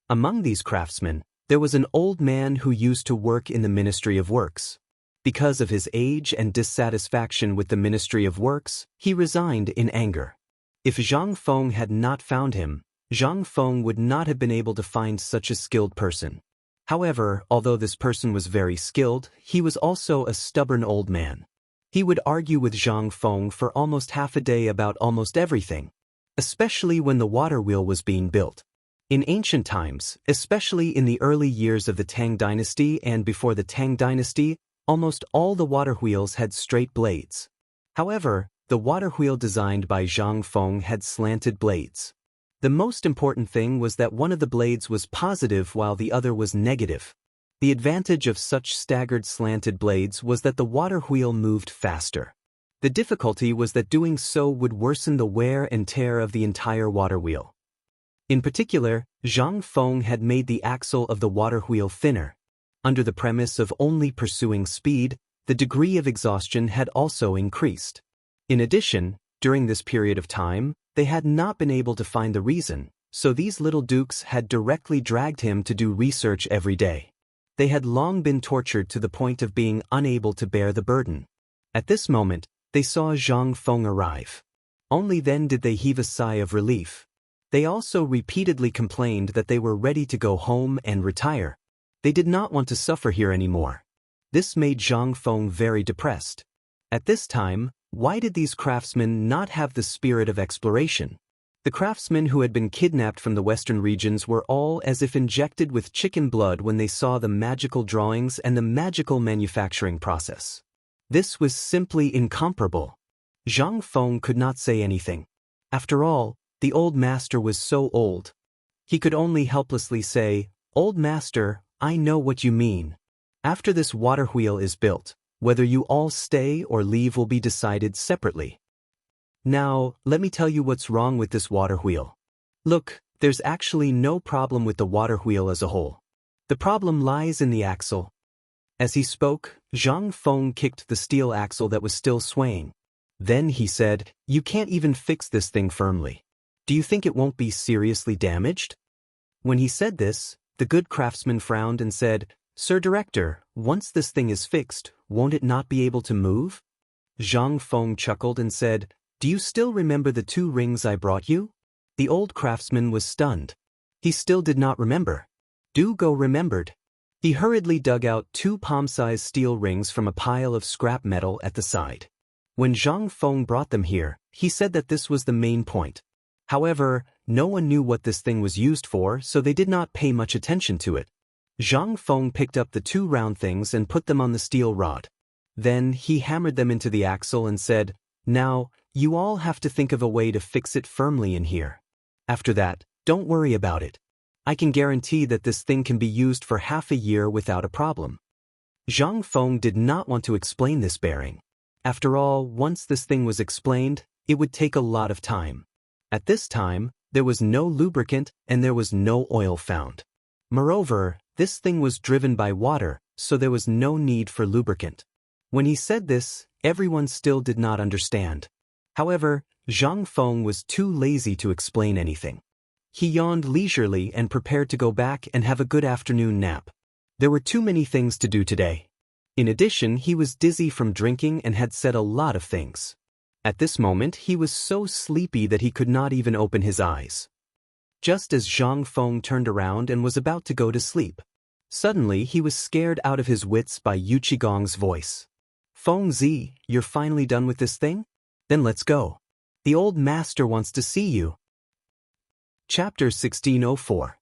Speaker 1: Among these craftsmen, there was an old man who used to work in the Ministry of Works. Because of his age and dissatisfaction with the Ministry of Works, he resigned in anger. If Zhang Feng had not found him, Zhang Feng would not have been able to find such a skilled person. However, although this person was very skilled, he was also a stubborn old man. He would argue with Zhang Feng for almost half a day about almost everything, especially when the water wheel was being built. In ancient times, especially in the early years of the Tang Dynasty and before the Tang Dynasty, almost all the water wheels had straight blades. However, the water wheel designed by Zhang Feng had slanted blades. The most important thing was that one of the blades was positive while the other was negative. The advantage of such staggered slanted blades was that the water wheel moved faster. The difficulty was that doing so would worsen the wear and tear of the entire water wheel. In particular, Zhang Feng had made the axle of the water wheel thinner. Under the premise of only pursuing speed, the degree of exhaustion had also increased. In addition, during this period of time, they had not been able to find the reason, so these little dukes had directly dragged him to do research every day. They had long been tortured to the point of being unable to bear the burden. At this moment, they saw Zhang Feng arrive. Only then did they heave a sigh of relief. They also repeatedly complained that they were ready to go home and retire. They did not want to suffer here anymore. This made Zhang Feng very depressed. At this time, why did these craftsmen not have the spirit of exploration? The craftsmen who had been kidnapped from the western regions were all as if injected with chicken blood when they saw the magical drawings and the magical manufacturing process. This was simply incomparable. Zhang Feng could not say anything. After all, the old master was so old. He could only helplessly say, "Old master, I know what you mean. After this water wheel is built, whether you all stay or leave will be decided separately. Now, let me tell you what's wrong with this water wheel. Look, there's actually no problem with the water wheel as a whole. The problem lies in the axle." As he spoke, Zhang Feng kicked the steel axle that was still swaying. Then he said, "You can't even fix this thing firmly. Do you think it won't be seriously damaged?" When he said this, the good craftsman frowned and said, "Sir Director, once this thing is fixed, won't it not be able to move?" Zhang Feng chuckled and said, "Do you still remember the 2 rings I brought you?" The old craftsman was stunned. He still did not remember. Du Go remembered. He hurriedly dug out 2 palm-sized steel rings from a pile of scrap metal at the side. When Zhang Feng brought them here, he said that this was the main point. However, no one knew what this thing was used for, so they did not pay much attention to it. Zhang Feng picked up the 2 round things and put them on the steel rod. Then he hammered them into the axle and said, "Now, you all have to think of a way to fix it firmly in here. After that, don't worry about it. I can guarantee that this thing can be used for half a year without a problem." Zhang Feng did not want to explain this bearing. After all, once this thing was explained, it would take a lot of time. At this time, there was no lubricant and there was no oil found. Moreover, this thing was driven by water, so there was no need for lubricant. When he said this, everyone still did not understand. However, Zhang Feng was too lazy to explain anything. He yawned leisurely and prepared to go back and have a good afternoon nap. There were too many things to do today. In addition, he was dizzy from drinking and had said a lot of things. At this moment, he was so sleepy that he could not even open his eyes. Just as Zhang Feng turned around and was about to go to sleep, suddenly he was scared out of his wits by Yu Qigong's voice. "Feng Zi, you're finally done with this thing? Then let's go. The old master wants to see you." Chapter 1604.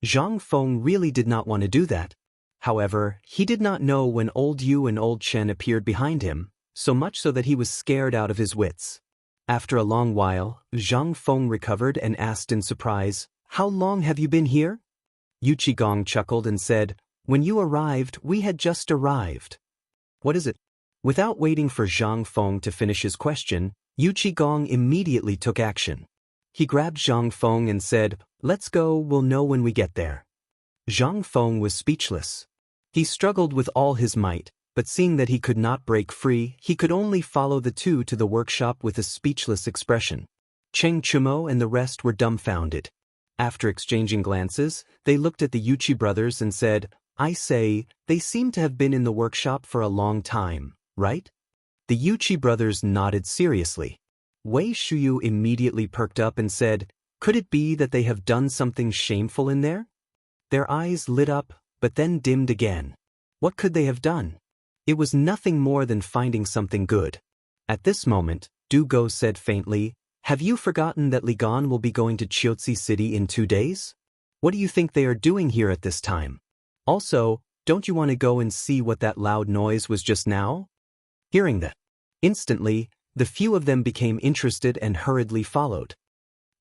Speaker 1: Zhang Feng really did not want to do that. However, he did not know when old Yu and old Chen appeared behind him, so much so that he was scared out of his wits. After a long while, Zhang Feng recovered and asked in surprise, "How long have you been here?" Yu Qigong chuckled and said, "When you arrived, we had just arrived." "What is it?" Without waiting for Zhang Feng to finish his question, Yu Qigong immediately took action. He grabbed Zhang Feng and said, "Let's go, we'll know when we get there." Zhang Feng was speechless. He struggled with all his might, but seeing that he could not break free, he could only follow the 2 to the workshop with a speechless expression. Cheng Chumo and the rest were dumbfounded. After exchanging glances, they looked at the Yuchi brothers and said, "I say, they seem to have been in the workshop for a long time, right?" The Yuchi brothers nodded seriously. Wei Shuyu immediately perked up and said, "Could it be that they have done something shameful in there?" Their eyes lit up, but then dimmed again. What could they have done? It was nothing more than finding something good. At this moment, Du Go said faintly, "Have you forgotten that Li Gan will be going to Chiotzi City in 2 days? What do you think they are doing here at this time? Also, don't you want to go and see what that loud noise was just now?" Hearing that, instantly, the few of them became interested and hurriedly followed.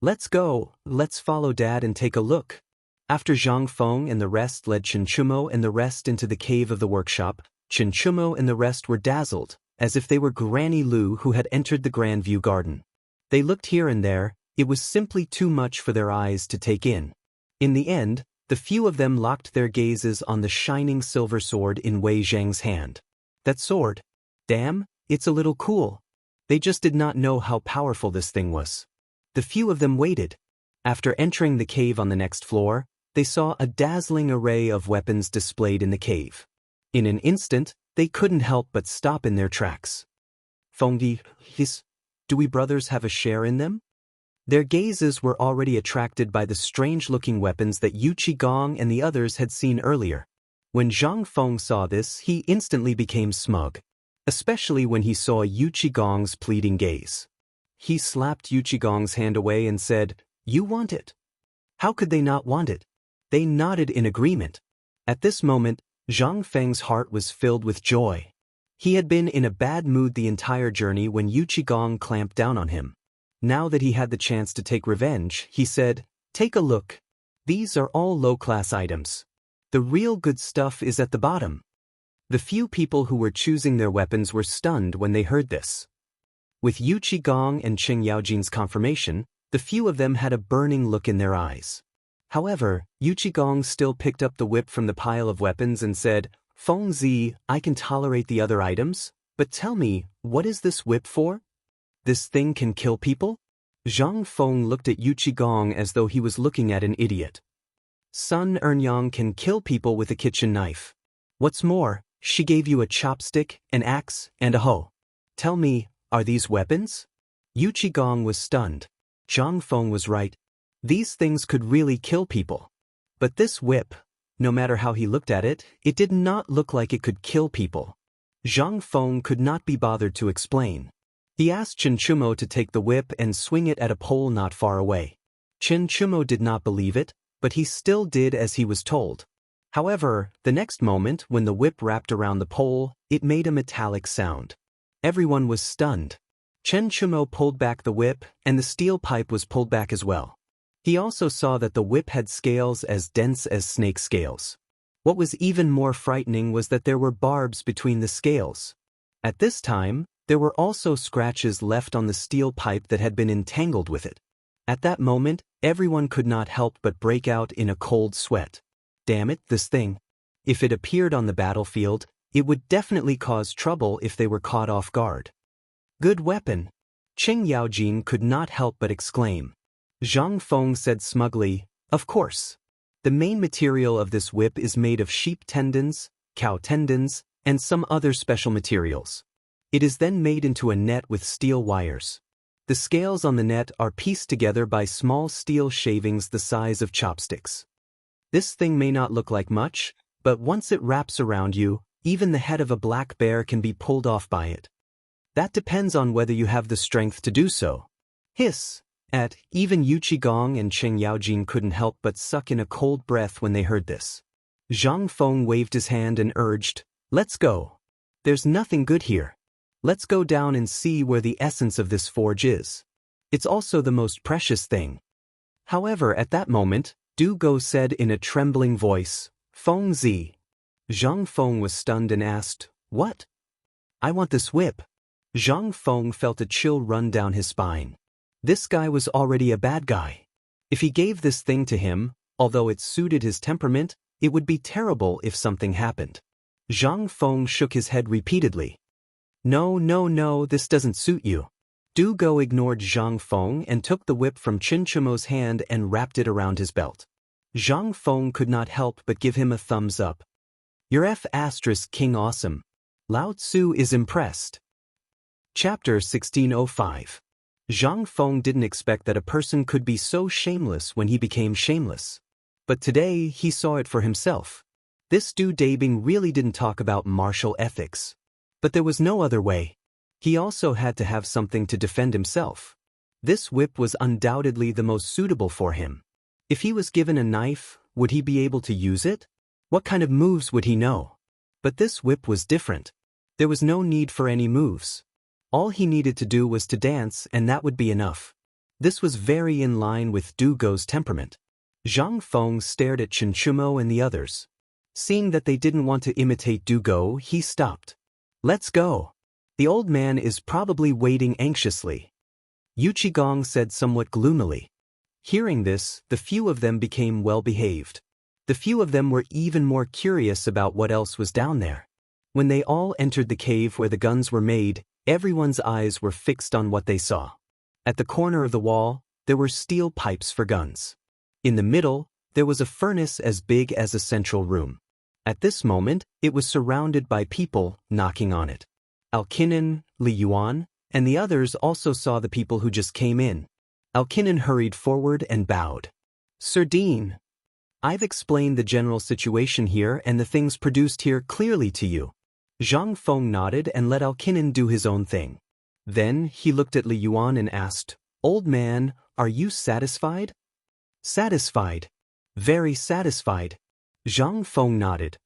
Speaker 1: "Let's go, let's follow Dad and take a look." After Zhang Feng and the rest led Chen Chumo and the rest into the cave of the workshop, Chen Chumo and the rest were dazzled, as if they were Granny Lu who had entered the Grandview Garden. They looked here and there, it was simply too much for their eyes to take in. In the end, the few of them locked their gazes on the shining silver sword in Wei Zhang's hand. That sword? Damn, it's a little cool. They just did not know how powerful this thing was. The few of them waited. After entering the cave on the next floor, they saw a dazzling array of weapons displayed in the cave. In an instant, they couldn't help but stop in their tracks. "Fengdi, do we brothers have a share in them?" Their gazes were already attracted by the strange-looking weapons that Yu Qigong and the others had seen earlier. When Zhang Feng saw this, he instantly became smug, especially when he saw Yu Qigong's pleading gaze. He slapped Yu Qigong's hand away and said, "You want it." How could they not want it? They nodded in agreement. At this moment, Zhang Feng's heart was filled with joy. He had been in a bad mood the entire journey when Yu Qigong clamped down on him. Now that he had the chance to take revenge, he said, "Take a look. These are all low-class items. The real good stuff is at the bottom." The few people who were choosing their weapons were stunned when they heard this. With Yu Qigong and Qing Yaojin's confirmation, the few of them had a burning look in their eyes. However, Yu Qigong still picked up the whip from the pile of weapons and said, "Feng Zi, I can tolerate the other items, but tell me, what is this whip for? This thing can kill people?" Zhang Feng looked at Yu Qigong as though he was looking at an idiot. "Sun Ernyang can kill people with a kitchen knife. What's more, she gave you a chopstick, an axe, and a hoe. Tell me, are these weapons?" Yu Qigong was stunned. Zhang Feng was right. These things could really kill people. But this whip, no matter how he looked at it, it did not look like it could kill people. Zhang Feng could not be bothered to explain. He asked Chen Chumo to take the whip and swing it at a pole not far away. Chen Chumo did not believe it, but he still did as he was told. However, the next moment when the whip wrapped around the pole, it made a metallic sound. Everyone was stunned. Chen Chumo pulled back the whip, and the steel pipe was pulled back as well. He also saw that the whip had scales as dense as snake scales. What was even more frightening was that there were barbs between the scales. At this time, there were also scratches left on the steel pipe that had been entangled with it. At that moment, everyone could not help but break out in a cold sweat. Damn it, this thing. If it appeared on the battlefield, it would definitely cause trouble if they were caught off guard. "Good weapon." Qing Yaojin could not help but exclaim. Zhang Feng said smugly, "Of course. The main material of this whip is made of sheep tendons, cow tendons, and some other special materials. It is then made into a net with steel wires. The scales on the net are pieced together by small steel shavings the size of chopsticks. This thing may not look like much, but once it wraps around you, even the head of a black bear can be pulled off by it. That depends on whether you have the strength to do so." Hiss. Even Yu Qigong and Qing Yaojin couldn't help but suck in a cold breath when they heard this. Zhang Feng waved his hand and urged, "Let's go. There's nothing good here. Let's go down and see where the essence of this forge is. It's also the most precious thing." However, at that moment, Du Go said in a trembling voice, "Feng Zi." Zhang Feng was stunned and asked, "What?" "I want this whip." Zhang Feng felt a chill run down his spine. This guy was already a bad guy. If he gave this thing to him, although it suited his temperament, it would be terrible if something happened. Zhang Feng shook his head repeatedly. No, this doesn't suit you." Du Go ignored Zhang Feng and took the whip from Chen Chumo's hand and wrapped it around his belt. Zhang Feng could not help but give him a thumbs up. "You're King awesome. Lao Tzu is impressed." Chapter 1605. Zhang Feng didn't expect that a person could be so shameless when he became shameless. But today he saw it for himself. This Du Dabing really didn't talk about martial ethics. But there was no other way. He also had to have something to defend himself. This whip was undoubtedly the most suitable for him. If he was given a knife, would he be able to use it? What kind of moves would he know? But this whip was different. There was no need for any moves. All he needed to do was to dance, and that would be enough. This was very in line with Du Go's temperament. Zhang Feng stared at Chen Chumo and the others. Seeing that they didn't want to imitate Du Go, he stopped. "Let's go. The old man is probably waiting anxiously." Yu Qigong said somewhat gloomily. Hearing this, the few of them became well-behaved. The few of them were even more curious about what else was down there. When they all entered the cave where the guns were made, everyone's eyes were fixed on what they saw. At the corner of the wall, there were steel pipes for guns. In the middle, there was a furnace as big as a central room. At this moment, it was surrounded by people knocking on it. Alkinen, Li Yuan, and the others also saw the people who just came in. Alkinen hurried forward and bowed. "Sir Dean, I've explained the general situation here and the things produced here clearly to you." Zhang Feng nodded and let Alkinen do his own thing. Then he looked at Li Yuan and asked, "Old man, are you satisfied?" "Satisfied. Very satisfied." Zhang Feng nodded.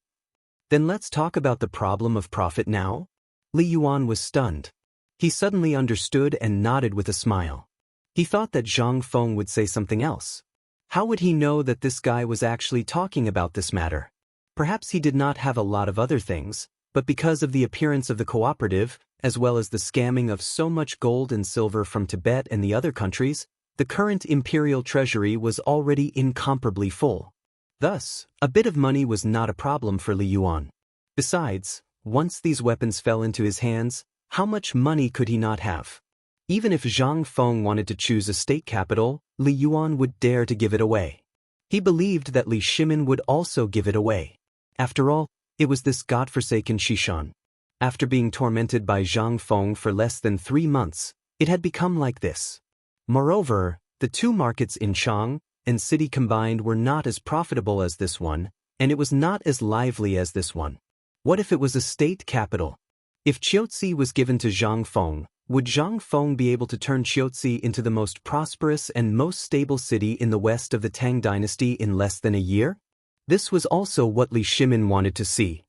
Speaker 1: "Then let's talk about the problem of profit now." Li Yuan was stunned. He suddenly understood and nodded with a smile. He thought that Zhang Feng would say something else. How would he know that this guy was actually talking about this matter? Perhaps he did not have a lot of other things, but because of the appearance of the cooperative, as well as the scamming of so much gold and silver from Tibet and the other countries, the current imperial treasury was already incomparably full. Thus, a bit of money was not a problem for Li Yuan. Besides, once these weapons fell into his hands, how much money could he not have? Even if Zhang Feng wanted to choose a state capital, Li Yuan would dare to give it away. He believed that Li Shimin would also give it away. After all, it was this godforsaken Shishan. After being tormented by Zhang Feng for less than 3 months, it had become like this. Moreover, the two markets in Chang and city combined were not as profitable as this one, and it was not as lively as this one. What if it was a state capital? If Chiaotzi was given to Zhang Feng, would Zhang Feng be able to turn Chiaotzi into the most prosperous and most stable city in the west of the Tang dynasty in less than a year? This was also what Li Shimin wanted to see.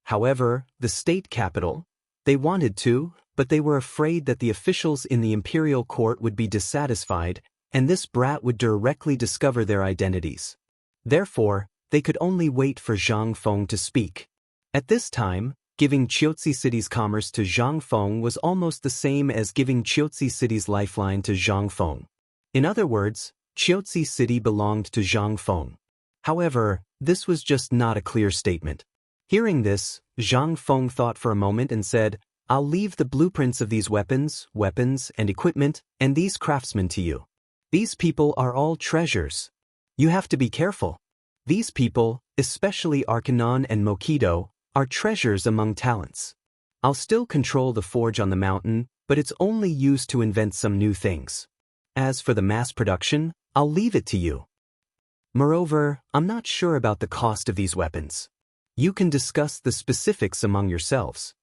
Speaker 1: However, the state capital, they wanted to, but they were afraid that the officials in the imperial court would be dissatisfied, and this brat would directly discover their identities. Therefore, they could only wait for Zhang Feng to speak. At this time, giving Chiaotzi City's commerce to Zhang Feng was almost the same as giving Chiaotzi City's lifeline to Zhang Feng. In other words, Chiaotzi City belonged to Zhang Feng. However, this was just not a clear statement. Hearing this, Zhang Feng thought for a moment and said, "I'll leave the blueprints of these weapons and equipment, and these craftsmen to you. These people are all treasures. You have to be careful. These people, especially Arcanon and Mokido, are treasures among talents. I'll still control the forge on the mountain, but it's only used to invent some new things. As for the mass production, I'll leave it to you. Moreover, I'm not sure about the cost of these weapons. You can discuss the specifics among yourselves.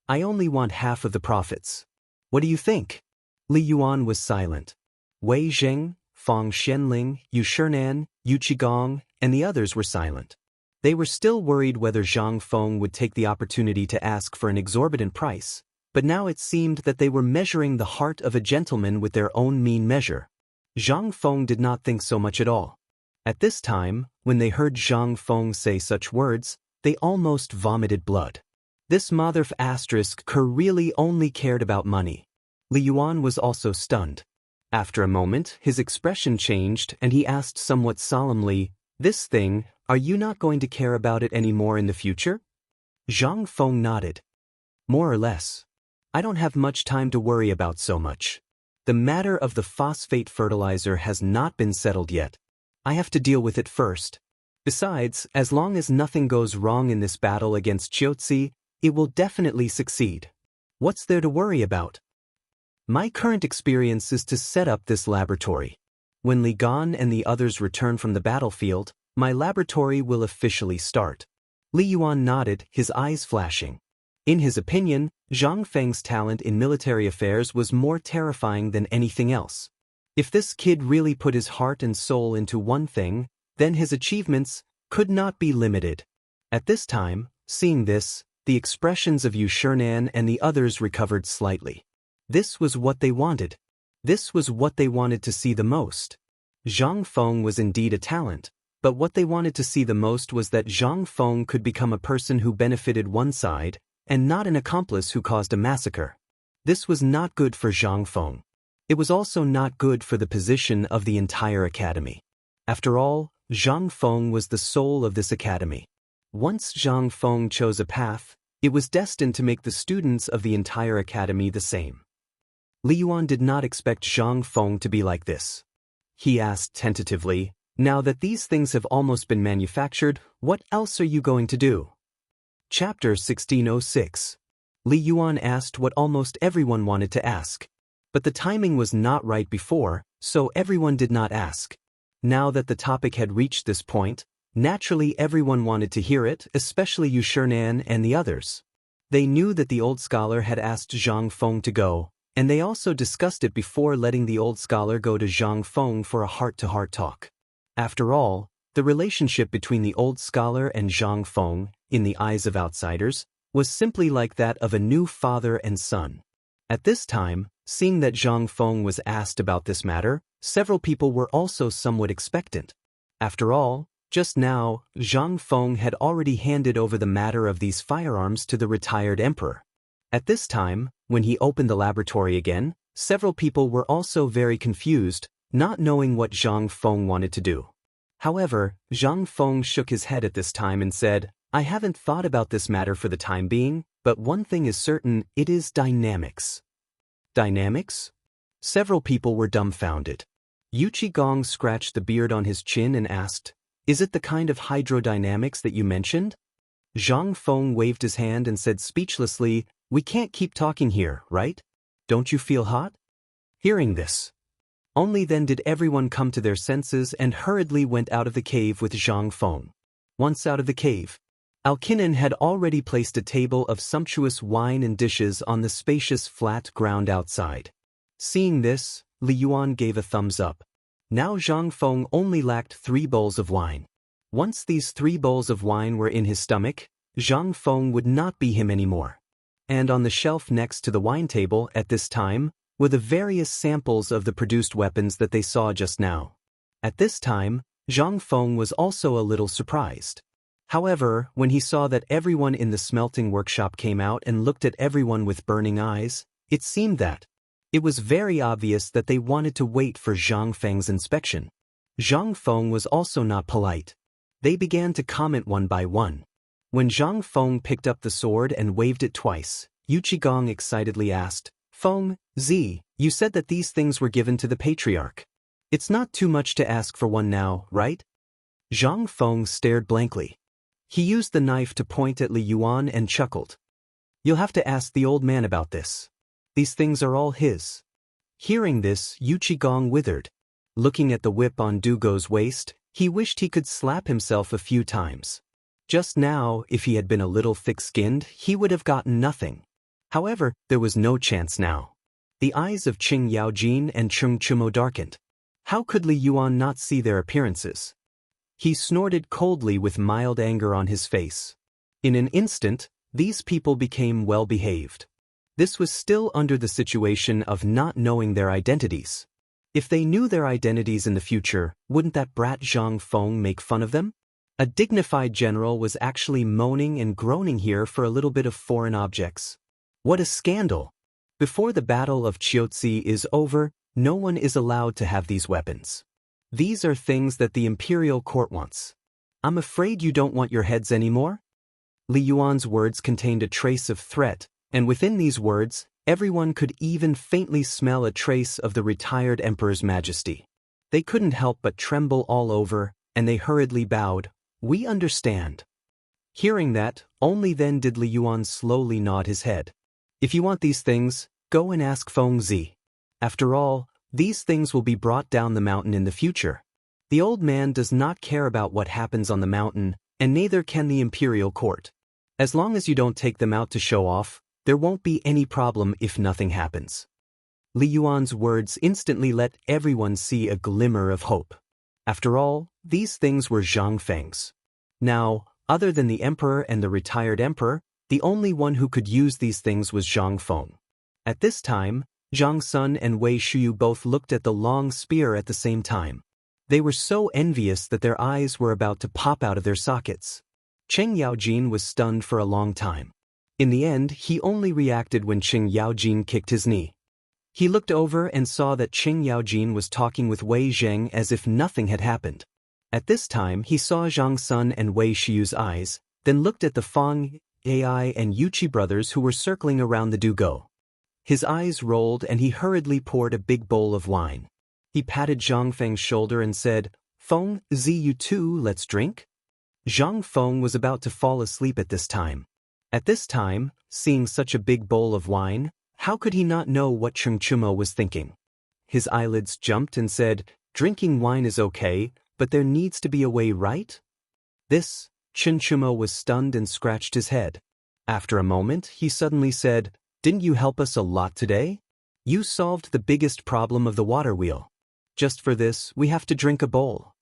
Speaker 1: I only want half of the profits. What do you think?" Li Yuan was silent. Wei Zheng, Fang Xianling, Yu Shinan, Yu Qigong, and the others were silent. They were still worried whether Zhang Feng would take the opportunity to ask for an exorbitant price, but now it seemed that they were measuring the heart of a gentleman with their own mean measure. Zhang Feng did not think so much at all. At this time, when they heard Zhang Feng say such words, they almost vomited blood. This mother f*** really only cared about money. Li Yuan was also stunned. After a moment, his expression changed and he asked somewhat solemnly, "This thing, are you not going to care about it any more in the future?" Zhang Feng nodded. "More or less. I don't have much time to worry about so much. The matter of the phosphate fertilizer has not been settled yet. I have to deal with it first. Besides, as long as nothing goes wrong in this battle against Chiaotzi, it will definitely succeed. What's there to worry about? My current experience is to set up this laboratory. When Li Gan and the others return from the battlefield, my laboratory will officially start." Li Yuan nodded, his eyes flashing. In his opinion, Zhang Feng's talent in military affairs was more terrifying than anything else. If this kid really put his heart and soul into one thing, then his achievements could not be limited. At this time, seeing this, the expressions of Yu Shinan and the others recovered slightly. This was what they wanted. This was what they wanted to see the most. Zhang Feng was indeed a talent, but what they wanted to see the most was that Zhang Feng could become a person who benefited one side, and not an accomplice who caused a massacre. This was not good for Zhang Feng. It was also not good for the position of the entire academy. After all, Zhang Feng was the soul of this academy. Once Zhang Feng chose a path, it was destined to make the students of the entire academy the same. Li Yuan did not expect Zhang Feng to be like this. He asked tentatively, "Now that these things have almost been manufactured, what else are you going to do?" Chapter 1606. Li Yuan asked what almost everyone wanted to ask. But the timing was not right before, so everyone did not ask. Now that the topic had reached this point, naturally everyone wanted to hear it, especially Yu Shinan and the others. They knew that the old scholar had asked Zhang Feng to go, and they also discussed it before letting the old scholar go to Zhang Feng for a heart-to-heart talk. After all, the relationship between the old scholar and Zhang Feng, in the eyes of outsiders, was simply like that of a new father and son. At this time, seeing that Zhang Feng was asked about this matter, several people were also somewhat expectant. After all, just now, Zhang Feng had already handed over the matter of these firearms to the retired emperor. At this time, when he opened the laboratory again, several people were also very confused, not knowing what Zhang Feng wanted to do. However, Zhang Feng shook his head at this time and said, "I haven't thought about this matter for the time being, but one thing is certain, it is dynamics." Dynamics? Several people were dumbfounded. Yu Qigong scratched the beard on his chin and asked, "Is it the kind of hydrodynamics that you mentioned?" Zhang Feng waved his hand and said speechlessly, "We can't keep talking here, right? Don't you feel hot?" Hearing this, only then did everyone come to their senses and hurriedly went out of the cave with Zhang Feng. Once out of the cave, Alkinen had already placed a table of sumptuous wine and dishes on the spacious flat ground outside. Seeing this, Li Yuan gave a thumbs up. Now Zhang Feng only lacked 3 bowls of wine. Once these 3 bowls of wine were in his stomach, Zhang Feng would not be him anymore. And on the shelf next to the wine table at this time were the various samples of the produced weapons that they saw just now. At this time, Zhang Feng was also a little surprised. However, when he saw that everyone in the smelting workshop came out and looked at everyone with burning eyes, it seemed that it was very obvious that they wanted to wait for Zhang Feng's inspection. Zhang Feng was also not polite. They began to comment one by one. When Zhang Feng picked up the sword and waved it twice, Yu Qigong excitedly asked, "Feng, Z, you said that these things were given to the patriarch. It's not too much to ask for one now, right?" Zhang Feng stared blankly. He used the knife to point at Li Yuan and chuckled. "You'll have to ask the old man about this. These things are all his." Hearing this, Yu Qigong withered. Looking at the whip on Dugo's waist, he wished he could slap himself a few times. Just now, if he had been a little thick-skinned, he would have gotten nothing. However, there was no chance now. The eyes of Qing Yaojin and Cheng Chumo darkened. How could Li Yuan not see their appearances? He snorted coldly with mild anger on his face. In an instant, these people became well-behaved. This was still under the situation of not knowing their identities. If they knew their identities in the future, wouldn't that brat Zhang Feng make fun of them? A dignified general was actually moaning and groaning here for a little bit of foreign objects. What a scandal! Before the Battle of Chiotzi is over, no one is allowed to have these weapons. These are things that the imperial court wants. I'm afraid you don't want your heads anymore? Li Yuan's words contained a trace of threat, and within these words, everyone could even faintly smell a trace of the retired emperor's majesty. They couldn't help but tremble all over, and they hurriedly bowed. "We understand." Hearing that, only then did Li Yuan slowly nod his head. "If you want these things, go and ask Feng Zi. After all, these things will be brought down the mountain in the future. The old man does not care about what happens on the mountain, and neither can the imperial court. As long as you don't take them out to show off, there won't be any problem if nothing happens." Li Yuan's words instantly let everyone see a glimmer of hope. After all, these things were Zhang Feng's. Now, other than the emperor and the retired emperor, the only one who could use these things was Zhang Feng. At this time, Zhang Sun and Wei Shuyu both looked at the long spear at the same time. They were so envious that their eyes were about to pop out of their sockets. Cheng Yaojin was stunned for a long time. In the end, he only reacted when Cheng Yaojin kicked his knee. He looked over and saw that Cheng Yaojin was talking with Wei Zheng as if nothing had happened. At this time, he saw Zhang Sun and Wei Shiyu's eyes, then looked at the Fang, Ai and Yuchi brothers who were circling around the Dugo. His eyes rolled and he hurriedly poured a big bowl of wine. He patted Zhang Feng's shoulder and said, "Feng, Zi, you too, let's drink?" Zhang Feng was about to fall asleep at this time. At this time, seeing such a big bowl of wine, how could he not know what Cheng Chumo was thinking? His eyelids jumped and said, "Drinking wine is okay, but there needs to be a way, right?" This, Cheng Chumo was stunned and scratched his head. After a moment, he suddenly said, "Didn't you help us a lot today? You solved the biggest problem of the water wheel. Just for this, we have to drink a bowl."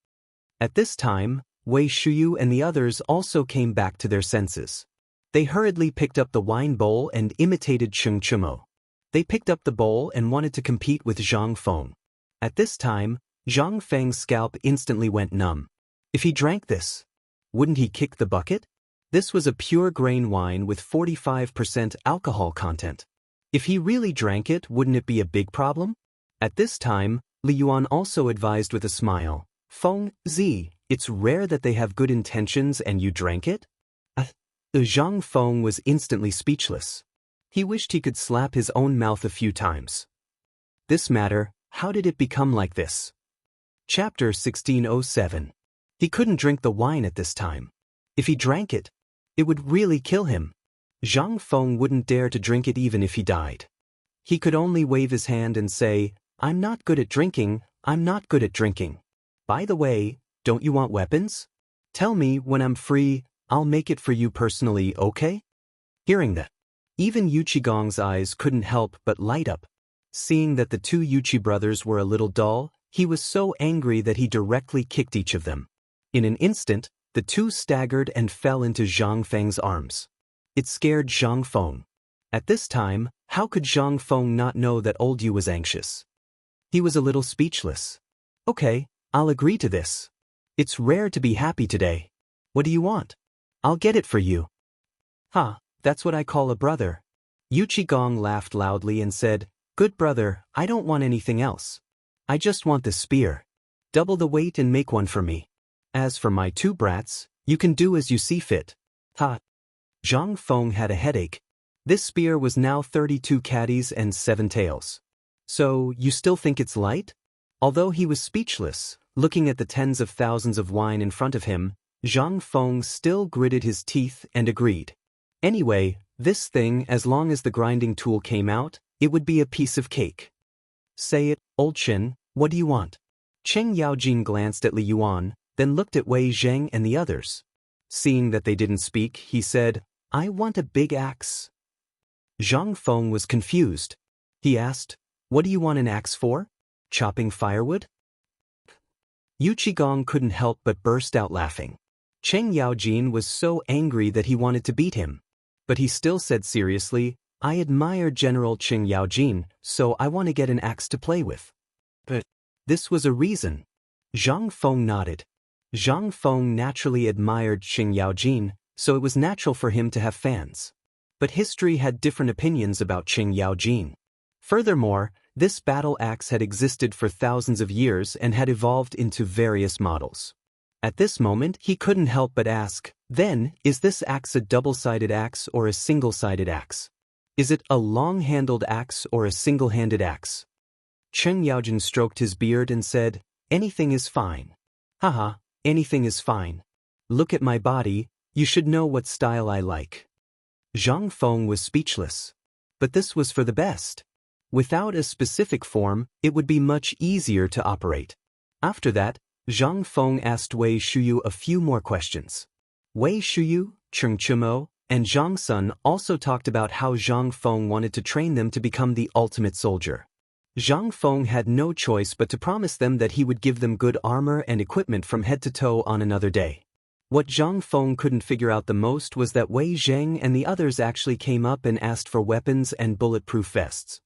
Speaker 1: At this time, Wei Shuyu and the others also came back to their senses. They hurriedly picked up the wine bowl and imitated Cheng Chumo. They picked up the bowl and wanted to compete with Zhang Feng. At this time, Zhang Feng's scalp instantly went numb. If he drank this, wouldn't he kick the bucket? This was a pure grain wine with 45% alcohol content. If he really drank it, wouldn't it be a big problem? At this time, Li Yuan also advised with a smile, Feng Zi, it's rare that they have good intentions and you drank it? Zhang Feng was instantly speechless. He wished he could slap his own mouth a few times. This matter, how did it become like this? Chapter 1607. He couldn't drink the wine at this time. If he drank it, it would really kill him. Zhang Feng wouldn't dare to drink it even if he died. He could only wave his hand and say, I'm not good at drinking, I'm not good at drinking. By the way, don't you want weapons? Tell me when I'm free, I'll make it for you personally, okay? Hearing that, even Yuqigong's eyes couldn't help but light up. Seeing that the two Yuqi brothers were a little dull, he was so angry that he directly kicked each of them. In an instant, the two staggered and fell into Zhang Feng's arms. It scared Zhang Feng. At this time, how could Zhang Feng not know that old Yu was anxious? He was a little speechless. Okay, I'll agree to this. It's rare to be happy today. What do you want? I'll get it for you. Ha, that's what I call a brother. Yuqigong laughed loudly and said, Good brother, I don't want anything else. I just want this spear. Double the weight and make one for me. As for my two brats, you can do as you see fit. Ha. Zhang Feng had a headache. This spear was now 32 caddies and 7 tails. So, you still think it's light? Although he was speechless, looking at the tens of thousands of wine in front of him, Zhang Feng still gritted his teeth and agreed. Anyway, this thing, as long as the grinding tool came out, it would be a piece of cake. Say it, old Chen, what do you want? Cheng Yaojin glanced at Li Yuan, then looked at Wei Zheng and the others. Seeing that they didn't speak, he said, I want a big axe. Zhang Feng was confused. He asked, What do you want an axe for? Chopping firewood? Yuqigong couldn't help but burst out laughing. Cheng Yaojin was so angry that he wanted to beat him. But he still said seriously, I admire General Cheng Yaojin, so I want to get an axe to play with. But this was a reason. Zhang Feng nodded. Zhang Feng naturally admired Cheng Yaojin, so it was natural for him to have fans. But history had different opinions about Cheng Yaojin. Furthermore, this battle axe had existed for thousands of years and had evolved into various models. At this moment, he couldn't help but ask, then, is this axe a double-sided axe or a single-sided axe? Is it a long-handled axe or a single-handed axe? Cheng Yaojin stroked his beard and said, Anything is fine. Haha, anything is fine. Look at my body, you should know what style I like. Zhang Feng was speechless. But this was for the best. Without a specific form, it would be much easier to operate. After that, Zhang Feng asked Wei Shuyu a few more questions. Wei Shuyu, Cheng Chumo, and Zhang Sun also talked about how Zhang Feng wanted to train them to become the ultimate soldier. Zhang Feng had no choice but to promise them that he would give them good armor and equipment from head to toe on another day. What Zhang Feng couldn't figure out the most was that Wei Zheng and the others actually came up and asked for weapons and bulletproof vests.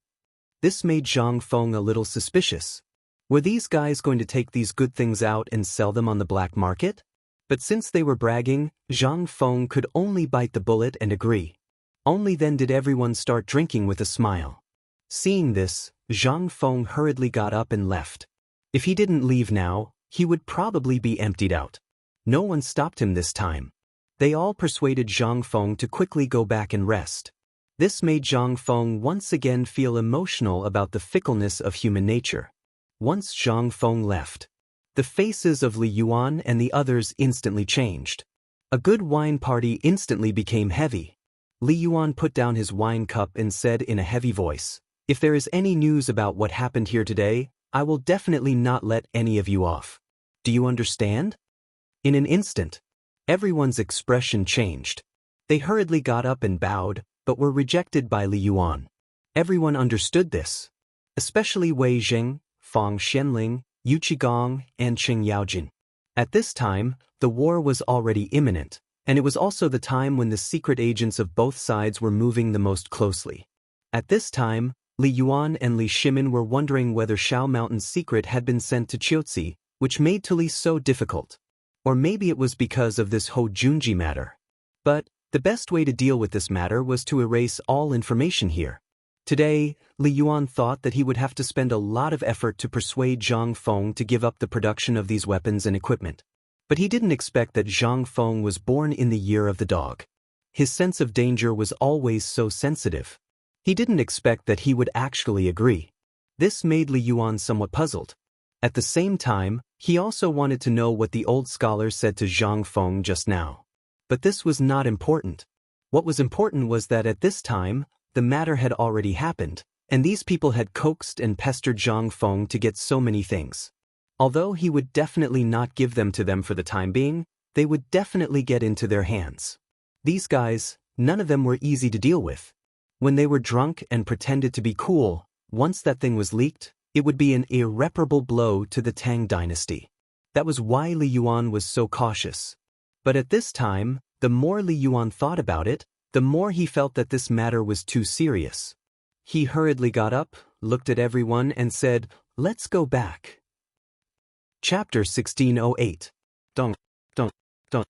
Speaker 1: This made Zhang Feng a little suspicious. Were these guys going to take these good things out and sell them on the black market? But since they were bragging, Zhang Feng could only bite the bullet and agree. Only then did everyone start drinking with a smile. Seeing this, Zhang Feng hurriedly got up and left. If he didn't leave now, he would probably be emptied out. No one stopped him this time. They all persuaded Zhang Feng to quickly go back and rest. This made Zhang Feng once again feel emotional about the fickleness of human nature. Once Zhang Feng left, the faces of Li Yuan and the others instantly changed. A good wine party instantly became heavy. Li Yuan put down his wine cup and said in a heavy voice, If there is any news about what happened here today, I will definitely not let any of you off. Do you understand? In an instant, everyone's expression changed. They hurriedly got up and bowed, but were rejected by Li Yuan. Everyone understood this, especially Wei Zheng, Fang Xianling, Yuqigong, and Cheng Yaojin. At this time, the war was already imminent, And it was also the time when the secret agents of both sides were moving the most closely. At this time, Li Yuan and Li Shimin were wondering whether Shao Mountain's secret had been sent to Chiuzi, which made Tuli so difficult. Or maybe it was because of this Ho Junji matter. But the best way to deal with this matter was to erase all information here. Today, Li Yuan thought that he would have to spend a lot of effort to persuade Zhang Feng to give up the production of these weapons and equipment. But he didn't expect that Zhang Feng was born in the year of the dog. His sense of danger was always so sensitive. He didn't expect that he would actually agree. This made Li Yuan somewhat puzzled. At the same time, he also wanted to know what the old scholar said to Zhang Feng just now. But this was not important. What was important was that at this time, the matter had already happened, and these people had coaxed and pestered Zhang Feng to get so many things. Although he would definitely not give them to them for the time being, they would definitely get into their hands. These guys, none of them were easy to deal with. When they were drunk and pretended to be cool, once that thing was leaked, it would be an irreparable blow to the Tang dynasty. That was why Li Yuan was so cautious. But at this time, the more Li Yuan thought about it, the more he felt that this matter was too serious. He hurriedly got up, looked at everyone and said, "Let's go back." Chapter 1608. Dong, dong, dong.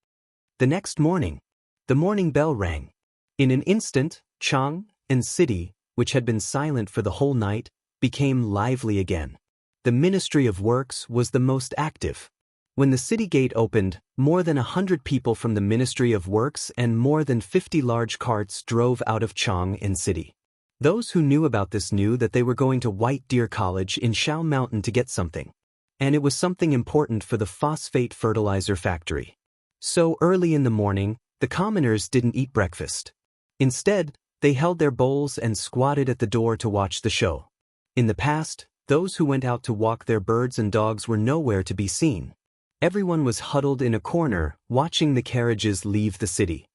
Speaker 1: The next morning, the morning bell rang. In an instant, Chang and city, which had been silent for the whole night, became lively again. The Ministry of Works was the most active. When the city gate opened, more than 100 people from the Ministry of Works and more than 50 large carts drove out of Chang'an City. Those who knew about this knew that they were going to White Deer College in Shao Mountain to get something. And it was something important for the phosphate fertilizer factory. So early in the morning, the commoners didn't eat breakfast. Instead, they held their bowls and squatted at the door to watch the show. In the past, those who went out to walk their birds and dogs were nowhere to be seen. Everyone was huddled in a corner, watching the carriages leave the city.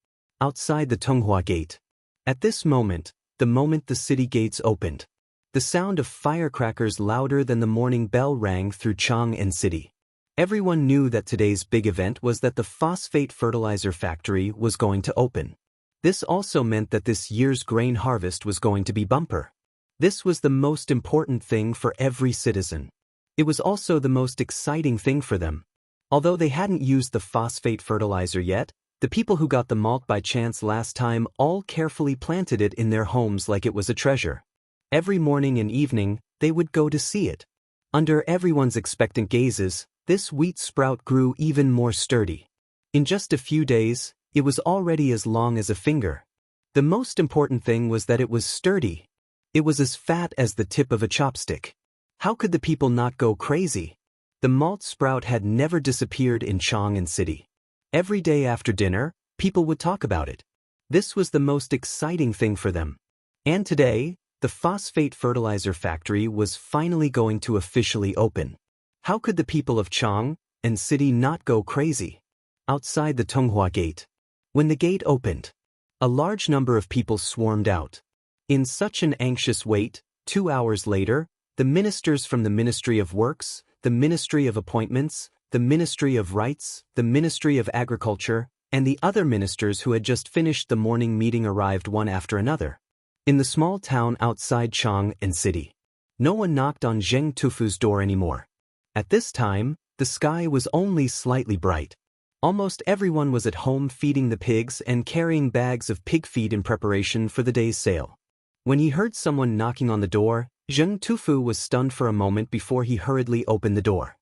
Speaker 1: Outside the Tonghua Gate. At this moment, the moment the city gates opened, the sound of firecrackers louder than the morning bell rang through Chang'an City. Everyone knew that today's big event was that the phosphate fertilizer factory was going to open. This also meant that this year's grain harvest was going to be bumper. This was the most important thing for every citizen. It was also the most exciting thing for them. Although they hadn't used the phosphate fertilizer yet, the people who got the malt by chance last time all carefully planted it in their homes like it was a treasure. Every morning and evening, they would go to see it. Under everyone's expectant gazes, this wheat sprout grew even more sturdy. In just a few days, it was already as long as a finger. The most important thing was that it was sturdy. It was as fat as the tip of a chopstick. How could the people not go crazy? The malt sprout had never disappeared in Chang'an City. Every day after dinner, people would talk about it. This was the most exciting thing for them. And today, the phosphate fertilizer factory was finally going to officially open. How could the people of Chang'an City not go crazy? Outside the Tonghua Gate. When the gate opened, a large number of people swarmed out. In such an anxious wait, 2 hours later, the ministers from the Ministry of Works, the Ministry of Appointments, the Ministry of Rights, the Ministry of Agriculture, and the other ministers who had just finished the morning meeting arrived one after another. In the small town outside Chang'an City, no one knocked on Zheng Tufu's door anymore. At this time, the sky was only slightly bright. Almost everyone was at home feeding the pigs and carrying bags of pig feed in preparation for the day's sale. When he heard someone knocking on the door, Zheng Tufu was stunned for a moment before he hurriedly opened the door.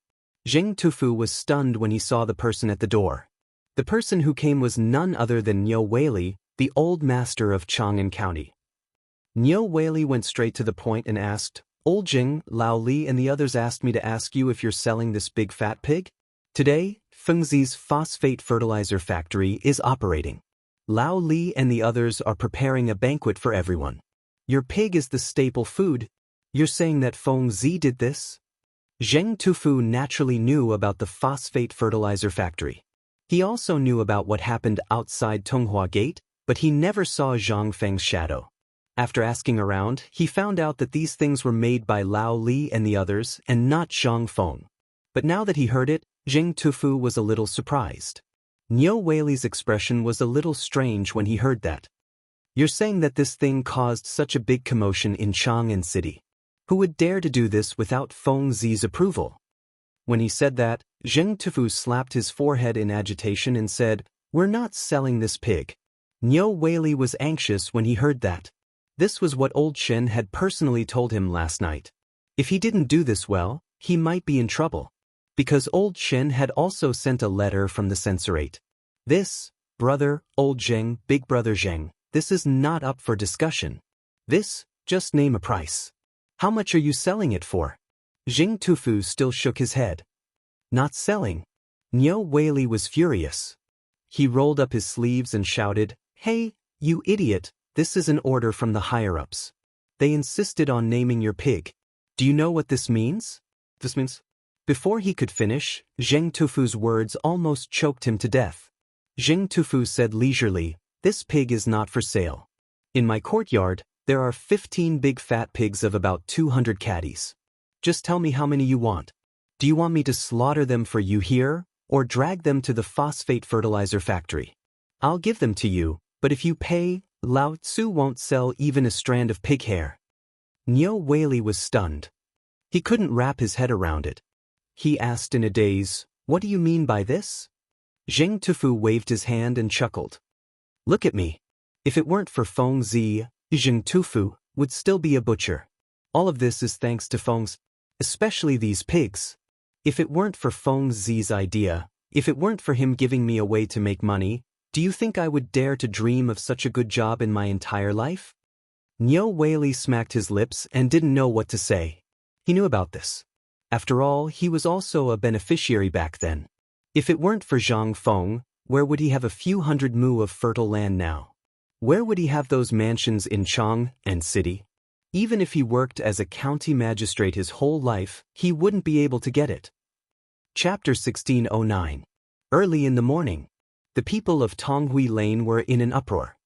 Speaker 1: Zheng Tufu was stunned when he saw the person at the door. The person who came was none other than Niu Weili, the old master of Chang'an County. Niu Weili went straight to the point and asked, "Old Jing, Lao Li and the others asked me to ask you if you're selling this big fat pig? Today, Fengzi's phosphate fertilizer factory is operating. Lao Li and the others are preparing a banquet for everyone. Your pig is the staple food. You're saying that Fengzi did this?" Zheng Tufu naturally knew about the phosphate fertilizer factory. He also knew about what happened outside Tonghua Gate, but he never saw Zhang Feng's shadow. After asking around, he found out that these things were made by Lao Li and the others and not Zhang Feng. But now that he heard it, Zheng Tufu was a little surprised. Nyo Whaley's expression was a little strange when he heard that. You're saying that this thing caused such a big commotion in Chang'an City. Who would dare to do this without Feng Zi's approval? When he said that, Zheng Tufu slapped his forehead in agitation and said, "We're not selling this pig." Nyo Whaley was anxious when he heard that. This was what Old Shen had personally told him last night. If he didn't do this well, he might be in trouble. Because Old Shen had also sent a letter from the censorate. This, brother, Old Zheng, big brother Zheng, this is not up for discussion. This, just name a price. How much are you selling it for? Zheng Tufu still shook his head. Not selling. Nyo Whaley was furious. He rolled up his sleeves and shouted, "Hey, you idiot, this is an order from the higher-ups. They insisted on naming your pig. Do you know what this means?" This means? Before he could finish, Zheng Tufu's words almost choked him to death. Zheng Tufu said leisurely, "This pig is not for sale. In my courtyard, there are 15 big fat pigs of about 200 caddies. Just tell me how many you want. Do you want me to slaughter them for you here, or drag them to the phosphate fertilizer factory? I'll give them to you, but if you pay, Lao Tzu won't sell even a strand of pig hair." Nyo Whaley was stunned. He couldn't wrap his head around it. He asked in a daze, "What do you mean by this?" Zheng Tufu waved his hand and chuckled. "Look at me. If it weren't for Feng Zi, Zheng Tufu would still be a butcher. All of this is thanks to Feng's, especially these pigs. If it weren't for Feng Zi's idea, if it weren't for him giving me a way to make money, do you think I would dare to dream of such a good job in my entire life?" Nyo Whaley smacked his lips and didn't know what to say. He knew about this. After all, he was also a beneficiary back then. If it weren't for Zhang Feng, where would he have a few hundred mu of fertile land now? Where would he have those mansions in Chang'an City? Even if he worked as a county magistrate his whole life, he wouldn't be able to get it. Chapter 1609. Early in the morning. The people of Tonghui Lane were in an uproar.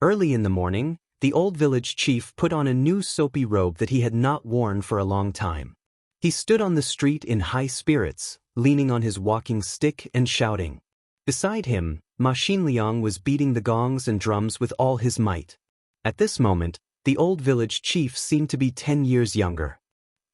Speaker 1: Early in the morning, the old village chief put on a new soapy robe that he had not worn for a long time. He stood on the street in high spirits, leaning on his walking stick and shouting. Beside him, Ma Xinliang was beating the gongs and drums with all his might. At this moment, the old village chief seemed to be 10 years younger.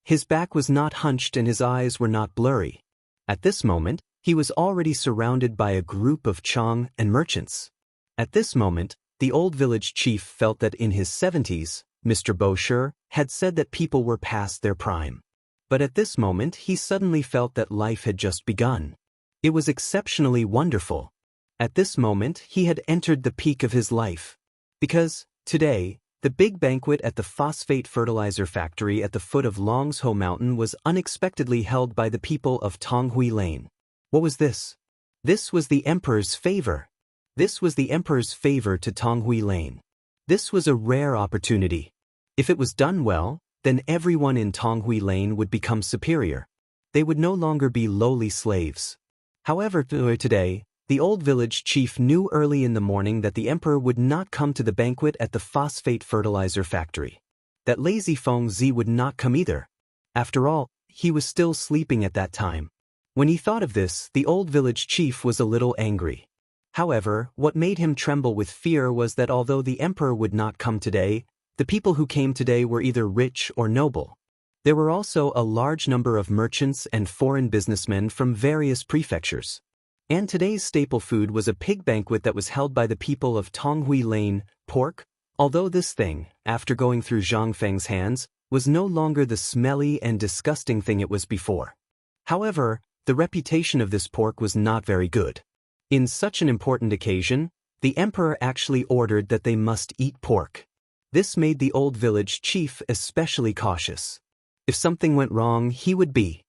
Speaker 1: His back was not hunched and his eyes were not blurry. At this moment, he was already surrounded by a group of Chang'an merchants. At this moment, the old village chief felt that in his 70s, Mr. Bosher had said that people were past their prime. But at this moment he suddenly felt that life had just begun. It was exceptionally wonderful. At this moment he had entered the peak of his life. Because, today, the big banquet at the phosphate fertilizer factory at the foot of Longsho Mountain was unexpectedly held by the people of Tonghui Lane. What was this? This was the emperor's favor. This was the emperor's favor to Tonghui Lane. This was a rare opportunity. If it was done well, then everyone in Tonghui Lane would become superior. They would no longer be lowly slaves. However, today, the old village chief knew early in the morning that the emperor would not come to the banquet at the phosphate fertilizer factory. That lazy Feng Zi would not come either. After all, he was still sleeping at that time. When he thought of this, the old village chief was a little angry. However, what made him tremble with fear was that although the emperor would not come today, the people who came today were either rich or noble. There were also a large number of merchants and foreign businessmen from various prefectures. And today's staple food was a pig banquet that was held by the people of Tonghui Lane, pork, although this thing, after going through Zhang Feng's hands, was no longer the smelly and disgusting thing it was before. However, the reputation of this pork was not very good. In such an important occasion, the emperor actually ordered that they must eat pork. This made the old village chief especially cautious. If something went wrong, he would be.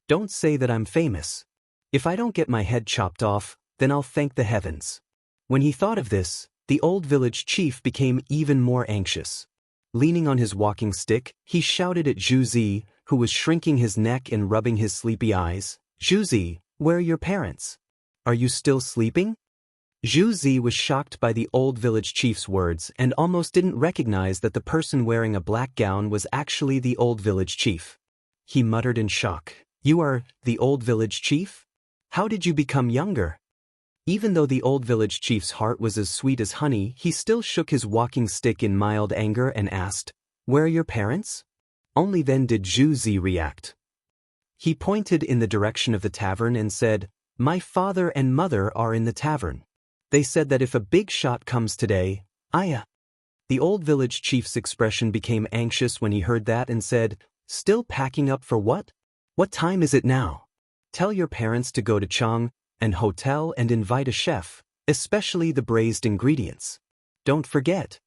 Speaker 1: Don't say that I'm famous. If I don't get my head chopped off, then I'll thank the heavens. When he thought of this, the old village chief became even more anxious. Leaning on his walking stick, he shouted at Zhu Zi, who was shrinking his neck and rubbing his sleepy eyes, "Zhu Zi, where are your parents? Are you still sleeping?" Zhu Zi was shocked by the old village chief's words and almost didn't recognize that the person wearing a black gown was actually the old village chief. He muttered in shock, "You are the old village chief? How did you become younger?" Even though the old village chief's heart was as sweet as honey, he still shook his walking stick in mild anger and asked, "Where are your parents?" Only then did Zhu Zi react. He pointed in the direction of the tavern and said, "My father and mother are in the tavern. They said that if a big shot comes today, The old village chief's expression became anxious when he heard that and said, "Still packing up for what? What time is it now? Tell your parents to go to Chang, an hotel, and invite a chef, especially the braised ingredients. Don't forget."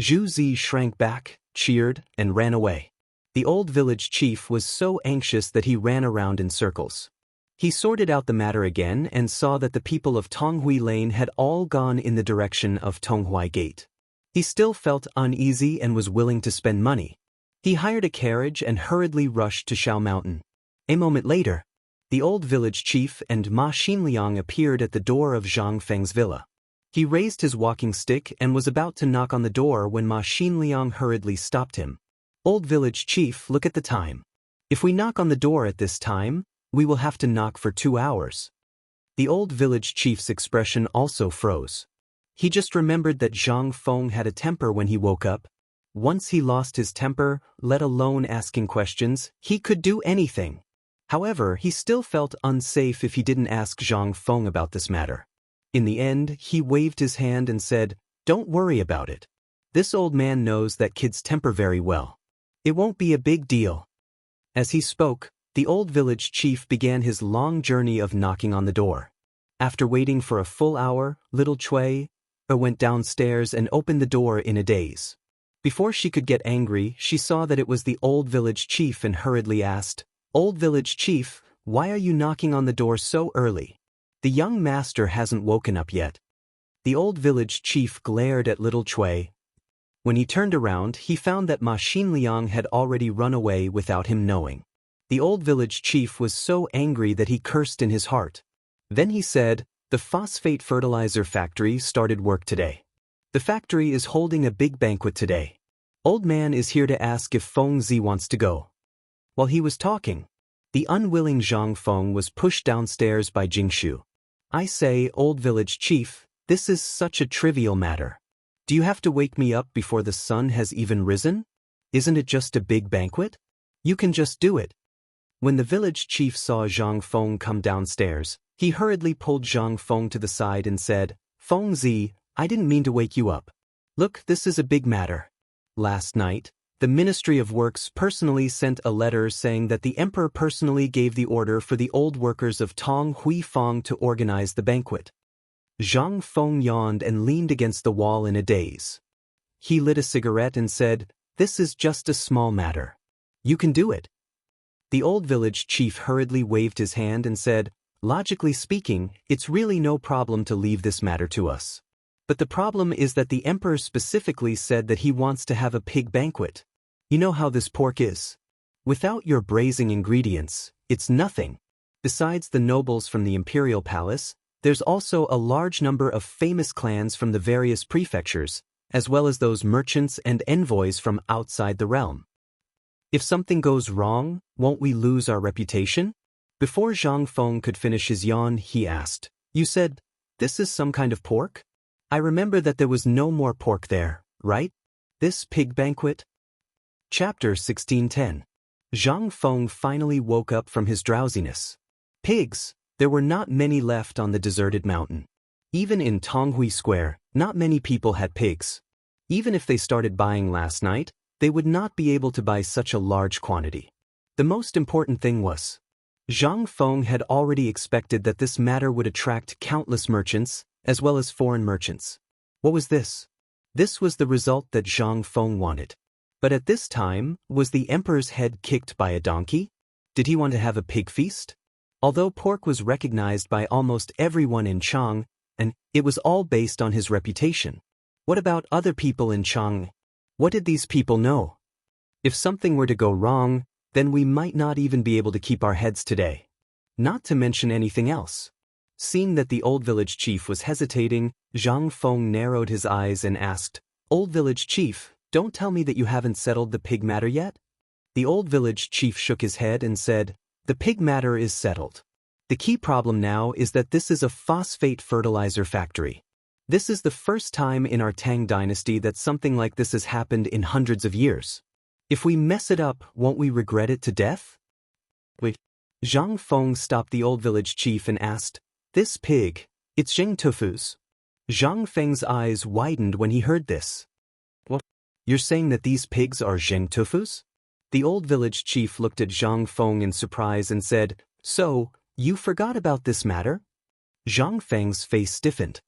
Speaker 1: Zhu Zi shrank back, cheered, and ran away. The old village chief was so anxious that he ran around in circles. He sorted out the matter again and saw that the people of Tonghui Lane had all gone in the direction of Tonghui Gate. He still felt uneasy and was willing to spend money. He hired a carriage and hurriedly rushed to Shao Mountain. A moment later, the old village chief and Ma Xinliang appeared at the door of Zhang Feng's villa. He raised his walking stick and was about to knock on the door when Ma Xinliang hurriedly stopped him. "Old village chief, look at the time. If we knock on the door at this time, we will have to knock for 2 hours." The old village chief's expression also froze. He just remembered that Zhang Feng had a temper when he woke up. Once he lost his temper, let alone asking questions, he could do anything. However, he still felt unsafe if he didn't ask Zhang Feng about this matter. In the end, he waved his hand and said, "Don't worry about it. This old man knows that kids temper very well. It won't be a big deal." As he spoke, the old village chief began his long journey of knocking on the door. After waiting for a full hour, little Cui went downstairs and opened the door in a daze. Before she could get angry, she saw that it was the old village chief and hurriedly asked, "Old village chief, why are you knocking on the door so early? The young master hasn't woken up yet." The old village chief glared at little Cui. When he turned around, he found that Ma Xinliang had already run away without him knowing. The old village chief was so angry that he cursed in his heart. Then he said, "The phosphate fertilizer factory started work today. The factory is holding a big banquet today. Old man is here to ask if Feng Zi wants to go." While he was talking, the unwilling Zhang Feng was pushed downstairs by Jingshu. "I say, old village chief, this is such a trivial matter. Do you have to wake me up before the sun has even risen? Isn't it just a big banquet? You can just do it." When the village chief saw Zhang Feng come downstairs, he hurriedly pulled Zhang Feng to the side and said, "Feng Zi, I didn't mean to wake you up. Look, this is a big matter. Last night, the Ministry of Works personally sent a letter saying that the emperor personally gave the order for the old workers of Tong Hui Fong to organize the banquet." Zhang Feng yawned and leaned against the wall in a daze. He lit a cigarette and said, "This is just a small matter. You can do it." The old village chief hurriedly waved his hand and said, "Logically speaking, it's really no problem to leave this matter to us. But the problem is that the emperor specifically said that he wants to have a pig banquet. You know how this pork is. Without your braising ingredients, it's nothing. Besides the nobles from the imperial palace, there's also a large number of famous clans from the various prefectures, as well as those merchants and envoys from outside the realm. If something goes wrong, won't we lose our reputation?" Before Zhang Feng could finish his yawn, he asked, "You said, this is some kind of pork? I remember that there was no more pork there, right? This pig banquet?" Chapter 16:10. Zhang Feng finally woke up from his drowsiness. Pigs, there were not many left on the deserted mountain. Even in Tonghui Square, not many people had pigs. Even if they started buying last night, they would not be able to buy such a large quantity. The most important thing was, Zhang Feng had already expected that this matter would attract countless merchants, as well as foreign merchants. What was this? This was the result that Zhang Feng wanted. But at this time, was the emperor's head kicked by a donkey? Did he want to have a pig feast? Although pork was recognized by almost everyone in Chang, and it was all based on his reputation. What about other people in Chang? What did these people know? If something were to go wrong, then we might not even be able to keep our heads today. Not to mention anything else. Seeing that the old village chief was hesitating, Zhang Feng narrowed his eyes and asked, "Old village chief, don't tell me that you haven't settled the pig matter yet?" The old village chief shook his head and said, "The pig matter is settled. The key problem now is that this is a phosphate fertilizer factory. This is the first time in our Tang dynasty that something like this has happened in hundreds of years. If we mess it up, won't we regret it to death? Wait. Zhang Feng stopped the old village chief and asked, "This pig, it's Zheng Tufu's." Zhang Feng's eyes widened when he heard this. "What? You're saying that these pigs are Zheng Tufu's?" The old village chief looked at Zhang Feng in surprise and said, "So, you forgot about this matter?" Zhang Feng's face stiffened.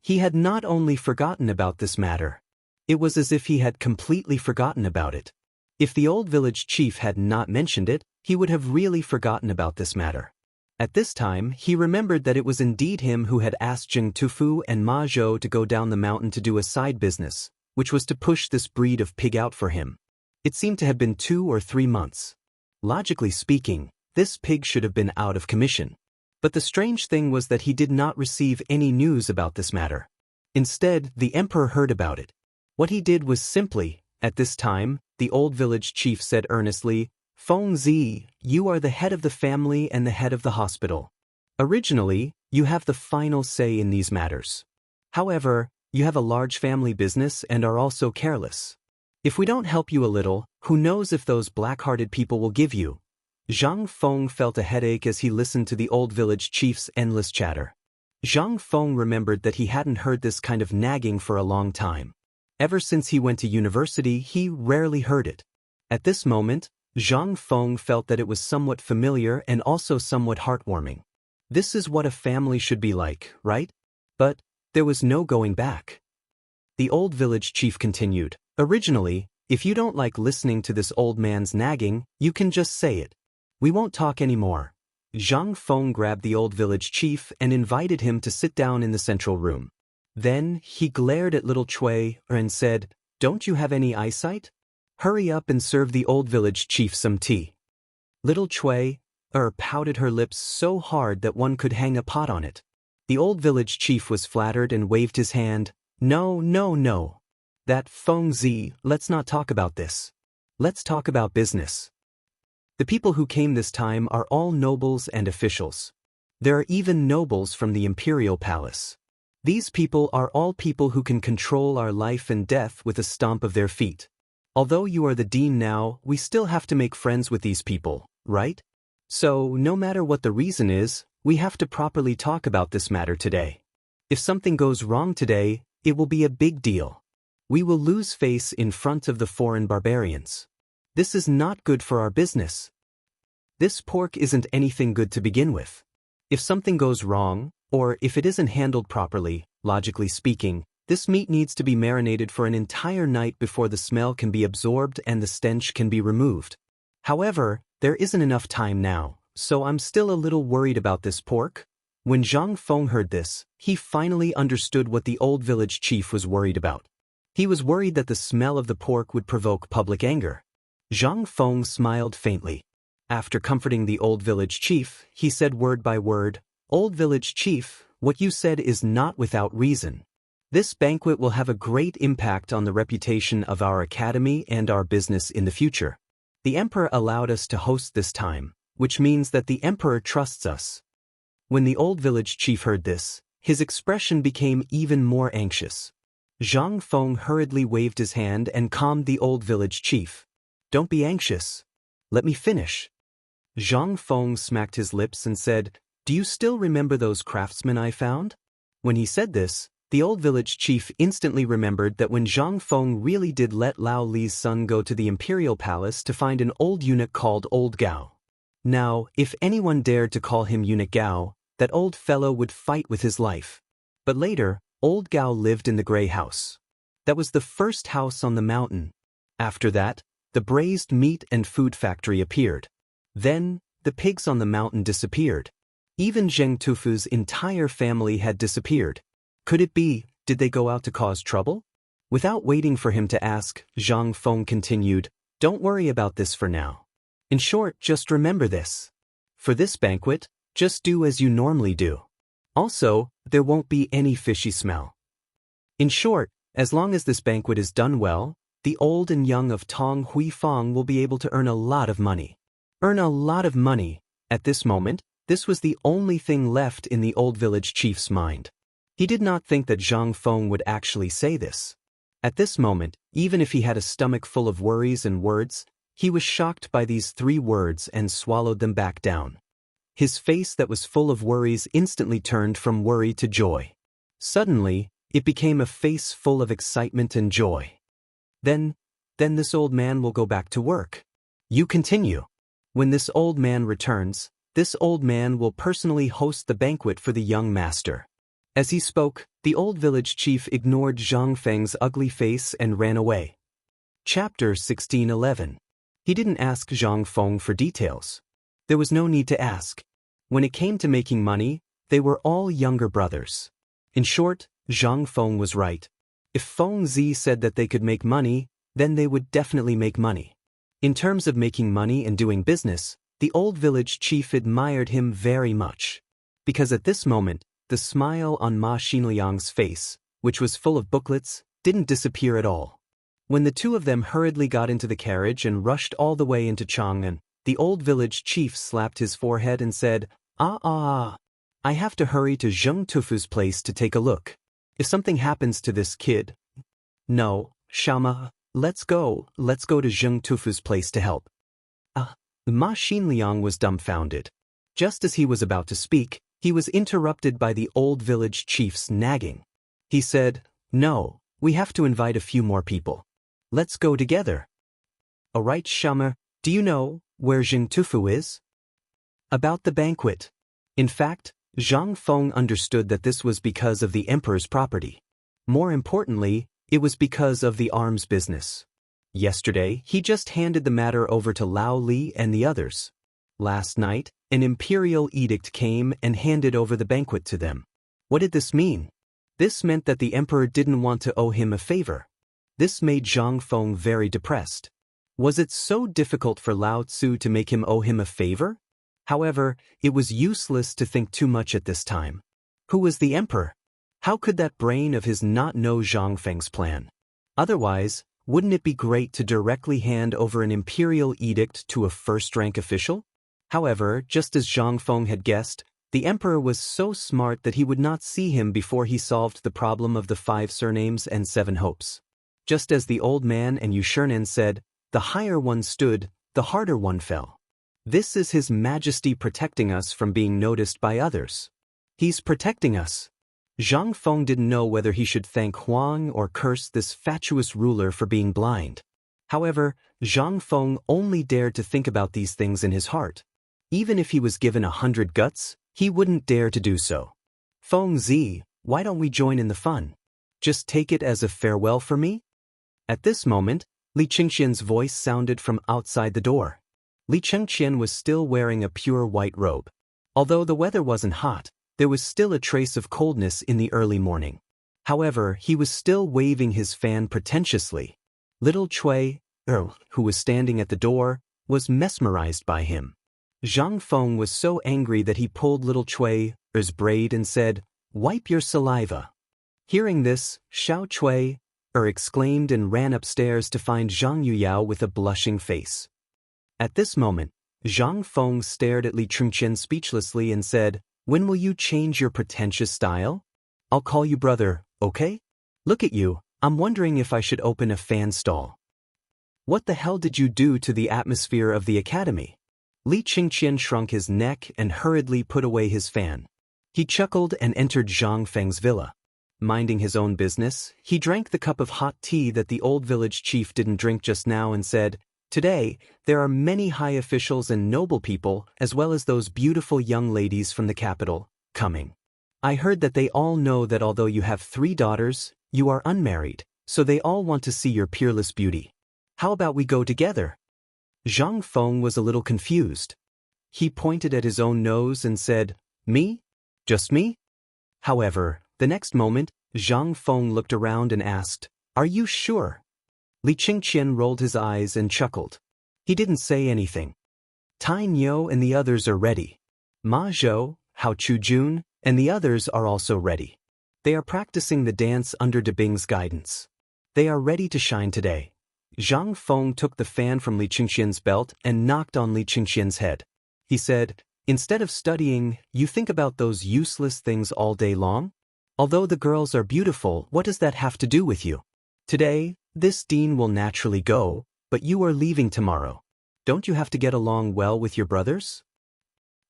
Speaker 1: He had not only forgotten about this matter. It was as if he had completely forgotten about it. If the old village chief had not mentioned it, he would have really forgotten about this matter. At this time, he remembered that it was indeed him who had asked Zheng Tufu and Ma Zhou to go down the mountain to do a side business, which was to push this breed of pig out for him. It seemed to have been 2 or 3 months. Logically speaking, this pig should have been out of commission. But the strange thing was that he did not receive any news about this matter. Instead, the emperor heard about it. What he did was simply, at this time, the old village chief said earnestly, "Feng Zi, you are the head of the family and the head of the hospital. Originally, you have the final say in these matters. However, you have a large family business and are also careless. If we don't help you a little, who knows if those black-hearted people will give you." Zhang Feng felt a headache as he listened to the old village chief's endless chatter. Zhang Feng remembered that he hadn't heard this kind of nagging for a long time. Ever since he went to university, he rarely heard it. At this moment, Zhang Feng felt that it was somewhat familiar and also somewhat heartwarming. This is what a family should be like, right? But there was no going back. The old village chief continued, "Originally, if you don't like listening to this old man's nagging, you can just say it. We won't talk anymore." Zhang Feng grabbed the old village chief and invited him to sit down in the central room. Then he glared at little Cui and said, "Don't you have any eyesight? Hurry up and serve the old village chief some tea." Little Cui pouted her lips so hard that one could hang a pot on it. The old village chief was flattered and waved his hand. "No, no, no. That Feng Zi, let's not talk about this. Let's talk about business. The people who came this time are all nobles and officials. There are even nobles from the imperial palace. These people are all people who can control our life and death with a stomp of their feet. Although you are the dean now, we still have to make friends with these people, right? So, no matter what the reason is, we have to properly talk about this matter today. If something goes wrong today, it will be a big deal. We will lose face in front of the foreign barbarians. This is not good for our business. This pork isn't anything good to begin with. If something goes wrong, or if it isn't handled properly, logically speaking, this meat needs to be marinated for an entire night before the smell can be absorbed and the stench can be removed. However, there isn't enough time now, so I'm still a little worried about this pork." When Zhang Feng heard this, he finally understood what the old village chief was worried about. He was worried that the smell of the pork would provoke public anger. Zhang Feng smiled faintly. After comforting the old village chief, he said word by word, "Old village chief, what you said is not without reason. This banquet will have a great impact on the reputation of our academy and our business in the future. The emperor allowed us to host this time, which means that the emperor trusts us." When the old village chief heard this, his expression became even more anxious. Zhang Feng hurriedly waved his hand and calmed the old village chief. "Don't be anxious. Let me finish." Zhang Feng smacked his lips and said, "Do you still remember those craftsmen I found?" When he said this, the old village chief instantly remembered that when Zhang Feng really did let Lao Li's son go to the imperial palace to find an old eunuch called Old Gao. Now, if anyone dared to call him Eunuch Gao, that old fellow would fight with his life. But later, Old Gao lived in the gray house. That was the first house on the mountain. After that, the braised meat and food factory appeared. Then, the pigs on the mountain disappeared. Even Zheng Tufu's entire family had disappeared. Could it be, did they go out to cause trouble? Without waiting for him to ask, Zhang Feng continued, "Don't worry about this for now. In short, just remember this. For this banquet, just do as you normally do. Also, there won't be any fishy smell. In short, as long as this banquet is done well, the old and young of Tong Hui Fong will be able to earn a lot of money." Earn a lot of money. At this moment, This was the only thing left in the old village chief's mind. He did not think that Zhang Feng would actually say this. At this moment, even if he had a stomach full of worries and words, he was shocked by these 3 words and swallowed them back down. His face that was full of worries instantly turned from worry to joy. Suddenly, it became a face full of excitement and joy. Then this old man will go back to work. You continue. When this old man returns, this old man will personally host the banquet for the young master. As he spoke, the old village chief ignored Zhang Feng's ugly face and ran away. Chapter 16:11. He didn't ask Zhang Feng for details. There was no need to ask. When it came to making money, they were all younger brothers. In short, Zhang Feng was right. If Feng Zi said that they could make money, then they would definitely make money. In terms of making money and doing business, the old village chief admired him very much. Because at this moment, the smile on Ma Xinliang's face, which was full of booklets, didn't disappear at all. When the 2 of them hurriedly got into the carriage and rushed all the way into Chang'an, the old village chief slapped his forehead and said, I have to hurry to Zheng Tufu's place to take a look. If something happens to this kid... No, Shama, let's go to Zheng Tufu's place to help. Ma Xinliang was dumbfounded. Just as he was about to speak, he was interrupted by the old village chief's nagging. He said, No, we have to invite a few more people. Let's go together. Alright, Shama, do you know where Zheng Tufu is? About the banquet. In fact, Zhang Feng understood that this was because of the emperor's property. More importantly, it was because of the arms business. Yesterday, he just handed the matter over to Lao Li and the others. Last night, an imperial edict came and handed over the banquet to them. What did this mean? This meant that the emperor didn't want to owe him a favor. This made Zhang Feng very depressed. Was it so difficult for Lao Tzu to make him owe him a favor? However, it was useless to think too much at this time. Who was the emperor? How could that brain of his not know Zhang Feng's plan? Otherwise, wouldn't it be great to directly hand over an imperial edict to a first-rank official? However, just as Zhang Feng had guessed, the emperor was so smart that he would not see him before he solved the problem of the 5 surnames and 7 hopes. Just as the old man and Yushernan said, the higher one stood, the harder one fell. This is His Majesty protecting us from being noticed by others. He's protecting us. Zhang Feng didn't know whether he should thank Huang or curse this fatuous ruler for being blind. However, Zhang Feng only dared to think about these things in his heart. Even if he was given 100 guts, he wouldn't dare to do so. Feng Zi, why don't we join in the fun? Just take it as a farewell for me? At this moment, Li Qingxian's voice sounded from outside the door. Li Qingxian was still wearing a pure white robe. Although the weather wasn't hot, there was still a trace of coldness in the early morning. However, he was still waving his fan pretentiously. Little Cui, who was standing at the door, was mesmerized by him. Zhang Feng was so angry that he pulled little Cui's braid and said, "Wipe your saliva." Hearing this, Xiao Cui exclaimed and ran upstairs to find Zhang Yuyao with a blushing face. At this moment, Zhang Feng stared at Li Qingxian speechlessly and said, "When will you change your pretentious style? I'll call you brother, okay? Look at you, I'm wondering if I should open a fan stall." What the hell did you do to the atmosphere of the academy? Li Qingxian shrunk his neck and hurriedly put away his fan. He chuckled and entered Zhang Feng's villa. Minding his own business, he drank the cup of hot tea that the old village chief didn't drink just now and said, "Today, there are many high officials and noble people, as well as those beautiful young ladies from the capital, coming. I heard that they all know that although you have 3 daughters, you are unmarried, so they all want to see your peerless beauty. How about we go together?" Zhang Feng was a little confused. He pointed at his own nose and said, "Me? Just me?" However, the next moment, Zhang Feng looked around and asked, "Are you sure?" Li Qingxian rolled his eyes and chuckled. He didn't say anything. Tai Niu and the others are ready. Ma Zhou, Hao Chujun, and the others are also ready. They are practicing the dance under De Bing's guidance. They are ready to shine today. Zhang Feng took the fan from Li Qingxian's belt and knocked on Li Qingxian's head. He said, Instead of studying, you think about those useless things all day long? Although the girls are beautiful, what does that have to do with you? Today, this dean will naturally go, but you are leaving tomorrow. Don't you have to get along well with your brothers?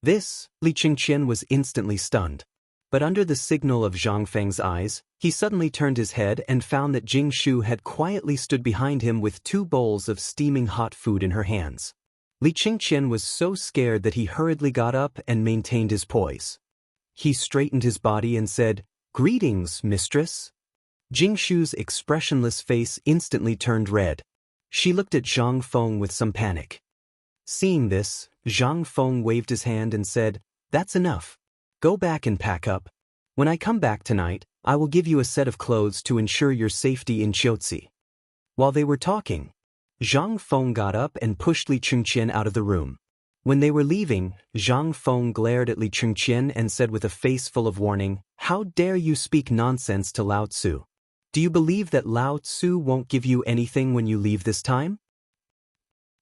Speaker 1: This, Li Qingqian was instantly stunned. But under the signal of Zhang Feng's eyes, he suddenly turned his head and found that Jing Shu had quietly stood behind him with 2 bowls of steaming hot food in her hands. Li Qingqian was so scared that he hurriedly got up and maintained his poise. He straightened his body and said, "Greetings, mistress." Jing Shu's expressionless face instantly turned red. She looked at Zhang Feng with some panic. Seeing this, Zhang Feng waved his hand and said, "That's enough. Go back and pack up. When I come back tonight, I will give you a set of clothes to ensure your safety in Qiuzi." While they were talking, Zhang Feng got up and pushed Li Qingqian out of the room. When they were leaving, Zhang Feng glared at Li Qingqian and said with a face full of warning, "How dare you speak nonsense to Lao Tzu? Do you believe that Lao Tzu won't give you anything when you leave this time?"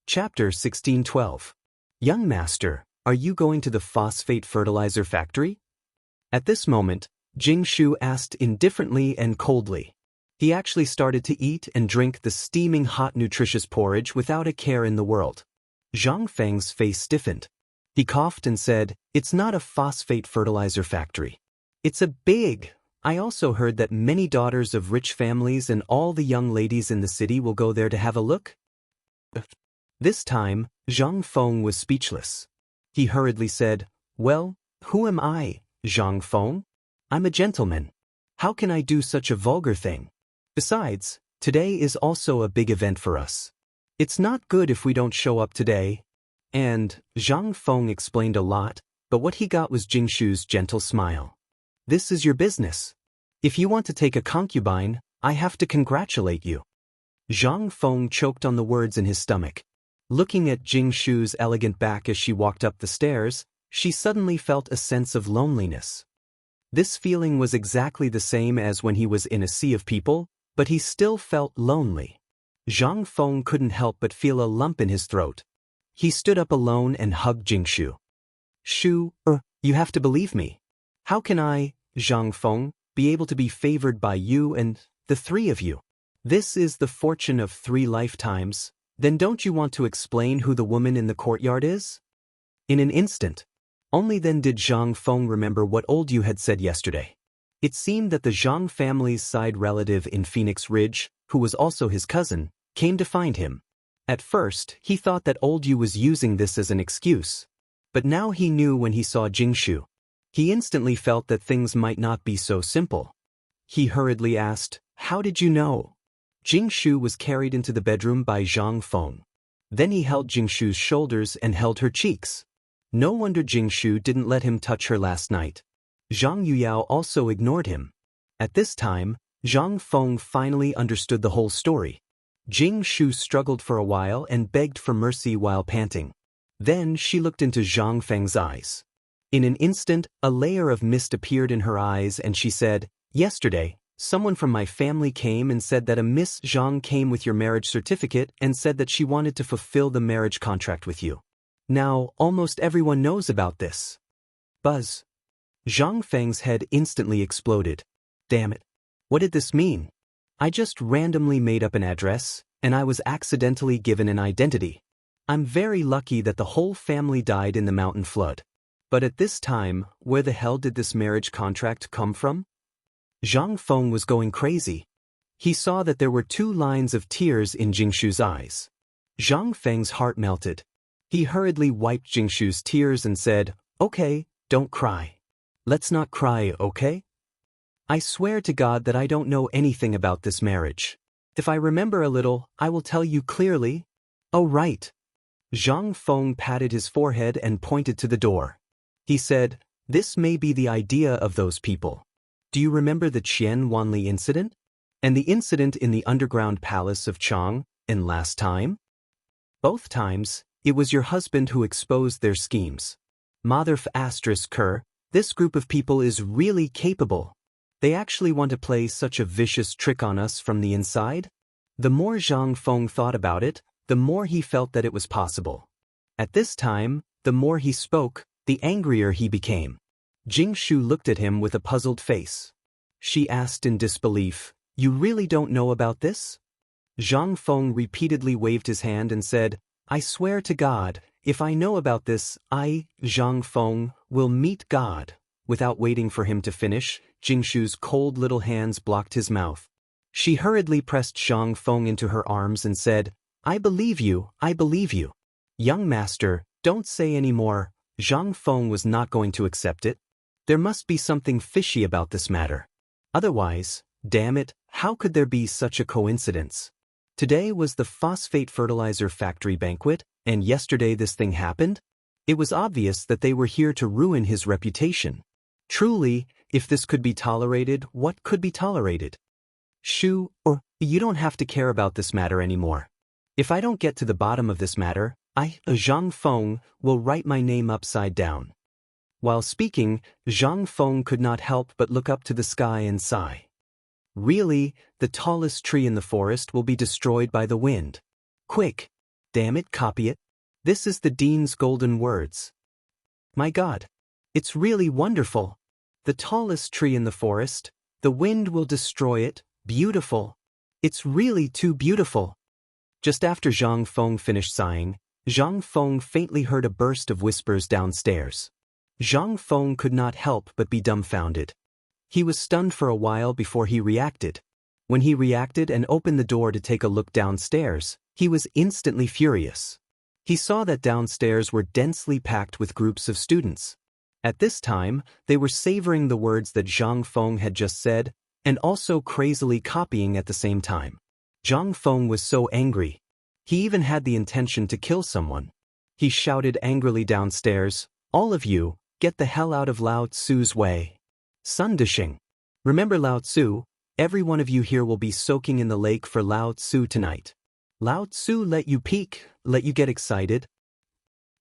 Speaker 1: Chapter 16:12. Young master, are you going to the phosphate fertilizer factory? At this moment, Jing Shu asked indifferently and coldly. He actually started to eat and drink the steaming hot nutritious porridge without a care in the world. Zhang Feng's face stiffened. He coughed and said, "It's not a phosphate fertilizer factory. It's a big... I also heard that many daughters of rich families and all the young ladies in the city will go there to have a look." This time, Zhang Feng was speechless. He hurriedly said, "Well, who am I, Zhang Feng? I'm a gentleman. How can I do such a vulgar thing? Besides, today is also a big event for us. It's not good if we don't show up today." And Zhang Feng explained a lot, but what he got was Jing Shu's gentle smile. "This is your business. If you want to take a concubine, I have to congratulate you." Zhang Feng choked on the words in his stomach. Looking at Jing Shu's elegant back as she walked up the stairs, she suddenly felt a sense of loneliness. This feeling was exactly the same as when he was in a sea of people, but he still felt lonely. Zhang Feng couldn't help but feel a lump in his throat. He stood up alone and hugged Jing Shu. "Shu, you have to believe me. How can I, Zhang Feng, be able to be favored by you and the 3 of you? This is the fortune of 3 lifetimes. Then don't you want to explain who the woman in the courtyard is?" In an instant, only then did Zhang Feng remember what old Yu had said yesterday. It seemed that the Zhang family's side relative in Phoenix Ridge, who was also his cousin, came to find him. At first, he thought that old Yu was using this as an excuse. But now he knew when he saw Jing Shu. He instantly felt that things might not be so simple. He hurriedly asked, "How did you know?" Jing Shu was carried into the bedroom by Zhang Feng. Then he held Jing Shu's shoulders and held her cheeks. No wonder Jing Shu didn't let him touch her last night. Zhang Yuyao also ignored him. At this time, Zhang Feng finally understood the whole story. Jing Shu struggled for a while and begged for mercy while panting. Then she looked into Zhang Feng's eyes. In an instant, a layer of mist appeared in her eyes and she said, "Yesterday, someone from my family came and said that a Miss Zhang came with your marriage certificate and said that she wanted to fulfill the marriage contract with you. Now, almost everyone knows about this." Buzz. Zhang Feng's head instantly exploded. Damn it. What did this mean? I just randomly made up an address, and I was accidentally given an identity. I'm very lucky that the whole family died in the mountain flood. But at this time, where the hell did this marriage contract come from? Zhang Feng was going crazy. He saw that there were 2 lines of tears in Jing Shu's eyes. Zhang Feng's heart melted. He hurriedly wiped Jing Shu's tears and said, "Okay, don't cry. Let's not cry, okay? I swear to God that I don't know anything about this marriage. If I remember a little, I will tell you clearly." "Oh right." Zhang Feng patted his forehead and pointed to the door. He said, "This may be the idea of those people. Do you remember the Qian Wanli incident? And the incident in the underground palace of Chang, and last time? Both times, it was your husband who exposed their schemes. Motherf *Ker, this group of people is really capable. They actually want to play such a vicious trick on us from the inside?" The more Zhang Feng thought about it, the more he felt that it was possible. At this time, the more he spoke, the angrier he became. Jingshu looked at him with a puzzled face. She asked in disbelief, "You really don't know about this?" Zhang Feng repeatedly waved his hand and said, "I swear to God, if I know about this, Zhang Feng, will meet God." Without waiting for him to finish, Jingshu's cold little hands blocked his mouth. She hurriedly pressed Zhang Feng into her arms and said, "I believe you, I believe you." "Young master, don't say any more." Zhang Feng was not going to accept it. There must be something fishy about this matter. Otherwise, damn it, how could there be such a coincidence? Today was the phosphate fertilizer factory banquet, and yesterday this thing happened? It was obvious that they were here to ruin his reputation. Truly, if this could be tolerated, what could be tolerated? "Shu, or you don't have to care about this matter anymore. If I don't get to the bottom of this matter, Zhang Feng, will write my name upside down." While speaking, Zhang Feng could not help but look up to the sky and sigh. Really, the tallest tree in the forest will be destroyed by the wind. Quick! Damn it, copy it. This is the Dean's golden words. My God! It's really wonderful. The tallest tree in the forest, the wind will destroy it. Beautiful. It's really too beautiful. Just after Zhang Feng finished sighing, Zhang Feng faintly heard a burst of whispers downstairs. Zhang Feng could not help but be dumbfounded. He was stunned for a while before he reacted. When he reacted and opened the door to take a look downstairs, he was instantly furious. He saw that downstairs were densely packed with groups of students. At this time, they were savoring the words that Zhang Feng had just said, and also crazily copying at the same time. Zhang Feng was so angry. He even had the intention to kill someone. He shouted angrily downstairs, "All of you, get the hell out of Lao Tzu's way. Sun Dishing. Remember Lao Tzu, every one of you here will be soaking in the lake for Lao Tzu tonight. Lao Tzu let you peek, let you get excited."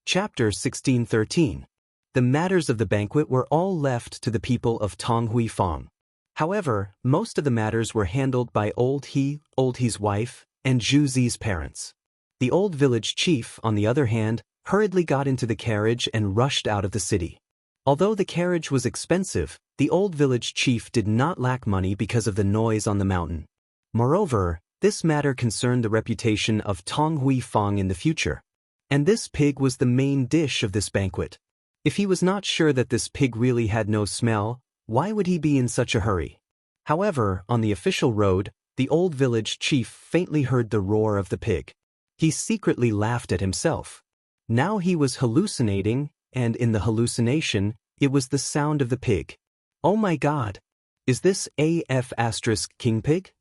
Speaker 1: Chapter 16:13. The matters of the banquet were all left to the people of Tonghui Fong. However, most of the matters were handled by Old He's wife, and Zhu Zi's parents. The old village chief, on the other hand, hurriedly got into the carriage and rushed out of the city. Although the carriage was expensive, the old village chief did not lack money because of the noise on the mountain. Moreover, this matter concerned the reputation of Tonghui Fong in the future. And this pig was the main dish of this banquet. If he was not sure that this pig really had no smell, why would he be in such a hurry? However, on the official road, the old village chief faintly heard the roar of the pig. He secretly laughed at himself. Now he was hallucinating, and in the hallucination, it was the sound of the pig. Oh my God! Is this King pig?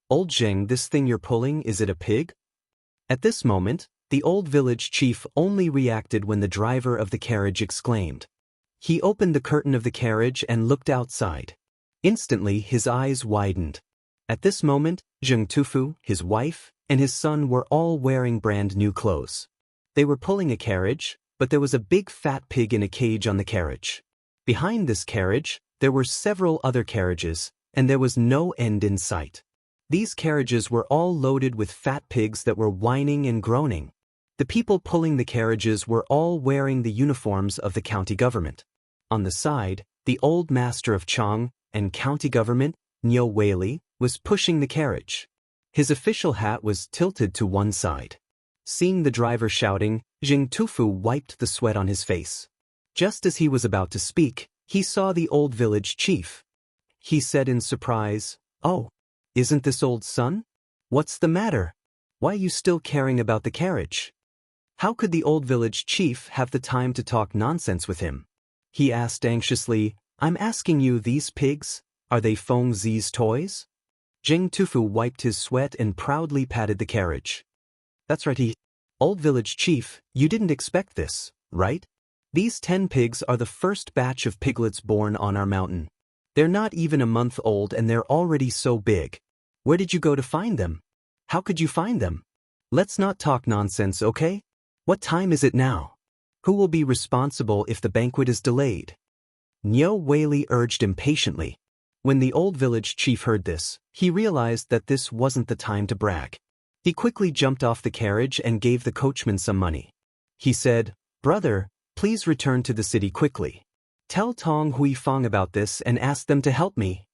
Speaker 1: Old Zheng, this thing you're pulling, is it a pig? At this moment, the old village chief only reacted when the driver of the carriage exclaimed. He opened the curtain of the carriage and looked outside. Instantly his eyes widened. At this moment, Zheng Tufu, his wife, and his son were all wearing brand new clothes. They were pulling a carriage, but there was a big fat pig in a cage on the carriage. Behind this carriage, there were several other carriages, and there was no end in sight. These carriages were all loaded with fat pigs that were whining and groaning. The people pulling the carriages were all wearing the uniforms of the county government. On the side, the old master of Chang and county government, Niu Weili, was pushing the carriage. His official hat was tilted to one side. Seeing the driver shouting, Zheng Tufu wiped the sweat on his face. Just as he was about to speak, he saw the old village chief. He said in surprise, "Oh, isn't this old son? What's the matter? Why are you still caring about the carriage?" How could the old village chief have the time to talk nonsense with him? He asked anxiously, "I'm asking you, these pigs, are they Feng Zi's toys?" Zheng Tufu wiped his sweat and proudly patted the carriage. "That's right, Old village chief, you didn't expect this, right? These 10 pigs are the first batch of piglets born on our mountain. They're not even a month old and they're already so big. Where did you go to find them? How could you find them? Let's not talk nonsense, okay? What time is it now? Who will be responsible if the banquet is delayed?" Niu Weili urged impatiently. When the old village chief heard this, he realized that this wasn't the time to brag. He quickly jumped off the carriage and gave the coachman some money. He said, "Brother, Please return to the city quickly. Tell Tong Hui Fong about this and ask them to help me.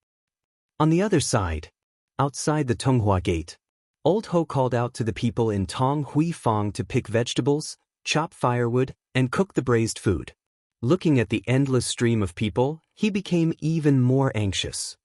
Speaker 1: On the other side, outside the Tonghua Gate, Old Ho called out to the people in Tong Hui Fong to pick vegetables, chop firewood, and cook the braised food. Looking at the endless stream of people, he became even more anxious.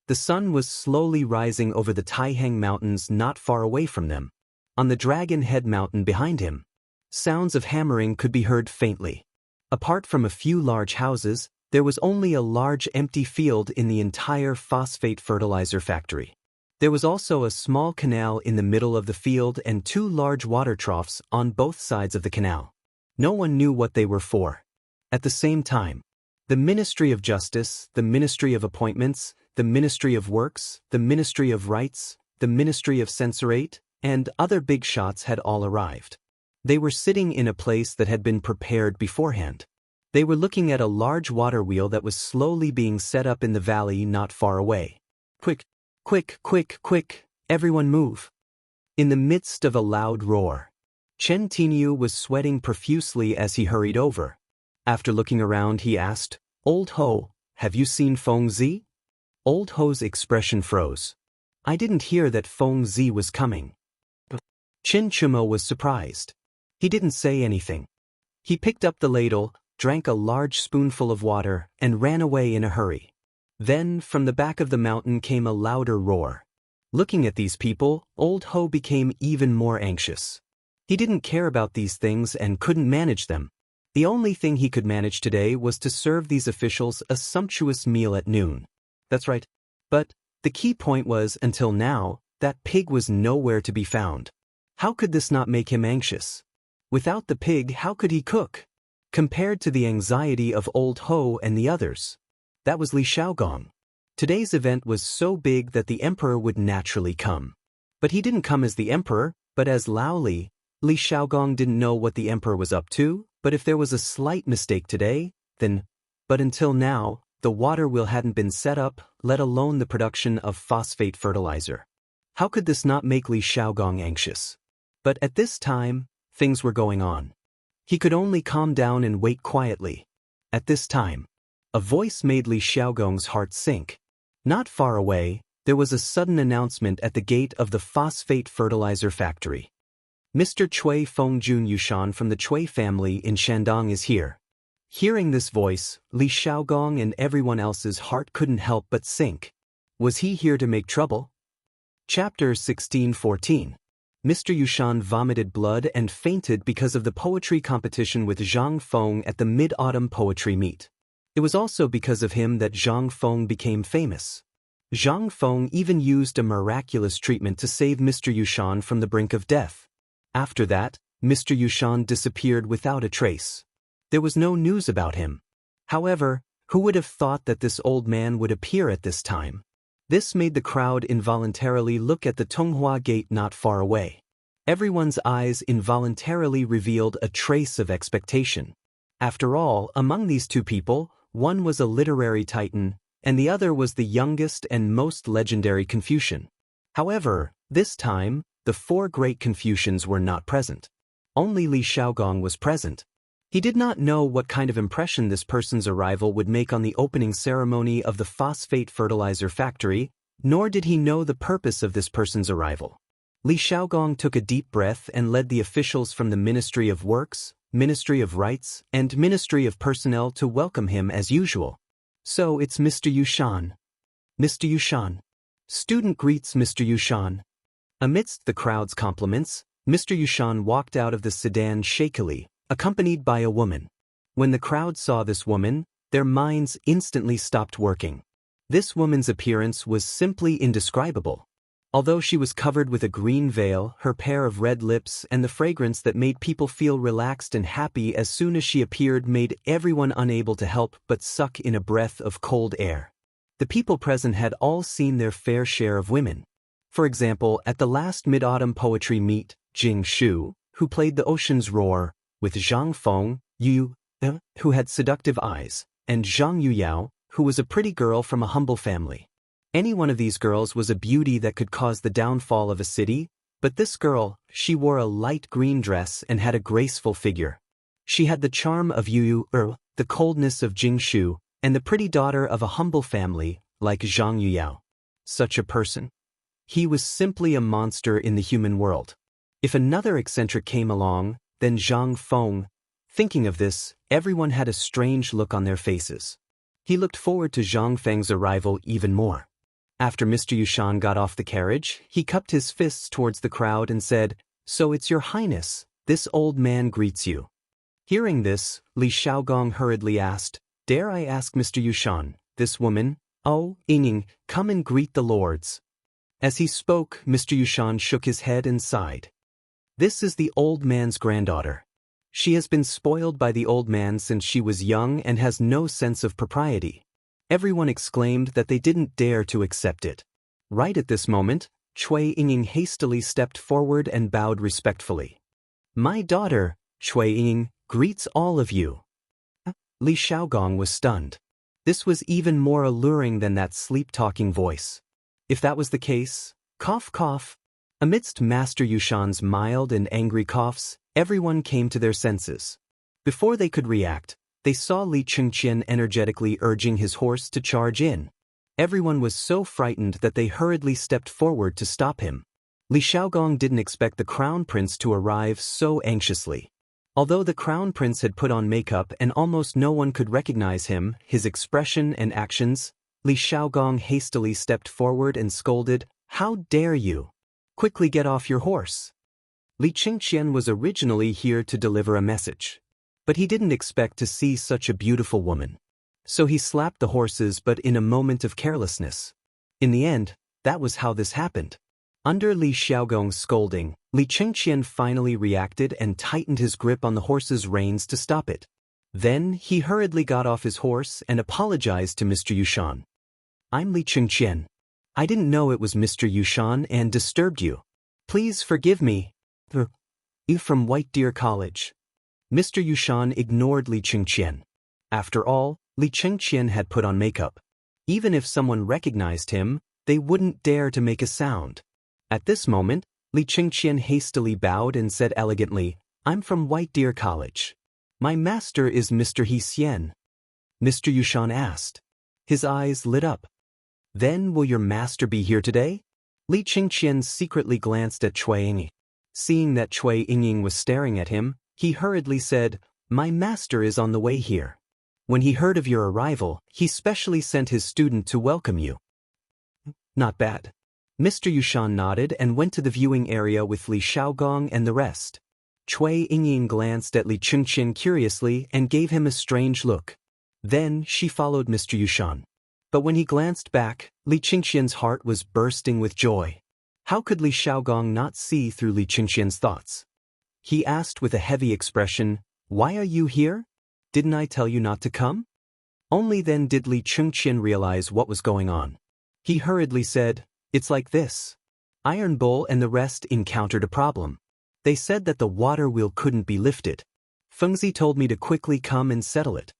Speaker 1: The sun was slowly rising over the Taihang Mountains not far away from them. On the Dragon Head Mountain behind him, sounds of hammering could be heard faintly. Apart from a few large houses, there was only a large empty field in the entire phosphate fertilizer factory. There was also a small canal in the middle of the field and 2 large water troughs on both sides of the canal. No one knew what they were for. At the same time, the Ministry of Justice, the Ministry of Appointments, the Ministry of Works, the Ministry of Rights, the Ministry of Censorate, and other big shots had all arrived. They were sitting in a place that had been prepared beforehand. They were looking at a large water wheel that was slowly being set up in the valley not far away. Quick, quick, quick, quick, everyone move. In the midst of a loud roar, Chen Tinyu was sweating profusely as he hurried over. After looking around, he asked, "Old Ho, have you seen Feng Zi?" Old Ho's expression froze. "I didn't hear that Feng Zi was coming." Chin Chumo was surprised. He didn't say anything. He picked up the ladle, drank a large spoonful of water, and ran away in a hurry. Then, from the back of the mountain came a louder roar. Looking at these people, Old Ho became even more anxious. He didn't care about these things and couldn't manage them. The only thing he could manage today was to serve these officials a sumptuous meal at noon. That's right. But the key point was, until now, that pig was nowhere to be found. How could this not make him anxious? Without the pig, how could he cook? Compared to the anxiety of Old Ho and the others, that was Li Xiaogong. Today's event was so big that the emperor would naturally come. But he didn't come as the emperor, but as Lao Li. Li Xiaogong didn't know what the emperor was up to, but if there was a slight mistake today, then... But until now, the water wheel hadn't been set up, let alone the production of phosphate fertilizer. How could this not make Li Xiaogong anxious? But at this time, things were going on. He could only calm down and wait quietly. At this time, a voice made Li Xiaogong's heart sink. Not far away, there was a sudden announcement at the gate of the phosphate fertilizer factory. Mr. Cui Fengjun Yushan from the Cui family in Shandong is here. Hearing this voice, Li Xiaogong and everyone else's heart couldn't help but sink. Was he here to make trouble? Chapter 16:14. Mr. Yushan vomited blood and fainted because of the poetry competition with Zhang Feng at the Mid-Autumn Poetry Meet. It was also because of him that Zhang Feng became famous. Zhang Feng even used a miraculous treatment to save Mr. Yushan from the brink of death. After that, Mr. Yushan disappeared without a trace. There was no news about him. However, who would have thought that this old man would appear at this time? This made the crowd involuntarily look at the Tonghua Gate not far away. Everyone's eyes involuntarily revealed a trace of expectation. After all, among these two people, one was a literary titan, and the other was the youngest and most legendary Confucian. However, this time, the 4 great Confucians were not present. Only Li Xiaogong was present. He did not know what kind of impression this person's arrival would make on the opening ceremony of the phosphate fertilizer factory, nor did he know the purpose of this person's arrival. Li Xiaogong took a deep breath and led the officials from the Ministry of Works, Ministry of Rights, and Ministry of Personnel to welcome him as usual. "So it's Mr. Yushan. Mr. Yushan." Student greets Mr. Yushan. Amidst the crowd's compliments, Mr. Yushan walked out of the sedan shakily, accompanied by a woman. When the crowd saw this woman, their minds instantly stopped working. This woman's appearance was simply indescribable. Although she was covered with a green veil, her pair of red lips and the fragrance that made people feel relaxed and happy as soon as she appeared made everyone unable to help but suck in a breath of cold air. The people present had all seen their fair share of women. For example, at the last Mid-Autumn Poetry Meet, Jing Shu, who played The Ocean's Roar, with Zhang Feng, who had seductive eyes, and Zhang Yuyao, who was a pretty girl from a humble family. Any one of these girls was a beauty that could cause the downfall of a city, but this girl, she wore a light green dress and had a graceful figure. She had the charm of Yu the coldness of Jingshu, and the pretty daughter of a humble family, like Zhang Yuyao. Such a person. He was simply a monster in the human world. If another eccentric came along, then Zhang Feng. Thinking of this, everyone had a strange look on their faces. He looked forward to Zhang Feng's arrival even more. After Mr. Yushan got off the carriage, he cupped his fists towards the crowd and said, "So it's your highness, this old man greets you." Hearing this, Li Xiaogong hurriedly asked, "Dare I ask Mr. Yushan, this woman, oh, Yingning, come and greet the lords?" As he spoke, Mr. Yushan shook his head and sighed. This is the old man's granddaughter. She has been spoiled by the old man since she was young and has no sense of propriety. Everyone exclaimed that they didn't dare to accept it. Right at this moment, Cui Yingning hastily stepped forward and bowed respectfully. "My daughter, Cui Yingning, greets all of you." Li Xiaogong was stunned. This was even more alluring than that sleep-talking voice. If that was the case, cough cough. Amidst Master Yushan's mild and angry coughs, everyone came to their senses. Before they could react, they saw Li Chengqian energetically urging his horse to charge in. Everyone was so frightened that they hurriedly stepped forward to stop him. Li Xiaogong didn't expect the crown prince to arrive so anxiously. Although the crown prince had put on makeup and almost no one could recognize him, his expression and actions, Li Xiaogong hastily stepped forward and scolded, "How dare you? Quickly get off your horse." Li Chengqian was originally here to deliver a message. But he didn't expect to see such a beautiful woman. So he slapped the horses, but in a moment of carelessness. In the end, that was how this happened. Under Li Xiaogong's scolding, Li Chengqian finally reacted and tightened his grip on the horse's reins to stop it. Then he hurriedly got off his horse and apologized to Mr. Yushan. "I'm Li Chengqian. I didn't know it was Mr. Yushan and disturbed you. Please forgive me. You from White Deer College." Mr. Yushan ignored Li Chengqian. After all, Li Chengqian had put on makeup. Even if someone recognized him, they wouldn't dare to make a sound. At this moment, Li Chengqian hastily bowed and said elegantly, "I'm from White Deer College. My master is Mr. He Xian." Mr. Yushan asked. His eyes lit up. "Then will your master be here today?" Li Chengqian secretly glanced at Cui Yingning. Seeing that Cui Yingning was staring at him, he hurriedly said, "My master is on the way here. When he heard of your arrival, he specially sent his student to welcome you." "Not bad." Mr. Yushan nodded and went to the viewing area with Li Xiaogong and the rest. Cui Yingning glanced at Li Chengqian curiously and gave him a strange look. Then she followed Mr. Yushan. But when he glanced back, Li Chengqian's heart was bursting with joy. How could Li Xiaogong not see through Li Chengqian's thoughts? He asked with a heavy expression, "Why are you here? Didn't I tell you not to come?" Only then did Li Chengqian realize what was going on. He hurriedly said, "It's like this. Iron Bull and the rest encountered a problem. They said that the water wheel couldn't be lifted. Fengzi told me to quickly come and settle it."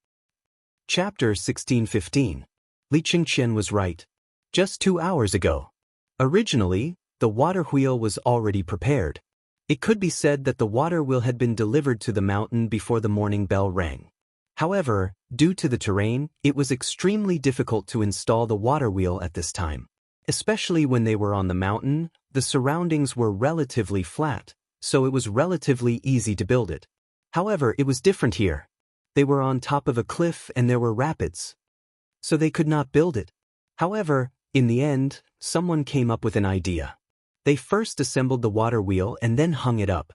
Speaker 1: Chapter 16:15. Li Chengqian was right. Just 2 hours ago. Originally, the water wheel was already prepared. It could be said that the water wheel had been delivered to the mountain before the morning bell rang. However, due to the terrain, it was extremely difficult to install the water wheel at this time. Especially when they were on the mountain, the surroundings were relatively flat, so it was relatively easy to build it. However, it was different here. They were on top of a cliff and there were rapids. So they could not build it. However, in the end, someone came up with an idea. They first assembled the water wheel and then hung it up.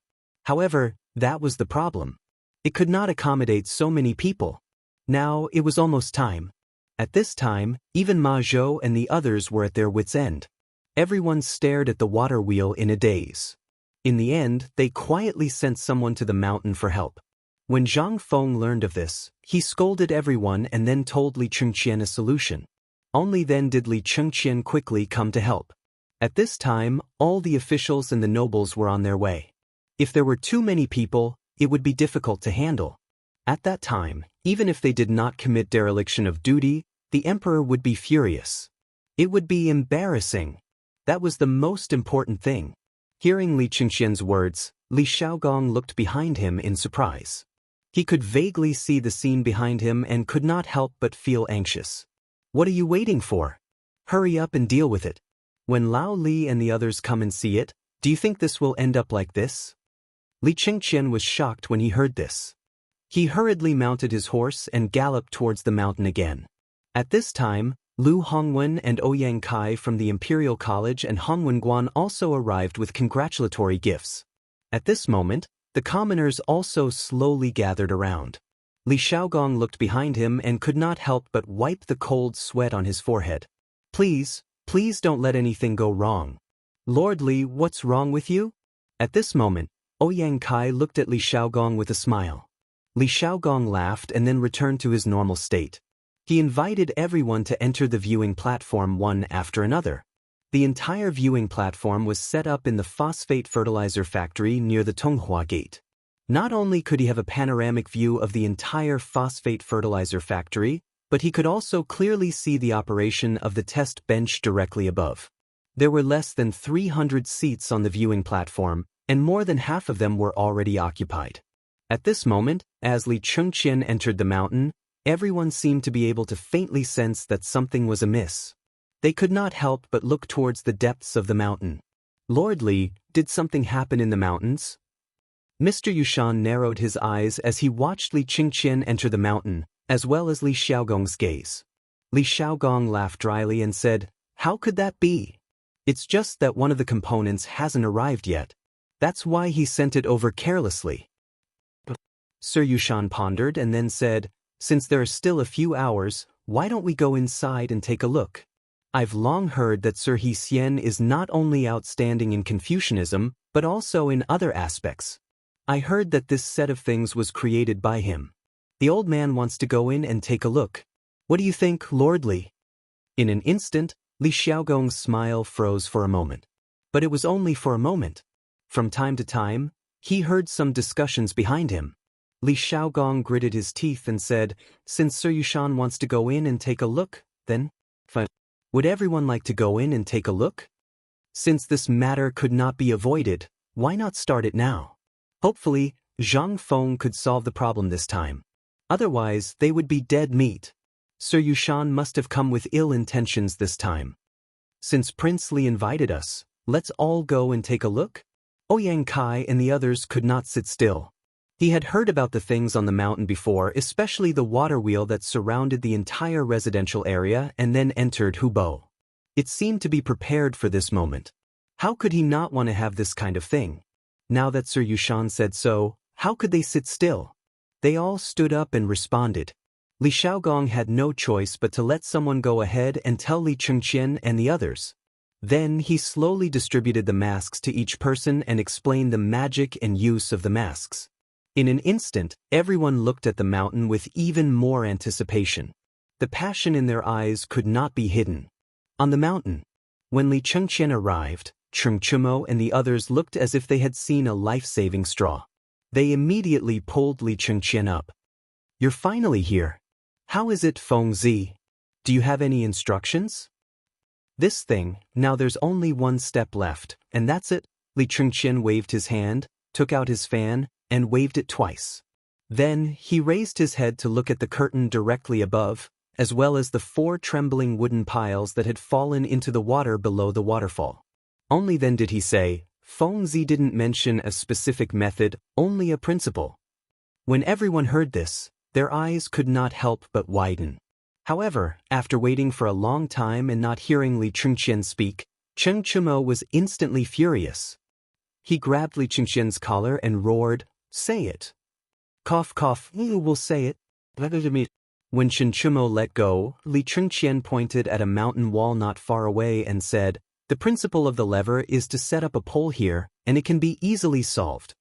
Speaker 1: However, that was the problem. It could not accommodate so many people. Now, it was almost time. At this time, even Ma Zhou and the others were at their wits' end. Everyone stared at the water wheel in a daze. In the end, they quietly sent someone to the mountain for help. When Zhang Feng learned of this, he scolded everyone and then told Li Chengqian a solution. Only then did Li Chengqian quickly come to help. At this time, all the officials and the nobles were on their way. If there were too many people, it would be difficult to handle. At that time, even if they did not commit dereliction of duty, the emperor would be furious. It would be embarrassing. That was the most important thing. Hearing Li Chengqian's words, Li Xiaogong looked behind him in surprise. He could vaguely see the scene behind him and could not help but feel anxious. What are you waiting for? Hurry up and deal with it. When Lao Li and the others come and see it, do you think this will end up like this? Li Chengqian was shocked when he heard this. He hurriedly mounted his horse and galloped towards the mountain again. At this time, Lu Hongwen and Ouyang Kai from the Imperial College and Hongwen Guan also arrived with congratulatory gifts. At this moment, the commoners also slowly gathered around. Li Xiaogong looked behind him and could not help but wipe the cold sweat on his forehead. Please don't let anything go wrong. Lord Li, what's wrong with you? At this moment, Ouyang Kai looked at Li Xiaogong with a smile. Li Xiaogong laughed and then returned to his normal state. He invited everyone to enter the viewing platform one after another. The entire viewing platform was set up in the phosphate fertilizer factory near the Tonghua Gate. Not only could he have a panoramic view of the entire phosphate fertilizer factory, but he could also clearly see the operation of the test bench directly above. There were less than 300 seats on the viewing platform, and more than half of them were already occupied. At this moment, as Li Chengqian entered the mountain, everyone seemed to be able to faintly sense that something was amiss. They could not help but look towards the depths of the mountain. Lord Li, did something happen in the mountains? Mr. Yushan narrowed his eyes as he watched Li Chengqian enter the mountain, as well as Li Xiaogong's gaze. Li Xiaogong laughed dryly and said, "How could that be? It's just that one of the components hasn't arrived yet. That's why he sent it over carelessly." Sir Yushan pondered and then said, "Since there are still a few hours, why don't we go inside and take a look? I've long heard that Sir He Xian is not only outstanding in Confucianism, but also in other aspects. I heard that this set of things was created by him. The old man wants to go in and take a look. What do you think, Lord Li?" In an instant, Li Xiaogong's smile froze for a moment. But it was only for a moment. From time to time, he heard some discussions behind him. Li Xiaogong gritted his teeth and said, "Since Sir Yushan wants to go in and take a look, then fine. Would everyone like to go in and take a look? Since this matter could not be avoided, why not start it now? Hopefully, Zhang Feng could solve the problem this time. Otherwise, they would be dead meat. Sir Yushan must have come with ill intentions this time. Since Prince Li invited us, let's all go and take a look?" Ouyang Kai and the others could not sit still. He had heard about the things on the mountain before, especially the water wheel that surrounded the entire residential area and then entered Hubo. It seemed to be prepared for this moment. How could he not want to have this kind of thing? Now that Sir Yushan said so, how could they sit still? They all stood up and responded. Li Xiaogong had no choice but to let someone go ahead and tell Li Chengqian and the others. Then he slowly distributed the masks to each person and explained the magic and use of the masks. In an instant, everyone looked at the mountain with even more anticipation. The passion in their eyes could not be hidden. On the mountain, when Li Chengqian arrived, Cheng Chumo and the others looked as if they had seen a life-saving straw. They immediately pulled Li Chengqian up. "You're finally here. How is it, Feng Zi? Do you have any instructions?" "This thing, now there's only one step left, and that's it." Li Chengqian waved his hand, took out his fan, and waved it twice. Then he raised his head to look at the curtain directly above, as well as the 4 trembling wooden piles that had fallen into the water below the waterfall. Only then did he say, "Feng Zi didn't mention a specific method, only a principle." When everyone heard this, their eyes could not help but widen. However, after waiting for a long time and not hearing Li Chengqian speak, Cheng Chumo was instantly furious. He grabbed Li Chengqian's collar and roared, "Say it." "Cough cough, you will say it." When Cheng Chumo let go, Li Chengqian pointed at a mountain wall not far away and said, "The principle of the lever is to set up a pole here, and it can be easily solved."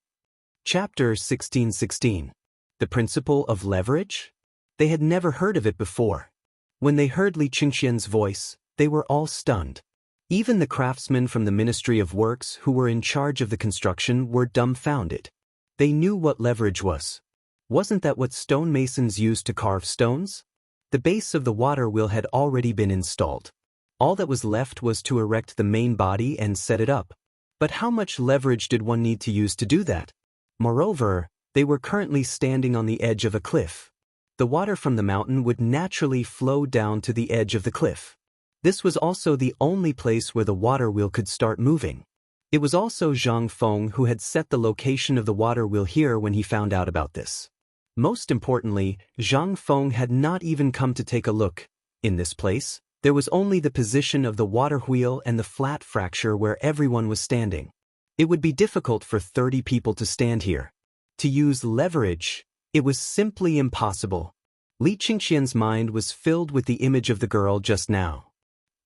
Speaker 1: Chapter 16:16. The principle of leverage? They had never heard of it before. When they heard Li Chengqian's voice, they were all stunned. Even the craftsmen from the Ministry of Works who were in charge of the construction were dumbfounded. They knew what leverage was. Wasn't that what stonemasons used to carve stones? The base of the water wheel had already been installed. All that was left was to erect the main body and set it up. But how much leverage did one need to use to do that? Moreover, They were currently standing on the edge of a cliff. The water from the mountain would naturally flow down to the edge of the cliff. This was also the only place where the water wheel could start moving. It was also Zhang Feng who had set the location of the water wheel here when he found out about this. Most importantly, Zhang Feng had not even come to take a look. In this place, there was only the position of the water wheel and the flat fracture where everyone was standing. It would be difficult for 30 people to stand here. To use leverage, it was simply impossible. Li Qingqian's mind was filled with the image of the girl just now.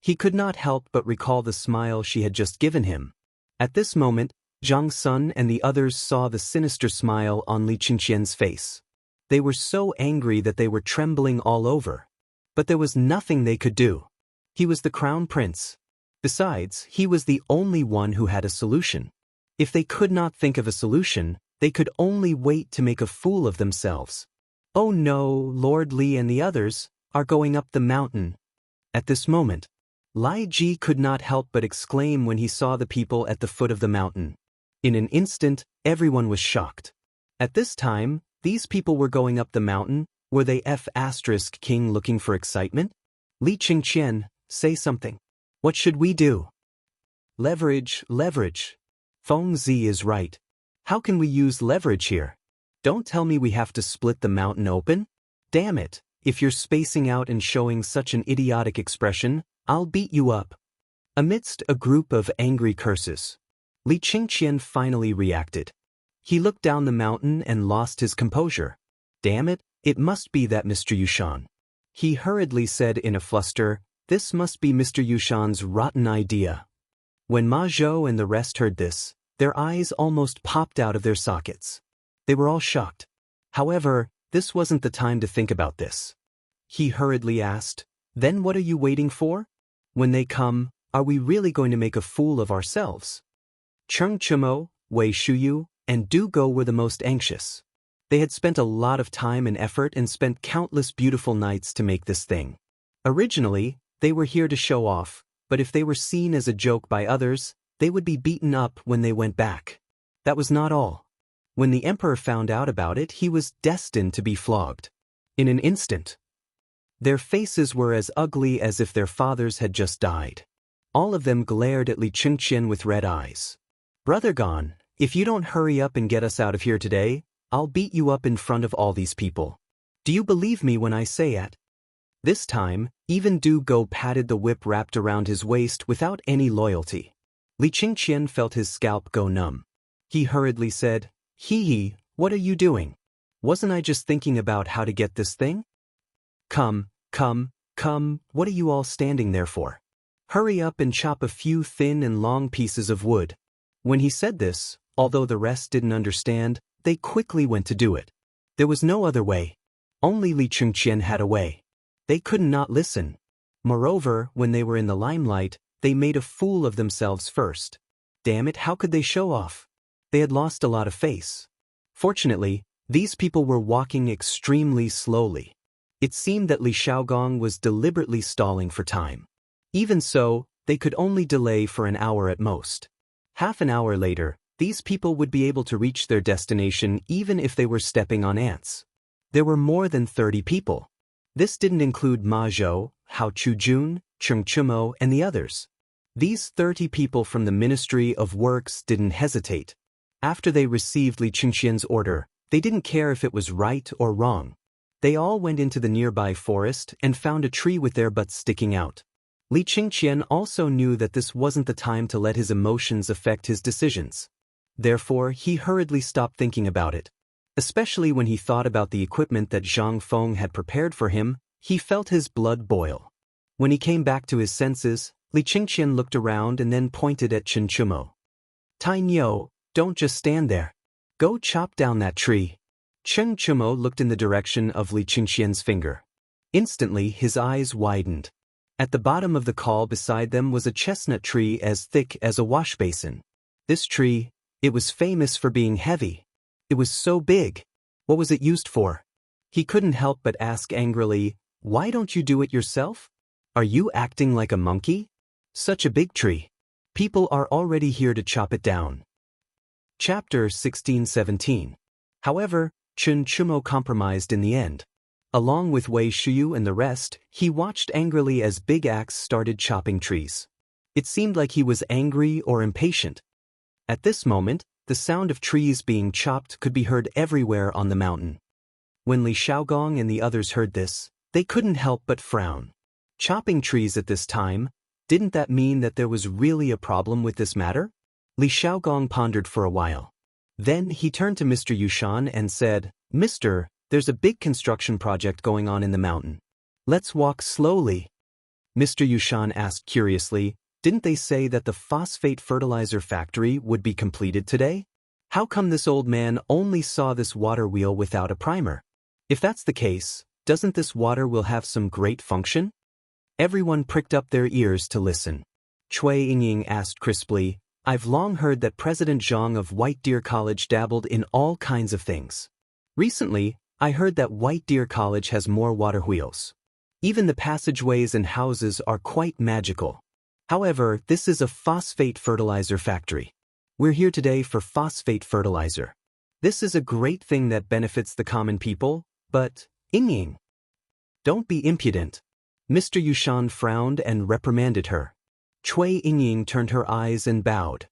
Speaker 1: He could not help but recall the smile she had just given him. At this moment, Zhang Sun and the others saw the sinister smile on Li Qingqian's face. They were so angry that they were trembling all over. But there was nothing they could do. He was the crown prince. Besides, he was the only one who had a solution. If they could not think of a solution, they could only wait to make a fool of themselves. Oh no, Lord Li and the others are going up the mountain. At this moment, Lai Ji could not help but exclaim when he saw the people at the foot of the mountain. In an instant, everyone was shocked. At this time, these people were going up the mountain. Were they King looking for excitement? Li Qingqian, say something. What should we do? Leverage. Feng Zi is right. How can we use leverage here? Don't tell me we have to split the mountain open? Damn it, if you're spacing out and showing such an idiotic expression, I'll beat you up. Amidst a group of angry curses, Li Qingqian finally reacted. He looked down the mountain and lost his composure. Damn it, it must be that Mr. Yushan. He hurriedly said in a fluster, this must be Mr. Yushan's rotten idea. When Ma Zhou and the rest heard this, their eyes almost popped out of their sockets. They were all shocked. However, this wasn't the time to think about this. He hurriedly asked, then what are you waiting for? When they come, are we really going to make a fool of ourselves? Cheng Chimo, Wei Shuyu, and Du Go were the most anxious. They had spent a lot of time and effort and spent countless beautiful nights to make this thing. Originally, they were here to show off, but if they were seen as a joke by others, they would be beaten up when they went back. That was not all. When the emperor found out about it, he was destined to be flogged. In an instant, their faces were as ugly as if their fathers had just died. All of them glared at Li Qingqian with red eyes. Brother Gon, if you don't hurry up and get us out of here today, I'll beat you up in front of all these people. Do you believe me when I say it? This time, even Du Go patted the whip wrapped around his waist without any loyalty. Li Qingqian felt his scalp go numb. He hurriedly said, Hee, what are you doing? Wasn't I just thinking about how to get this thing? Come, what are you all standing there for? Hurry up and chop a few thin and long pieces of wood. When he said this, although the rest didn't understand, they quickly went to do it. There was no other way. Only Li Qingqian had a way. They could not listen. Moreover, when they were in the limelight, they made a fool of themselves first. Damn it, how could they show off? They had lost a lot of face. Fortunately, these people were walking extremely slowly. It seemed that Li Shaogong was deliberately stalling for time. Even so, they could only delay for an hour at most. Half an hour later, these people would be able to reach their destination even if they were stepping on ants. There were more than 30 people. This didn't include Ma Zhou, Hao Chujun, Cheng Chimo, and the others. These 30 people from the Ministry of Works didn't hesitate. After they received Li Qingqian's order, they didn't care if it was right or wrong. They all went into the nearby forest and found a tree with their butts sticking out. Li Qingqian also knew that this wasn't the time to let his emotions affect his decisions. Therefore, he hurriedly stopped thinking about it. Especially when he thought about the equipment that Zhang Feng had prepared for him, he felt his blood boil. When he came back to his senses, Li Qingqian looked around and then pointed at Chen Chumo. Tai Niu, don't just stand there. Go chop down that tree. Chen Chumo looked in the direction of Li Qingqian's finger. Instantly, his eyes widened. At the bottom of the call beside them was a chestnut tree as thick as a wash basin. This tree, it was famous for being heavy. It was so big. What was it used for? He couldn't help but ask angrily, why don't you do it yourself? Are you acting like a monkey? Such a big tree. People are already here to chop it down. Chapter 16-17. However, Chun Chumo compromised in the end. Along with Wei Shuyu and the rest, he watched angrily as Big Axe started chopping trees. It seemed like he was angry or impatient. At this moment, the sound of trees being chopped could be heard everywhere on the mountain. When Li Xiaogong and the others heard this, they couldn't help but frown. Chopping trees at this time, didn't that mean that there was really a problem with this matter? Li Xiaogong pondered for a while. Then he turned to Mr. Yushan and said, "Mister, there's a big construction project going on in the mountain. Let's walk slowly." Mr. Yushan asked curiously, "Didn't they say that the phosphate fertilizer factory would be completed today? How come this old man only saw this water wheel without a primer? If that's the case, doesn't this water wheel have some great function?" Everyone pricked up their ears to listen. Cui Yingying asked crisply, "I've long heard that President Zhang of White Deer College dabbled in all kinds of things. Recently, I heard that White Deer College has more water wheels. Even the passageways and houses are quite magical. However, this is a phosphate fertilizer factory. We're here today for phosphate fertilizer. This is a great thing that benefits the common people, but, Yingying, don't be impudent." Mr. Yushan frowned and reprimanded her. Cui Yingying turned her eyes and bowed.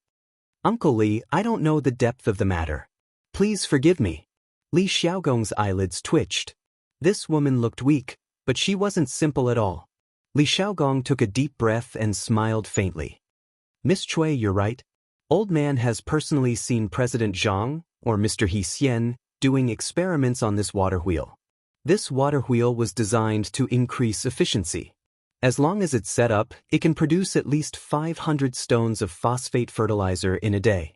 Speaker 1: "Uncle Li, I don't know the depth of the matter. Please forgive me." Li Xiaogong's eyelids twitched. This woman looked weak, but she wasn't simple at all. Li Xiaogong took a deep breath and smiled faintly. "Miss Cui, you're right. Old man has personally seen President Zhang, or Mr. He Xian, doing experiments on this water wheel. This water wheel was designed to increase efficiency. As long as it's set up, it can produce at least 500 stones of phosphate fertilizer in a day."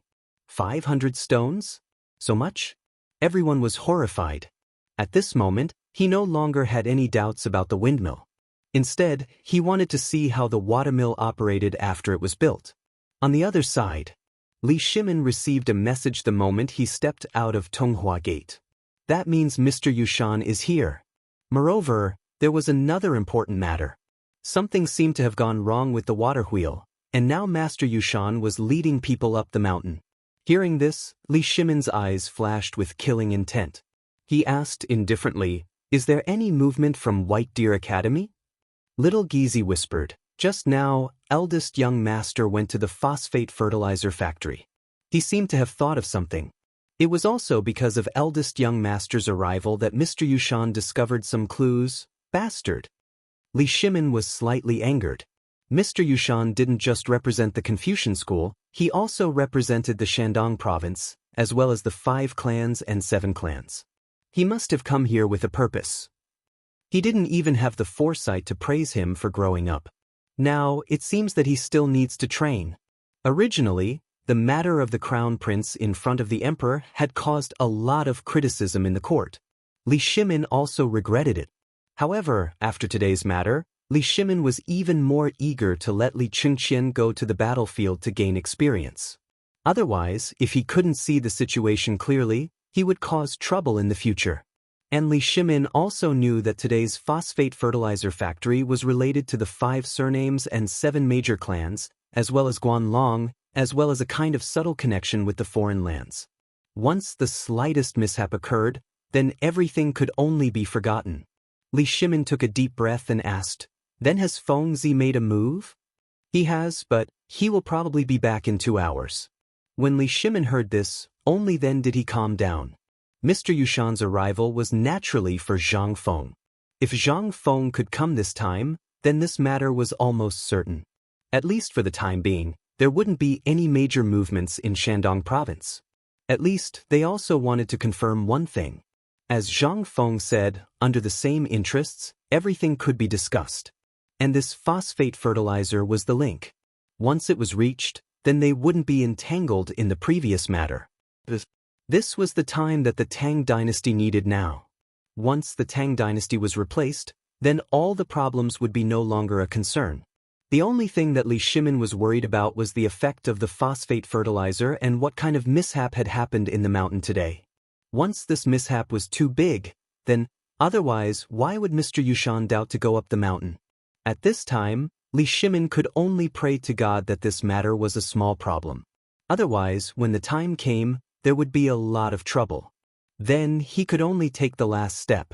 Speaker 1: 500 stones? So much? Everyone was horrified. At this moment, he no longer had any doubts about the windmill. Instead, he wanted to see how the watermill operated after it was built. On the other side, Li Shimin received a message the moment he stepped out of Tonghua Gate. That means Mr. Yushan is here. Moreover, there was another important matter. Something seemed to have gone wrong with the water wheel, and now Master Yushan was leading people up the mountain. Hearing this, Li Shimin's eyes flashed with killing intent. He asked indifferently, "Is there any movement from White Deer Academy?" Little Gizi whispered, "Just now, eldest young master went to the phosphate fertilizer factory." He seemed to have thought of something. It was also because of eldest young master's arrival that Mr. Yushan discovered some clues. Bastard. Li Shimin was slightly angered. Mr. Yushan didn't just represent the Confucian school, he also represented the Shandong province, as well as the 5 clans and 7 clans. He must have come here with a purpose. He didn't even have the foresight to praise him for growing up. Now, it seems that he still needs to train. Originally, the matter of the crown prince in front of the emperor had caused a lot of criticism in the court. Li Shimin also regretted it. However, after today's matter, Li Shimin was even more eager to let Li Chengqian go to the battlefield to gain experience. Otherwise, if he couldn't see the situation clearly, he would cause trouble in the future. And Li Shimin also knew that today's phosphate fertilizer factory was related to the 5 surnames and 7 major clans, as well as Guanlong, as well as a kind of subtle connection with the foreign lands. Once the slightest mishap occurred, then everything could only be forgotten. Li Shimin took a deep breath and asked, "Then has Feng Zi made a move?" "He has, but he will probably be back in 2 hours." When Li Shimin heard this, only then did he calm down. Mr. Yushan's arrival was naturally for Zhang Feng. If Zhang Feng could come this time, then this matter was almost certain. At least for the time being, there wouldn't be any major movements in Shandong province. At least, they also wanted to confirm one thing. As Zhang Feng said, under the same interests, everything could be discussed. And this phosphate fertilizer was the link. Once it was reached, then they wouldn't be entangled in the previous matter. This was the time that the Tang dynasty needed now. Once the Tang dynasty was replaced, then all the problems would be no longer a concern. The only thing that Li Shimin was worried about was the effect of the phosphate fertilizer and what kind of mishap had happened in the mountain today. Once this mishap was too big, then, otherwise, why would Mr. Yushan doubt to go up the mountain? At this time, Li Shimin could only pray to God that this matter was a small problem. Otherwise, when the time came, there would be a lot of trouble. Then he could only take the last step.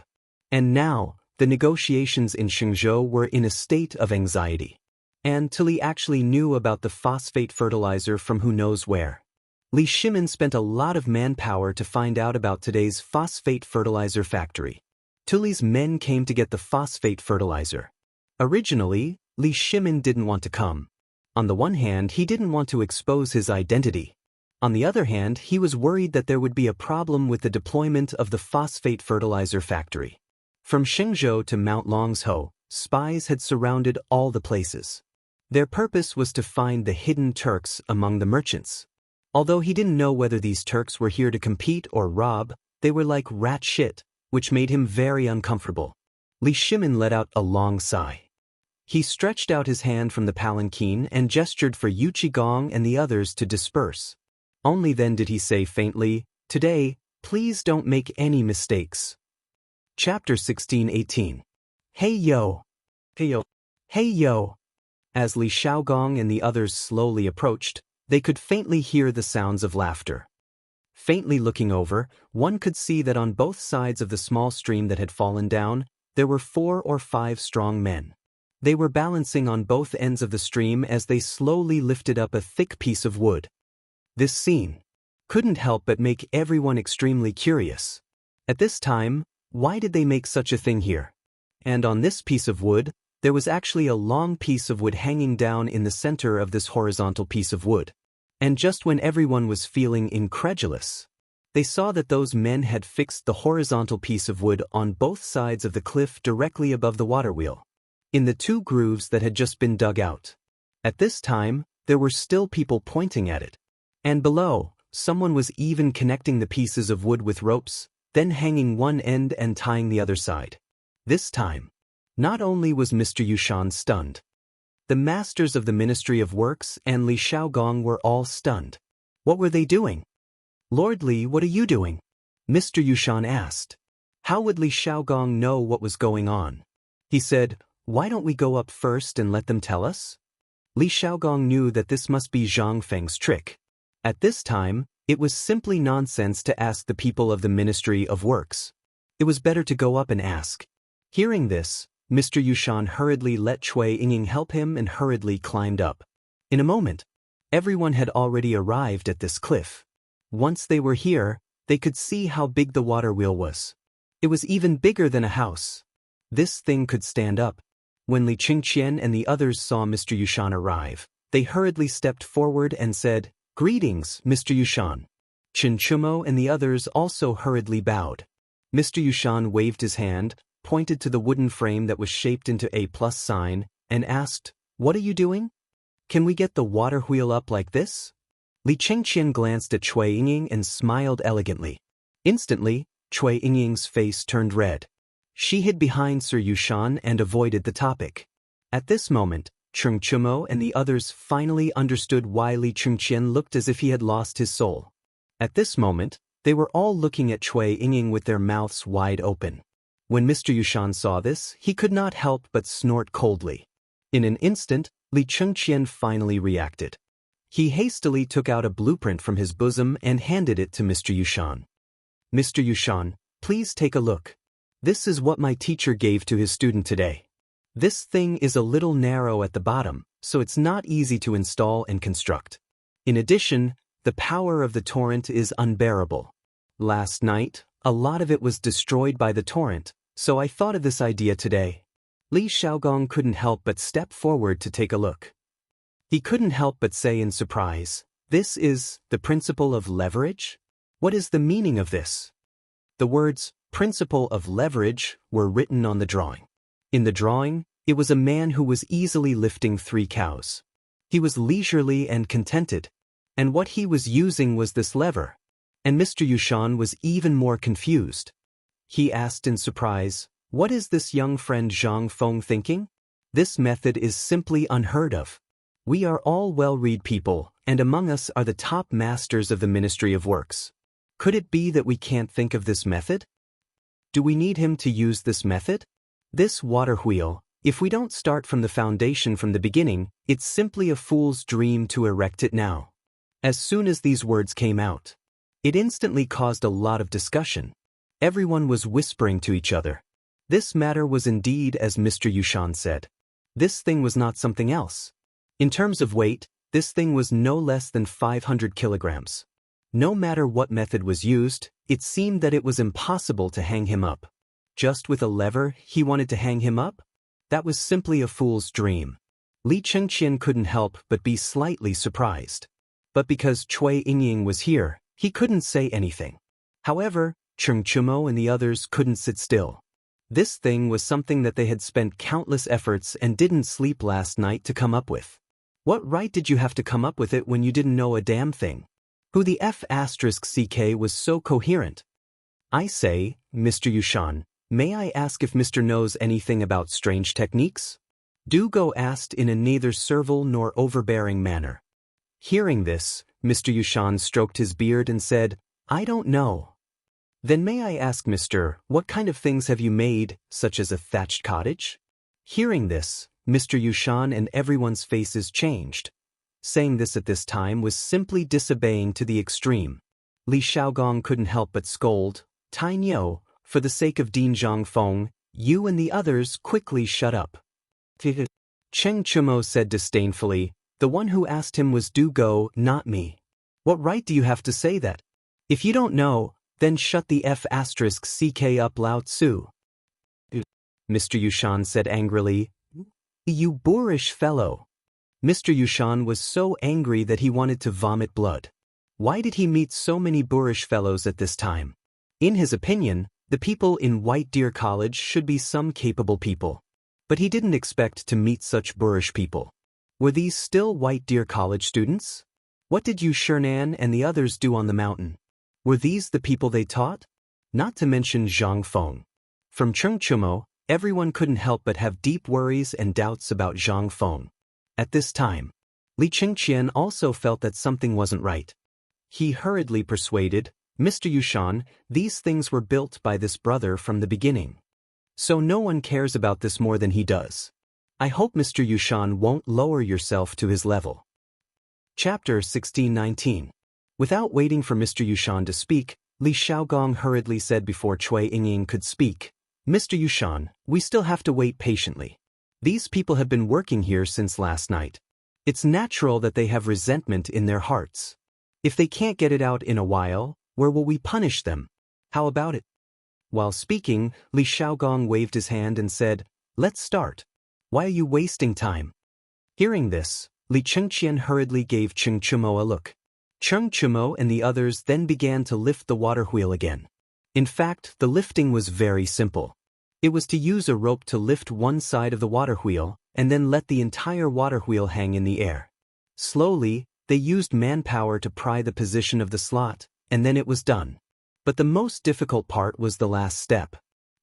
Speaker 1: And now, the negotiations in Shenzhou were in a state of anxiety. And till he actually knew about the phosphate fertilizer from who knows where. Li Shimin spent a lot of manpower to find out about today's phosphate fertilizer factory. Tuli's men came to get the phosphate fertilizer. Originally, Li Shimin didn't want to come. On the one hand, he didn't want to expose his identity. On the other hand, he was worried that there would be a problem with the deployment of the phosphate fertilizer factory. From Shenzhou to Mount Longzhou, spies had surrounded all the places. Their purpose was to find the hidden Turks among the merchants. Although he didn't know whether these Turks were here to compete or rob, they were like rat shit, which made him very uncomfortable. Li Shimin let out a long sigh. He stretched out his hand from the palanquin and gestured for Yu Qigong and the others to disperse. Only then did he say faintly, "Today, please don't make any mistakes." Chapter 16:18. Hey yo! Hey yo! Hey yo! As Li Shaogong and the others slowly approached, they could faintly hear the sounds of laughter. Faintly looking over, one could see that on both sides of the small stream that had fallen down, there were 4 or 5 strong men. They were balancing on both ends of the stream as they slowly lifted up a thick piece of wood. This scene couldn't help but make everyone extremely curious. At this time, why did they make such a thing here? And on this piece of wood, there was actually a long piece of wood hanging down in the center of this horizontal piece of wood. And just when everyone was feeling incredulous, they saw that those men had fixed the horizontal piece of wood on both sides of the cliff directly above the water wheel, in the 2 grooves that had just been dug out. At this time, there were still people pointing at it. And below, someone was even connecting the pieces of wood with ropes, then hanging one end and tying the other side. This time, not only was Mr. Yushan stunned, the masters of the Ministry of Works and Li Shaogong were all stunned. What were they doing? "Lord Li, what are you doing?" Mr. Yushan asked. How would Li Shaogong know what was going on? He said, "Why don't we go up first and let them tell us?" Li Shaogong knew that this must be Zhang Feng's trick. At this time, it was simply nonsense to ask the people of the Ministry of Works. It was better to go up and ask. Hearing this, Mr. Yushan hurriedly let Cui Yinging help him and hurriedly climbed up. In a moment, everyone had already arrived at this cliff. Once they were here, they could see how big the water wheel was. It was even bigger than a house. This thing could stand up. When Li Qingqian and the others saw Mr. Yushan arrive, they hurriedly stepped forward and said, "Greetings, Mr. Yushan." Chen Chumo and the others also hurriedly bowed. Mr. Yushan waved his hand, pointed to the wooden frame that was shaped into a plus sign, and asked, "What are you doing? Can we get the water wheel up like this?" Li Qingqian glanced at Cui Yinging and smiled elegantly. Instantly, Cui Yinging's face turned red. She hid behind Sir Yushan and avoided the topic. At this moment, Cheng Chumo and the others finally understood why Li Qingqian looked as if he had lost his soul. At this moment, they were all looking at Cui Yinging with their mouths wide open. When Mr. Yushan saw this, he could not help but snort coldly. In an instant, Li Qingqian finally reacted. He hastily took out a blueprint from his bosom and handed it to Mr. Yushan. "Mr. Yushan, please take a look. This is what my teacher gave to his student today. This thing is a little narrow at the bottom, so it's not easy to install and construct. In addition, the power of the torrent is unbearable. Last night, a lot of it was destroyed by the torrent, so I thought of this idea today." Li Shaogong couldn't help but step forward to take a look. He couldn't help but say in surprise, "This is the principle of leverage? What is the meaning of this?" The words, "principle of leverage," were written on the drawing. In the drawing, it was a man who was easily lifting 3 cows. He was leisurely and contented, and what he was using was this lever. And Mr. Yushan was even more confused. He asked in surprise, "What is this young friend Zhang Feng thinking? This method is simply unheard of. We are all well-read people, and among us are the top masters of the Ministry of Works. Could it be that we can't think of this method? Do we need him to use this method? This water wheel, if we don't start from the foundation from the beginning, it's simply a fool's dream to erect it now." As soon as these words came out, It instantly caused a lot of discussion. Everyone was whispering to each other. This matter was indeed as Mr. Yushan said. This thing was not something else. In terms of weight, this thing was no less than 500 kilograms. No matter what method was used, it seemed that it was impossible to hang him up. Just with a lever, he wanted to hang him up? That was simply a fool's dream. Li Chengqian couldn't help but be slightly surprised. But because Cui Yingying was here, he couldn't say anything. However, Cheng Chumo and the others couldn't sit still. This thing was something that they had spent countless efforts and didn't sleep last night to come up with. What right did you have to come up with it when you didn't know a damn thing? Who the F***ck was so coherent? I say, Mr. Yushan, may I ask if Mr. knows anything about strange techniques? Du Go asked in a neither servile nor overbearing manner. Hearing this, Mr. Yushan stroked his beard and said, I don't know. Then may I ask, Mr., what kind of things have you made, such as a thatched cottage? Hearing this, Mr. Yushan and everyone's faces changed. Saying this at this time was simply disobeying to the extreme. Li Shaogong couldn't help but scold, Tai Niu, for the sake of Din Zhangfeng, you and the others quickly shut up. Cheng Chumo said disdainfully, the one who asked him was Du Go, not me. What right do you have to say that? If you don't know, then shut the F***ck up, Lao Tzu. Mr. Yushan said angrily, you boorish fellow. Mr. Yushan was so angry that he wanted to vomit blood. Why did he meet so many boorish fellows at this time? In his opinion, the people in White Deer College should be some capable people. But he didn't expect to meet such boorish people. Were these still White Deer College students? What did Yu Shernan and the others do on the mountain? Were these the people they taught? Not to mention Zhang Feng. From Cheng Chumo, everyone couldn't help but have deep worries and doubts about Zhang Feng. At this time, Li Chengqian also felt that something wasn't right. He hurriedly persuaded, Mr. Yushan, these things were built by this brother from the beginning. So no one cares about this more than he does. I hope Mr. Yushan won't lower yourself to his level. Chapter 1619. Without waiting for Mr. Yushan to speak, Li Shaogong hurriedly said before Cui Yingying could speak, Mr. Yushan, we still have to wait patiently. These people have been working here since last night. It's natural that they have resentment in their hearts. If they can't get it out in a while, where will we punish them? How about it? While speaking, Li Shaogong waved his hand and said, let's start. Why are you wasting time? Hearing this, Li Chengqian hurriedly gave Cheng Chumo a look. Cheng Chumo and the others then began to lift the water wheel again. In fact, the lifting was very simple. It was to use a rope to lift one side of the water wheel, and then let the entire water wheel hang in the air. Slowly, they used manpower to pry the position of the slot, and then it was done. But the most difficult part was the last step.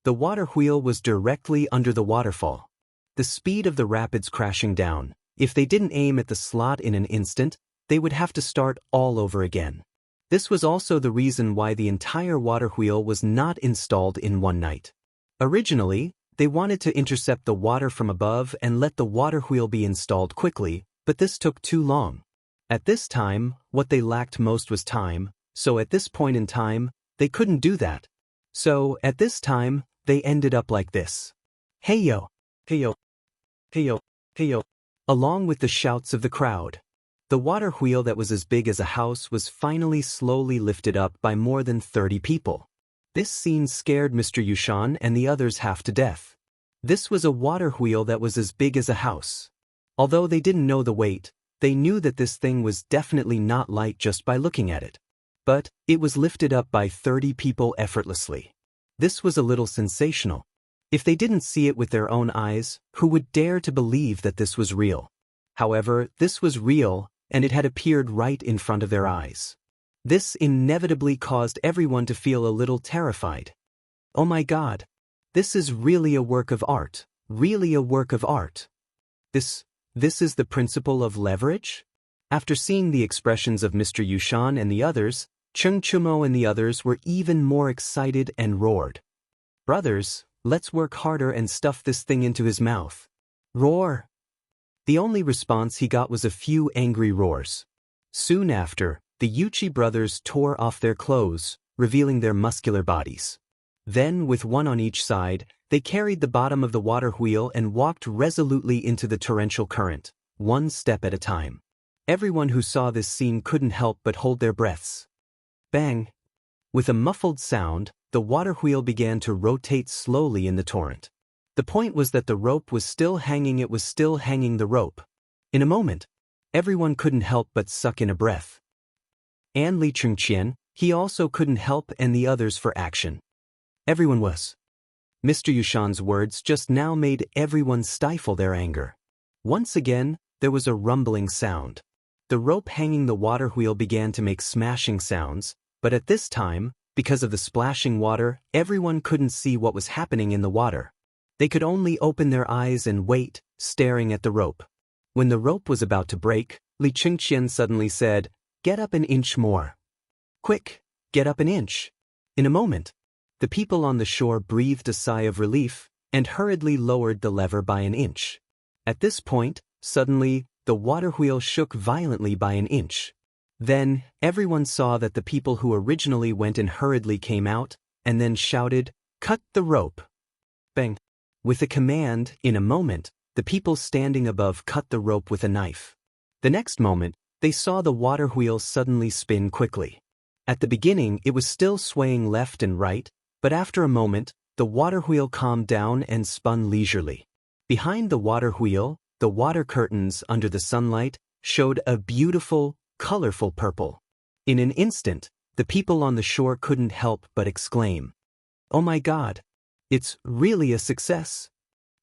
Speaker 1: The water wheel was directly under the waterfall. The speed of the rapids crashing down, if they didn't aim at the slot in an instant, they would have to start all over again. This was also the reason why the entire water wheel was not installed in one night. Originally, they wanted to intercept the water from above and let the water wheel be installed quickly, but this took too long. At this time, what they lacked most was time, so at this point in time, they couldn't do that. So, at this time, they ended up like this. Hey-yo, hey-yo, hey-yo, hey-yo, along with the shouts of the crowd. The water wheel that was as big as a house was finally slowly lifted up by more than 30 people. This scene scared Mr. Yushan and the others half to death. This was a water wheel that was as big as a house. Although they didn't know the weight, they knew that this thing was definitely not light just by looking at it. But it was lifted up by 30 people effortlessly. This was a little sensational. If they didn't see it with their own eyes, who would dare to believe that this was real? However, this was real, and it had appeared right in front of their eyes. This inevitably caused everyone to feel a little terrified. Oh my God! This is really a work of art, really a work of art. This is the principle of leverage? After seeing the expressions of Mr. Yushan and the others, Cheng Chumo and the others were even more excited and roared. Brothers, let's work harder and stuff this thing into his mouth. Roar! The only response he got was a few angry roars. Soon after, the Yuchi brothers tore off their clothes, revealing their muscular bodies. Then, with one on each side, they carried the bottom of the water wheel and walked resolutely into the torrential current, one step at a time. Everyone who saw this scene couldn't help but hold their breaths. Bang! With a muffled sound, the water wheel began to rotate slowly in the torrent. The point was that the rope was still hanging. It was still hanging the rope. In a moment, everyone couldn't help but suck in a breath. And Li Chengqian, he also couldn't help, and the others for action. Everyone was. Mr. Yushan's words just now made everyone stifle their anger. Once again, there was a rumbling sound. The rope hanging the water wheel began to make smashing sounds, but at this time, because of the splashing water, everyone couldn't see what was happening in the water. They could only open their eyes and wait, staring at the rope. When the rope was about to break, Li Chengqian suddenly said, "Get up an inch more. Quick, get up an inch." In a moment, the people on the shore breathed a sigh of relief and hurriedly lowered the lever by an inch. At this point, suddenly, the water wheel shook violently by an inch. Then, everyone saw that the people who originally went in hurriedly came out, and then shouted, "Cut the rope!" Bang! With a command, in a moment, the people standing above cut the rope with a knife. The next moment, they saw the water wheel suddenly spin quickly. At the beginning, it was still swaying left and right, but after a moment, the water wheel calmed down and spun leisurely. Behind the water wheel, the water curtains under the sunlight showed a beautiful, colorful purple. In an instant, the people on the shore couldn't help but exclaim, "Oh my God! It's really a success!"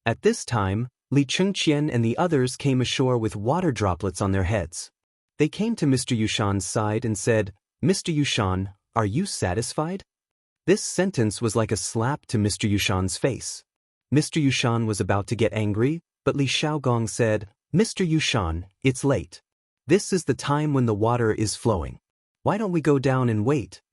Speaker 1: At this time, Li Chengqian and the others came ashore with water droplets on their heads. They came to Mr. Yushan's side and said, "Mr. Yushan, are you satisfied?" This sentence was like a slap to Mr. Yushan's face. Mr. Yushan was about to get angry, but Li Xiaogong said, "Mr. Yushan, it's late. This is the time when the water is flowing. Why don't we go down and wait?"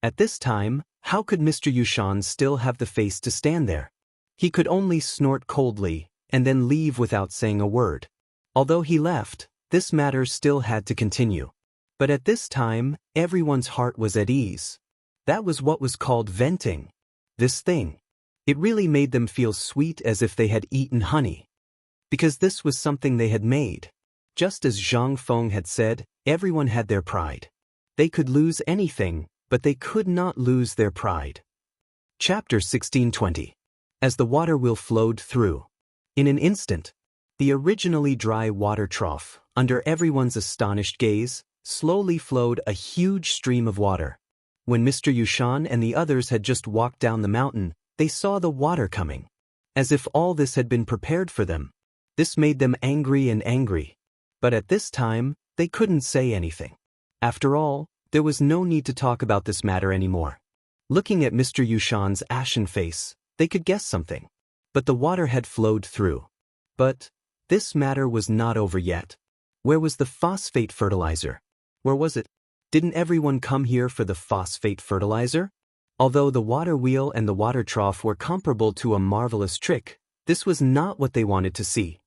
Speaker 1: At this time, how could Mr. Yushan still have the face to stand there? He could only snort coldly and then leave without saying a word. Although he left, this matter still had to continue. But at this time, everyone's heart was at ease. That was what was called venting. This thing. It really made them feel sweet, as if they had eaten honey. Because this was something they had made. Just as Zhang Feng had said, everyone had their pride. They could lose anything, but they could not lose their pride. Chapter 16:20. As the water wheel flowed through. In an instant, the originally dry water trough, under everyone's astonished gaze, slowly flowed a huge stream of water. When Mr. Yushan and the others had just walked down the mountain, they saw the water coming. As if all this had been prepared for them. This made them angry. But at this time, they couldn't say anything. After all, there was no need to talk about this matter anymore. Looking at Mr. Yushan's ashen face, they could guess something. But the water had flowed through. But this matter was not over yet. Where was the phosphate fertilizer? Where was it? Didn't everyone come here for the phosphate fertilizer? Although the water wheel and the water trough were comparable to a marvelous trick, this was not what they wanted to see.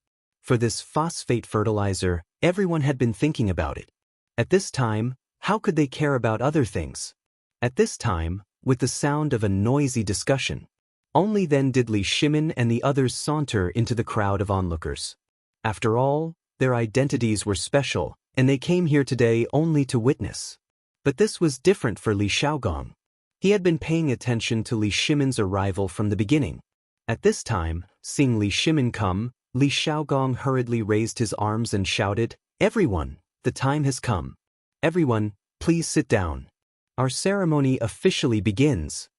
Speaker 1: For this phosphate fertilizer, everyone had been thinking about it. At this time, how could they care about other things? At this time, with the sound of a noisy discussion. Only then did Li Shimin and the others saunter into the crowd of onlookers. After all, their identities were special, and they came here today only to witness. But this was different for Li Xiaogong. He had been paying attention to Li Shimin's arrival from the beginning. At this time, seeing Li Shimin come, Li Xiaogong hurriedly raised his arms and shouted, "Everyone, the time has come. Everyone, please sit down. Our ceremony officially begins."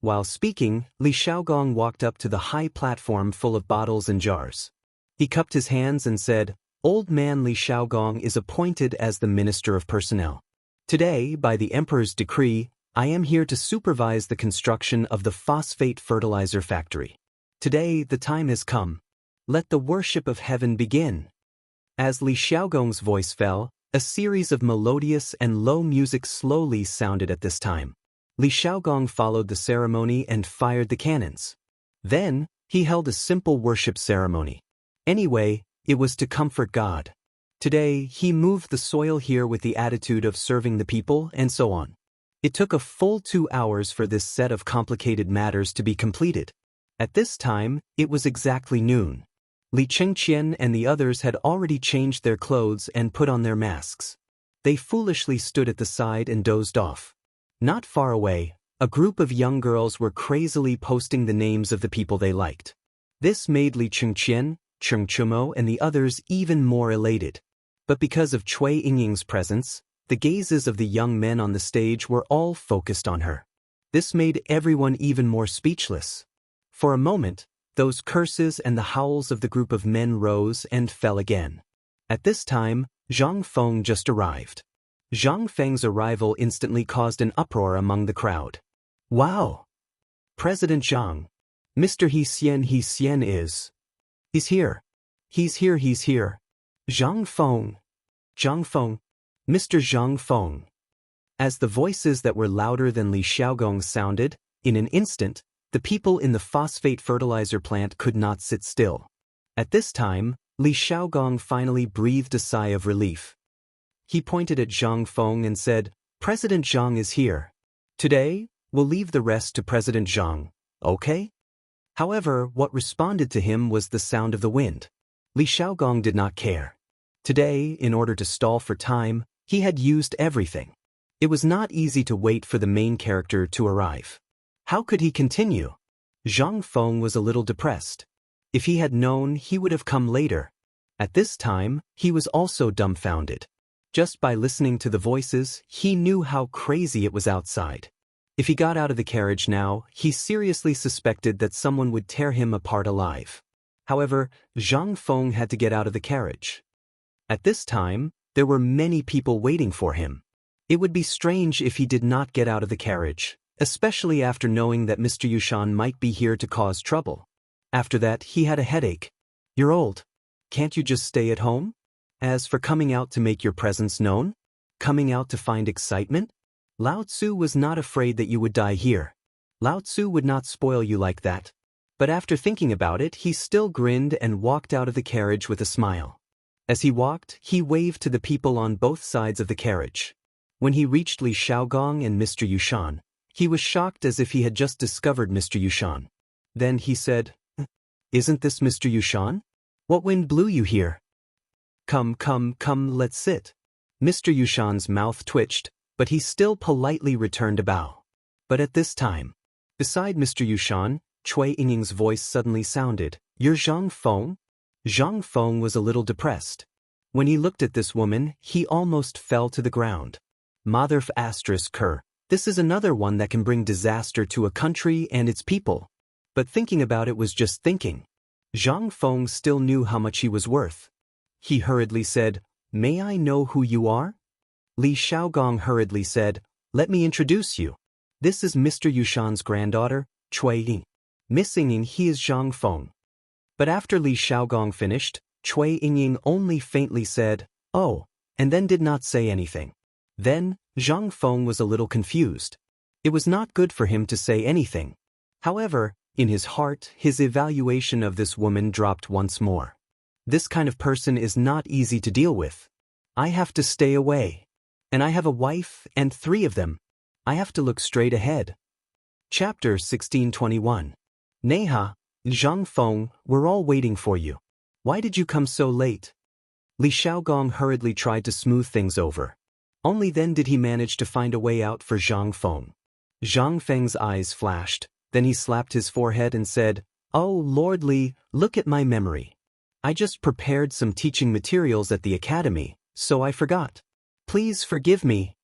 Speaker 1: While speaking, Li Xiaogong walked up to the high platform full of bottles and jars. He cupped his hands and said, "Old man Li Xiaogong is appointed as the Minister of Personnel. Today, by the Emperor's decree, I am here to supervise the construction of the phosphate fertilizer factory. Today, the time has come. Let the worship of heaven begin." As Li Xiaogong's voice fell, a series of melodious and low music slowly sounded at this time. Li Xiaogong followed the ceremony and fired the cannons. Then, he held a simple worship ceremony. Anyway, it was to comfort God. Today, he moved the soil here with the attitude of serving the people and so on. It took a full 2 hours for this set of complicated matters to be completed. At this time, it was exactly noon. Li Chengqian and the others had already changed their clothes and put on their masks. They foolishly stood at the side and dozed off. Not far away, a group of young girls were crazily posting the names of the people they liked. This made Li Chengqian, Cheng Chumo and the others even more elated. But because of Cui Yingying's presence, the gazes of the young men on the stage were all focused on her. This made everyone even more speechless. For a moment, those curses and the howls of the group of men rose and fell again. At this time, Zhang Feng just arrived. Zhang Feng's arrival instantly caused an uproar among the crowd. Wow! President Zhang. Mr. He Xian is. He's here. He's here. Zhang Feng. Mr. Zhang Feng. As the voices that were louder than Li Xiaogong sounded, in an instant, the people in the phosphate fertilizer plant could not sit still. At this time, Li Xiaogong finally breathed a sigh of relief. He pointed at Zhang Feng and said, President Zhang is here. Today, we'll leave the rest to President Zhang, okay? However, what responded to him was the sound of the wind. Li Xiaogong did not care. Today, in order to stall for time, he had used everything. It was not easy to wait for the main character to arrive. How could he continue? Zhang Feng was a little depressed. If he had known, he would have come later. At this time, he was also dumbfounded. Just by listening to the voices, he knew how crazy it was outside. If he got out of the carriage now, he seriously suspected that someone would tear him apart alive. However, Zhang Feng had to get out of the carriage. At this time, there were many people waiting for him. It would be strange if he did not get out of the carriage, especially after knowing that Mr. Yushan might be here to cause trouble. After that, he had a headache. You're old. Can't you just stay at home? As for coming out to make your presence known, coming out to find excitement, Lao Tzu was not afraid that you would die here. Lao Tzu would not spoil you like that. But after thinking about it, he still grinned and walked out of the carriage with a smile. As he walked, he waved to the people on both sides of the carriage. When he reached Li Xiaogong and Mr. Yushan, he was shocked as if he had just discovered Mr. Yushan. Then he said, Isn't this Mr. Yushan? What wind blew you here? Come, let's sit. Mr. Yushan's mouth twitched, but he still politely returned a bow. But at this time, beside Mr. Yushan, Cui Yingying's voice suddenly sounded, You're Zhang Feng? Zhang Feng was a little depressed. When he looked at this woman, he almost fell to the ground. Mother f***er, this is another one that can bring disaster to a country and its people. But thinking about it was just thinking. Zhang Feng still knew how much he was worth. He hurriedly said, May I know who you are? Li Xiaogong hurriedly said, Let me introduce you. This is Mr. Yushan's granddaughter, Cui Ying. Miss Yingying, he is Zhang Feng. But after Li Xiaogong finished, Cui Yingying only faintly said, Oh, and then did not say anything. Then, Zhang Feng was a little confused. It was not good for him to say anything. However, in his heart, his evaluation of this woman dropped once more. This kind of person is not easy to deal with. I have to stay away. And I have a wife and 3 of them. I have to look straight ahead. Chapter 1621. Neha, Zhang Feng, we're all waiting for you. Why did you come so late? Li Xiaogong hurriedly tried to smooth things over. Only then did he manage to find a way out for Zhang Feng. Zhang Feng's eyes flashed, then he slapped his forehead and said, Oh, Lord Li, look at my memory. I just prepared some teaching materials at the academy, so I forgot. Please forgive me.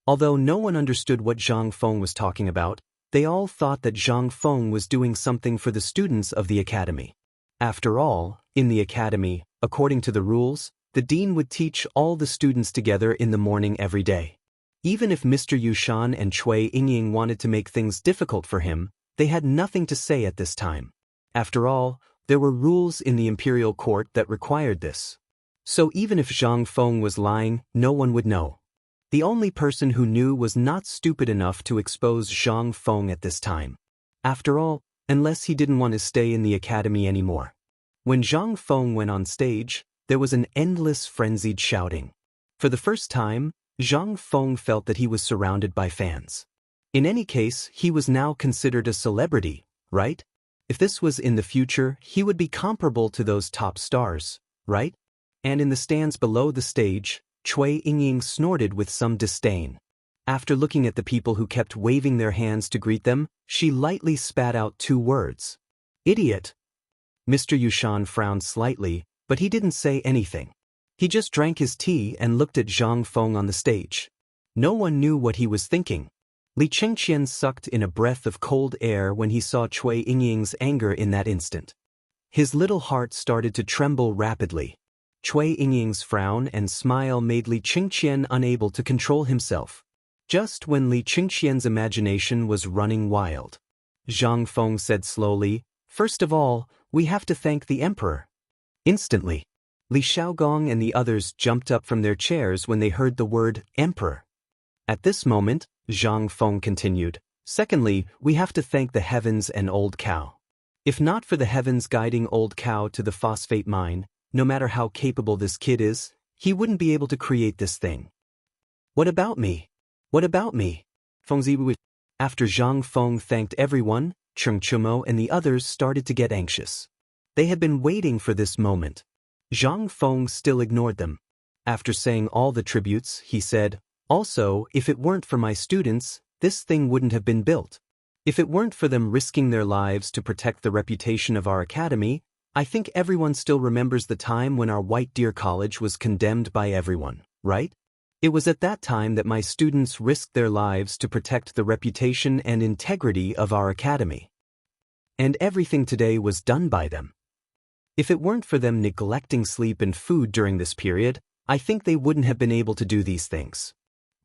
Speaker 1: Although no one understood what Zhang Feng was talking about, they all thought that Zhang Feng was doing something for the students of the academy. After all, in the academy, according to the rules, the dean would teach all the students together in the morning every day. Even if Mr. Yushan and Cui Yingying wanted to make things difficult for him, they had nothing to say at this time. After all, there were rules in the imperial court that required this. So even if Zhang Feng was lying, no one would know. The only person who knew was not stupid enough to expose Zhang Feng at this time. After all, unless he didn't want to stay in the academy anymore. When Zhang Feng went on stage, There was an endless frenzied shouting. For the first time, Zhang Feng felt that he was surrounded by fans. In any case, he was now considered a celebrity, right? If this was in the future, he would be comparable to those top stars, right? And in the stands below the stage, Cui Yingying snorted with some disdain. After looking at the people who kept waving their hands to greet them, she lightly spat out 2 words. Idiot. Mr. Yushan frowned slightly, but he didn't say anything. He just drank his tea and looked at Zhang Feng on the stage. No one knew what he was thinking. Li Chengqian sucked in a breath of cold air when he saw Cui Yingying's anger in that instant. His little heart started to tremble rapidly. Cui Yingying's frown and smile made Li Chengqian unable to control himself. Just when Li Chengqian's imagination was running wild, Zhang Feng said slowly, "First of all, we have to thank the emperor." Instantly, Li Xiaogong and the others jumped up from their chairs when they heard the word emperor. At this moment, Zhang Feng continued, "Secondly, we have to thank the heavens and old cow. If not for the heavens guiding old cow to the phosphate mine, no matter how capable this kid is, he wouldn't be able to create this thing." "What about me? What about me?" Fengzi would. After Zhang Feng thanked everyone, Cheng Chumo and the others started to get anxious. They had been waiting for this moment. Zhang Feng still ignored them. After saying all the tributes, he said, "Also, if it weren't for my students, this thing wouldn't have been built. If it weren't for them risking their lives to protect the reputation of our academy, I think everyone still remembers the time when our White Deer College was condemned by everyone, right? It was at that time that my students risked their lives to protect the reputation and integrity of our academy. And everything today was done by them. If it weren't for them neglecting sleep and food during this period, I think they wouldn't have been able to do these things.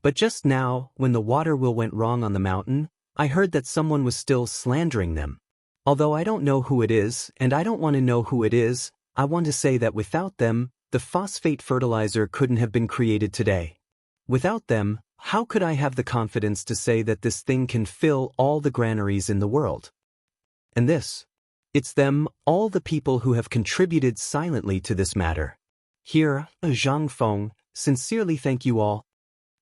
Speaker 1: But just now, when the water wheel went wrong on the mountain, I heard that someone was still slandering them. Although I don't know who it is, and I don't want to know who it is, I want to say that without them, the phosphate fertilizer couldn't have been created today. Without them, how could I have the confidence to say that this thing can fill all the granaries in the world? And this. It's them, all the people who have contributed silently to this matter. Here, Zhang Feng, sincerely thank you all."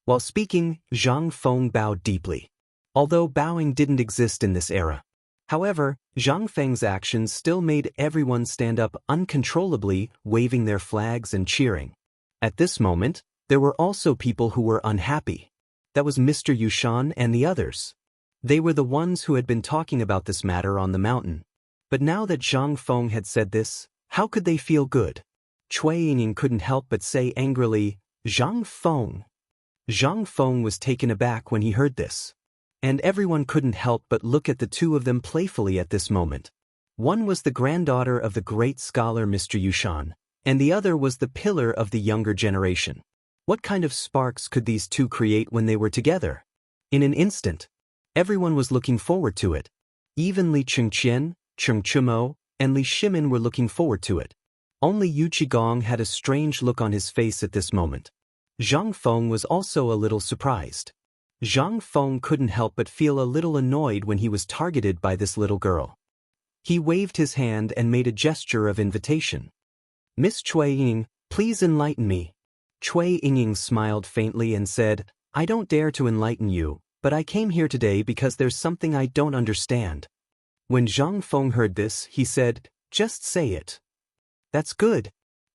Speaker 1: While speaking, Zhang Feng bowed deeply. Although bowing didn't exist in this era. However, Zhang Feng's actions still made everyone stand up uncontrollably, waving their flags and cheering. At this moment, there were also people who were unhappy. That was Mr. Yushan and the others. They were the ones who had been talking about this matter on the mountain. But now that Zhang Feng had said this, how could they feel good? Cui Yingying couldn't help but say angrily, "Zhang Feng." Zhang Feng was taken aback when he heard this. And everyone couldn't help but look at the two of them playfully at this moment. One was the granddaughter of the great scholar Mr. Yushan, and the other was the pillar of the younger generation. What kind of sparks could these two create when they were together? In an instant, everyone was looking forward to it. Even Li Chengqian, Cheng Chumo, and Li Shimin were looking forward to it. Only Yu Qigong had a strange look on his face at this moment. Zhang Feng was also a little surprised. Zhang Feng couldn't help but feel a little annoyed when he was targeted by this little girl. He waved his hand and made a gesture of invitation. "Miss Cui Ying, please enlighten me." Cui Ying smiled faintly and said, "I don't dare to enlighten you, but I came here today because there's something I don't understand." When Zhang Feng heard this, he said, "Just say it." "That's good."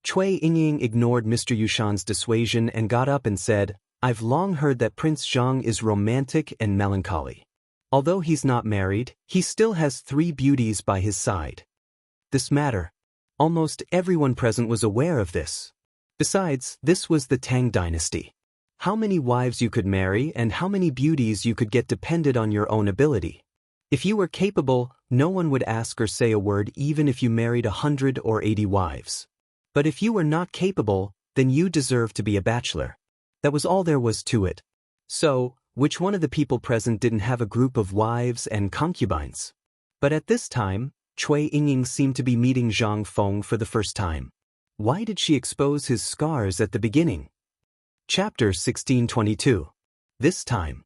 Speaker 1: Cui Yingying ignored Mr. Yushan's dissuasion and got up and said, "I've long heard that Prince Zhang is romantic and melancholy. Although he's not married, he still has 3 beauties by his side." This matter. Almost everyone present was aware of this. Besides, this was the Tang dynasty. How many wives you could marry and how many beauties you could get depended on your own ability. If you were capable, no one would ask or say a word even if you married 100 or 80 wives. But if you were not capable, then you deserved to be a bachelor. That was all there was to it. So, which one of the people present didn't have a group of wives and concubines? But at this time, Cui Yingying seemed to be meeting Zhang Feng for the first time. Why did she expose his scars at the beginning? Chapter 1622. This time,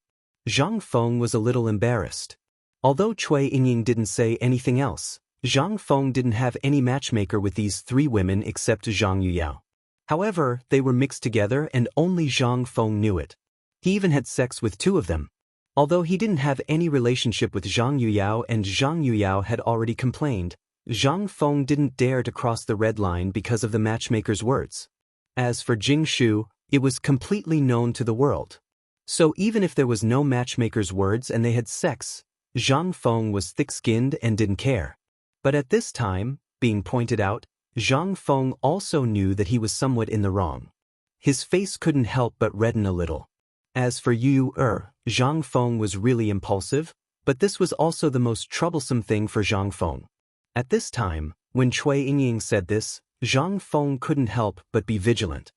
Speaker 1: Zhang Feng was a little embarrassed. Although Cui Yingying didn't say anything else, Zhang Feng didn't have any matchmaker with these 3 women except Zhang Yuyao. However, they were mixed together and only Zhang Feng knew it. He even had sex with two of them. Although he didn't have any relationship with Zhang Yuyao and Zhang Yuyao had already complained, Zhang Feng didn't dare to cross the red line because of the matchmaker's words. As for Jing Shu, it was completely known to the world. So even if there was no matchmaker's words and they had sex, Zhang Feng was thick-skinned and didn't care. But at this time, being pointed out, Zhang Feng also knew that he was somewhat in the wrong. His face couldn't help but redden a little. As for Yu Zhang Feng was really impulsive, but this was also the most troublesome thing for Zhang Feng. At this time, when Cui Yingying said this, Zhang Feng couldn't help but be vigilant.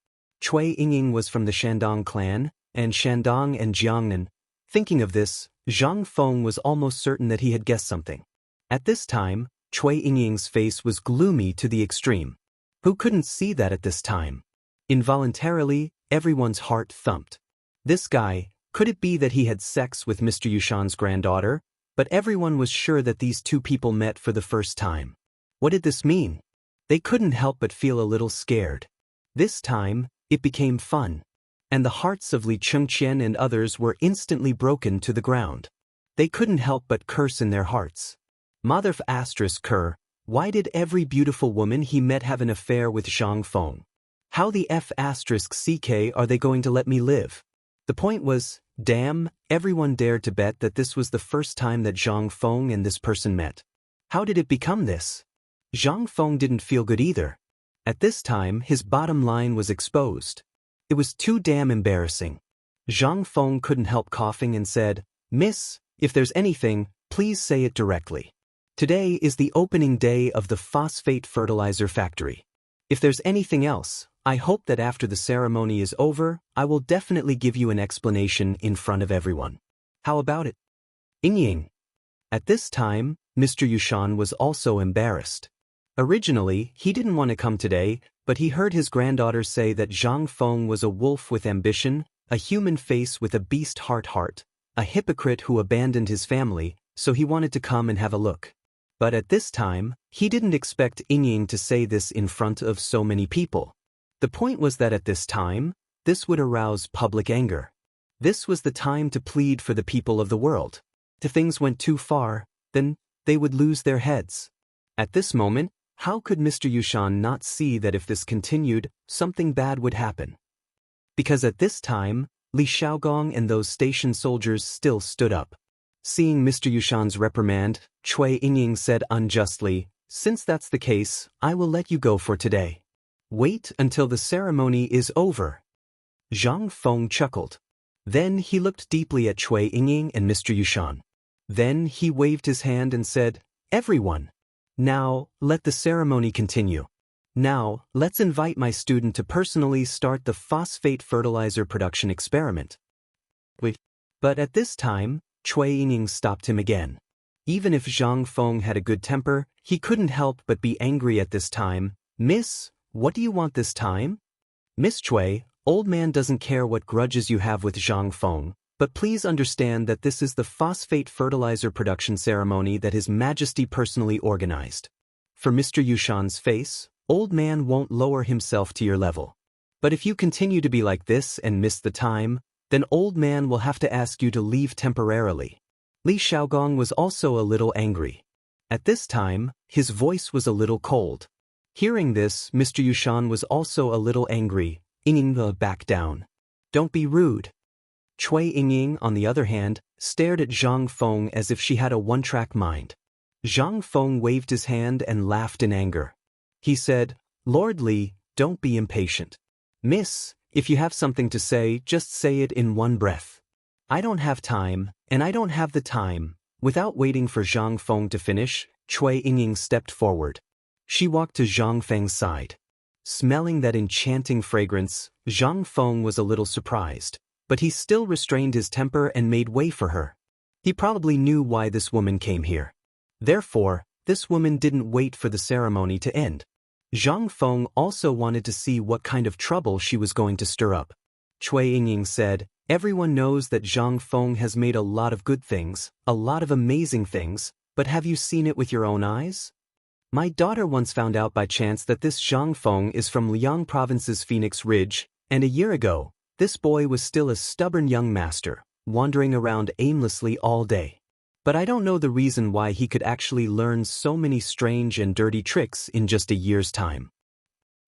Speaker 1: Cui Yingying was from the Shandong clan, and Shandong and Jiangnan. Thinking of this, Zhang Feng was almost certain that he had guessed something. At this time, Cui Yingying's face was gloomy to the extreme. Who couldn't see that at this time? Involuntarily, everyone's heart thumped. This guy, could it be that he had sex with Mr. Yushan's granddaughter? But everyone was sure that these two people met for the first time. What did this mean? They couldn't help but feel a little scared. This time, it became fun. And the hearts of Li Chengqian and others were instantly broken to the ground. They couldn't help but curse in their hearts. Mother ***, why did every beautiful woman he met have an affair with Zhang Feng? How the ***ck are they going to let me live? The point was, damn, everyone dared to bet that this was the first time that Zhang Feng and this person met. How did it become this? Zhang Feng didn't feel good either. At this time, his bottom line was exposed. It was too damn embarrassing. Zhang Feng couldn't help coughing and said, "Miss, if there's anything, please say it directly. Today is the opening day of the phosphate fertilizer factory. If there's anything else, I hope that after the ceremony is over, I will definitely give you an explanation in front of everyone. How about it?" Yingying. At this time, Mr. Yushan was also embarrassed. Originally, he didn't want to come today, but he heard his granddaughter say that Zhang Feng was a wolf with ambition, a human face with a beast heart, a hypocrite who abandoned his family, so he wanted to come and have a look. But at this time, he didn't expect Yingying to say this in front of so many people. The point was that at this time, this would arouse public anger. This was the time to plead for the people of the world. If things went too far, then they would lose their heads. At this moment, how could Mr. Yushan not see that if this continued, something bad would happen? Because at this time, Li Xiaogong and those station soldiers still stood up. Seeing Mr. Yushan's reprimand, Cui Yingying said unjustly, "Since that's the case, I will let you go for today. Wait until the ceremony is over." Zhang Feng chuckled. Then he looked deeply at Cui Yingying and Mr. Yushan. Then he waved his hand and said, "Everyone. Now, let the ceremony continue. Now, let's invite my student to personally start the phosphate fertilizer production experiment." But at this time, Cui Yingying stopped him again. Even if Zhang Feng had a good temper, he couldn't help but be angry at this time. "Miss, what do you want this time?" "Miss Cui, old man doesn't care what grudges you have with Zhang Feng, but please understand that this is the phosphate fertilizer production ceremony that His Majesty personally organized. For Mr. Yushan's face, old man won't lower himself to your level. But if you continue to be like this and miss the time, then old man will have to ask you to leave temporarily." Li Xiaogong was also a little angry. At this time, his voice was a little cold. Hearing this, Mr. Yushan was also a little angry. "Yingying, back down. Don't be rude." Cui Yingying, on the other hand, stared at Zhang Feng as if she had a one-track mind. Zhang Feng waved his hand and laughed in anger. He said, "Lord Li, don't be impatient. Miss, if you have something to say, just say it in one breath. I don't have time, and I don't have the time." Without waiting for Zhang Feng to finish, Cui Yingying stepped forward. She walked to Zhang Feng's side. Smelling that enchanting fragrance, Zhang Feng was a little surprised, but he still restrained his temper and made way for her. He probably knew why this woman came here. Therefore, this woman didn't wait for the ceremony to end. Zhang Feng also wanted to see what kind of trouble she was going to stir up. Cui Yingying said, "Everyone knows that Zhang Feng has made a lot of good things, a lot of amazing things, but have you seen it with your own eyes?" My daughter once found out by chance that this Zhang Feng is from Liang Province's Phoenix Ridge, and a year ago, this boy was still a stubborn young master, wandering around aimlessly all day. But I don't know the reason why he could actually learn so many strange and dirty tricks in just a year's time.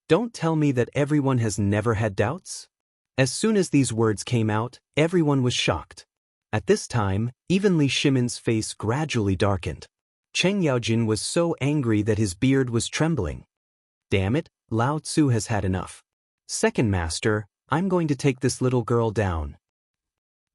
Speaker 1: Don't tell me that everyone has never had doubts? As soon as these words came out, everyone was shocked. At this time, even Li Shimin's face gradually darkened. Cheng Yaojin was so angry that his beard was trembling. Damn it, Lao Tzu has had enough. Second master, I'm going to take this little girl down.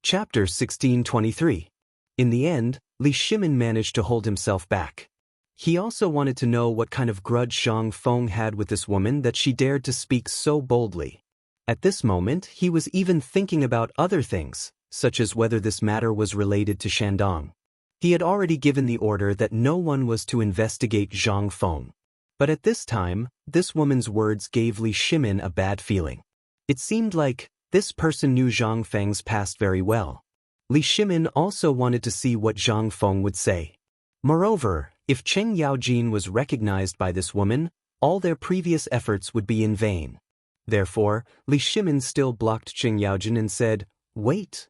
Speaker 1: Chapter 1623. In the end, Li Shimin managed to hold himself back. He also wanted to know what kind of grudge Zhang Feng had with this woman that she dared to speak so boldly. At this moment, he was even thinking about other things, such as whether this matter was related to Shandong. He had already given the order that no one was to investigate Zhang Feng. But at this time, this woman's words gave Li Shimin a bad feeling. It seemed like this person knew Zhang Feng's past very well. Li Shimin also wanted to see what Zhang Feng would say. Moreover, if Cheng Yaojin was recognized by this woman, all their previous efforts would be in vain. Therefore, Li Shimin still blocked Cheng Yaojin and said, "Wait."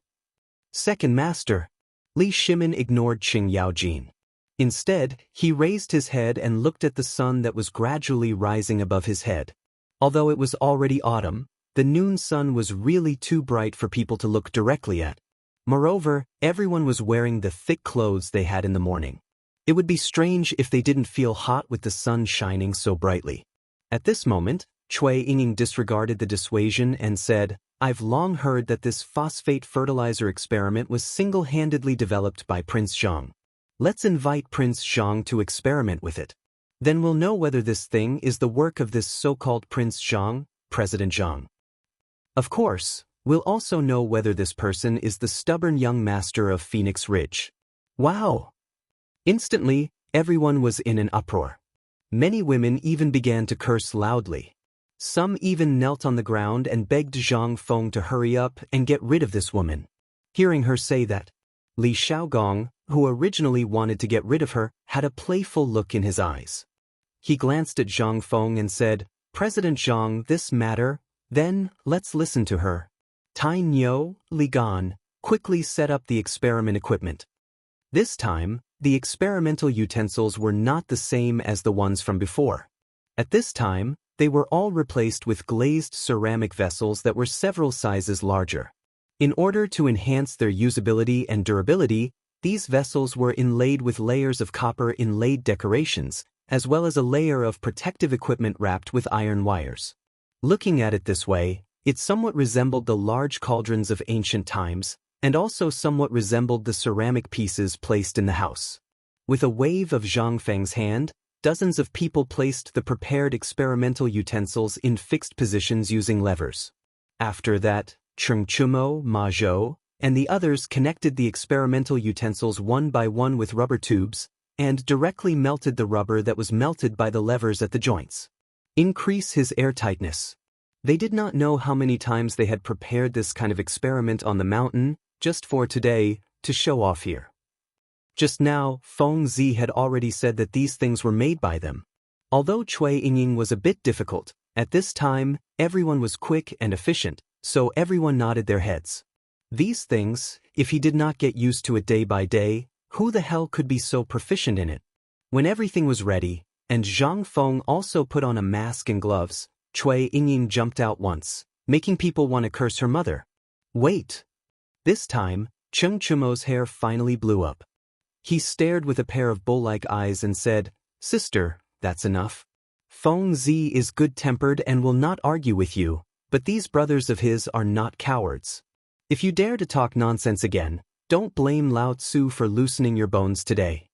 Speaker 1: Second master. Li Shimin ignored Cheng Yaojin. Instead, he raised his head and looked at the sun that was gradually rising above his head. Although it was already autumn, the noon sun was really too bright for people to look directly at. Moreover, everyone was wearing the thick clothes they had in the morning. It would be strange if they didn't feel hot with the sun shining so brightly. At this moment, Cui Yingning disregarded the dissuasion and said, "I've long heard that this phosphate fertilizer experiment was single-handedly developed by Prince Zhang. Let's invite Prince Zhang to experiment with it. Then we'll know whether this thing is the work of this so-called Prince Zhang, President Zhang. Of course, we'll also know whether this person is the stubborn young master of Phoenix Ridge." Wow! Instantly, everyone was in an uproar. Many women even began to curse loudly. Some even knelt on the ground and begged Zhang Feng to hurry up and get rid of this woman. Hearing her say that, Li Shaogong, who originally wanted to get rid of her, had a playful look in his eyes. He glanced at Zhang Feng and said, "President Zhang, this matter, then let's listen to her." Tai Niu, Li Gan, quickly set up the experiment equipment. This time, the experimental utensils were not the same as the ones from before. At this time, they were all replaced with glazed ceramic vessels that were several sizes larger. In order to enhance their usability and durability, these vessels were inlaid with layers of copper inlaid decorations, as well as a layer of protective equipment wrapped with iron wires. Looking at it this way, it somewhat resembled the large cauldrons of ancient times, and also somewhat resembled the ceramic pieces placed in the house. With a wave of Zhang Feng's hand, dozens of people placed the prepared experimental utensils in fixed positions using levers. After that, Cheng Chumo, Ma Zhou, and the others connected the experimental utensils one by one with rubber tubes, and directly melted the rubber that was melted by the levers at the joints. Increase his airtightness. They did not know how many times they had prepared this kind of experiment on the mountain, just for today, to show off here. Just now, Feng Zi had already said that these things were made by them. Although Cui Yingning was a bit difficult, at this time, everyone was quick and efficient, so everyone nodded their heads. These things, if he did not get used to it day by day, who the hell could be so proficient in it? When everything was ready, and Zhang Feng also put on a mask and gloves, Cui Yingning jumped out once, making people want to curse her mother. Wait! This time, Cheng Chumo's hair finally blew up. He stared with a pair of bull-like eyes and said, "Sister, that's enough. Feng Zi is good-tempered and will not argue with you, but these brothers of his are not cowards. If you dare to talk nonsense again, don't blame Lao Tzu for loosening your bones today."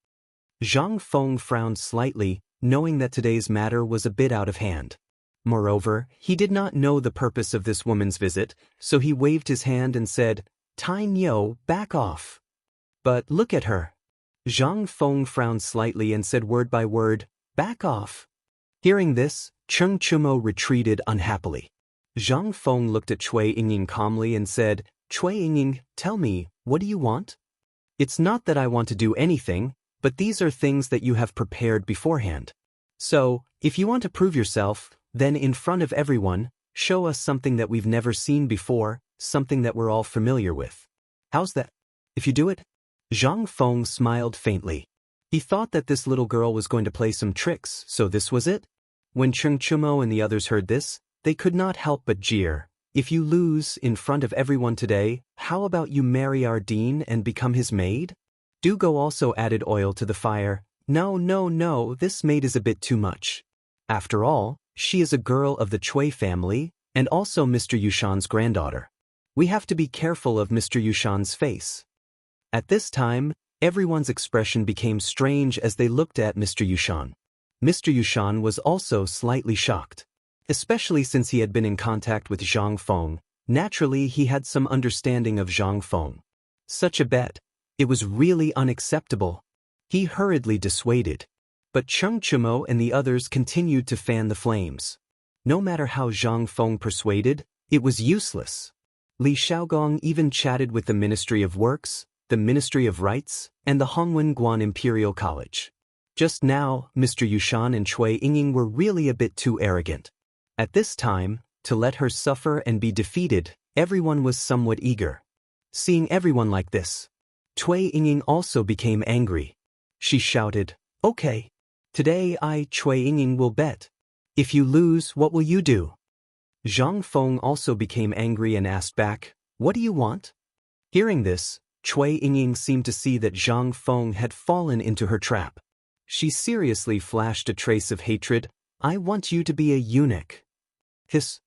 Speaker 1: Zhang Feng frowned slightly, knowing that today's matter was a bit out of hand. Moreover, he did not know the purpose of this woman's visit, so he waved his hand and said, "Tai Niu, back off." But look at her. Zhang Feng frowned slightly and said word by word, "Back off." Hearing this, Cheng Chumo retreated unhappily. Zhang Feng looked at Cui Yingning calmly and said, "Cui Yingning, tell me, what do you want?" "It's not that I want to do anything, but these are things that you have prepared beforehand." So, if you want to prove yourself, then in front of everyone, show us something that we've never seen before, something that we're all familiar with. How's that? If you do it? Zhang Feng smiled faintly. He thought that this little girl was going to play some tricks, so this was it? When Cheng Chumo and the others heard this, they could not help but jeer. If you lose in front of everyone today, how about you marry our dean and become his maid? Dugo also added oil to the fire. No, this maid is a bit too much. After all, she is a girl of the Cui family, and also Mr. Yushan's granddaughter. We have to be careful of Mr. Yushan's face. At this time, everyone's expression became strange as they looked at Mr. Yushan. Mr. Yushan was also slightly shocked. Especially since he had been in contact with Zhang Feng, naturally he had some understanding of Zhang Feng. Such a bet. It was really unacceptable. He hurriedly dissuaded. But Cheng Chumo and the others continued to fan the flames. No matter how Zhang Feng persuaded, it was useless. Li Xiaogong even chatted with the Ministry of Works, the Ministry of Rights, and the Hongwen Guan Imperial College. Just now, Mr. Yushan and Cui Yingying were really a bit too arrogant. At this time, to let her suffer and be defeated, everyone was somewhat eager. Seeing everyone like this, Cui Yingying also became angry. She shouted, "Okay. Today Cui Yingying will bet. If you lose, what will you do?" Zhang Feng also became angry and asked back, "What do you want?" Hearing this, Cui Yingying seemed to see that Zhang Feng had fallen into her trap. She seriously flashed a trace of hatred. "I want you to be a eunuch." Hiss,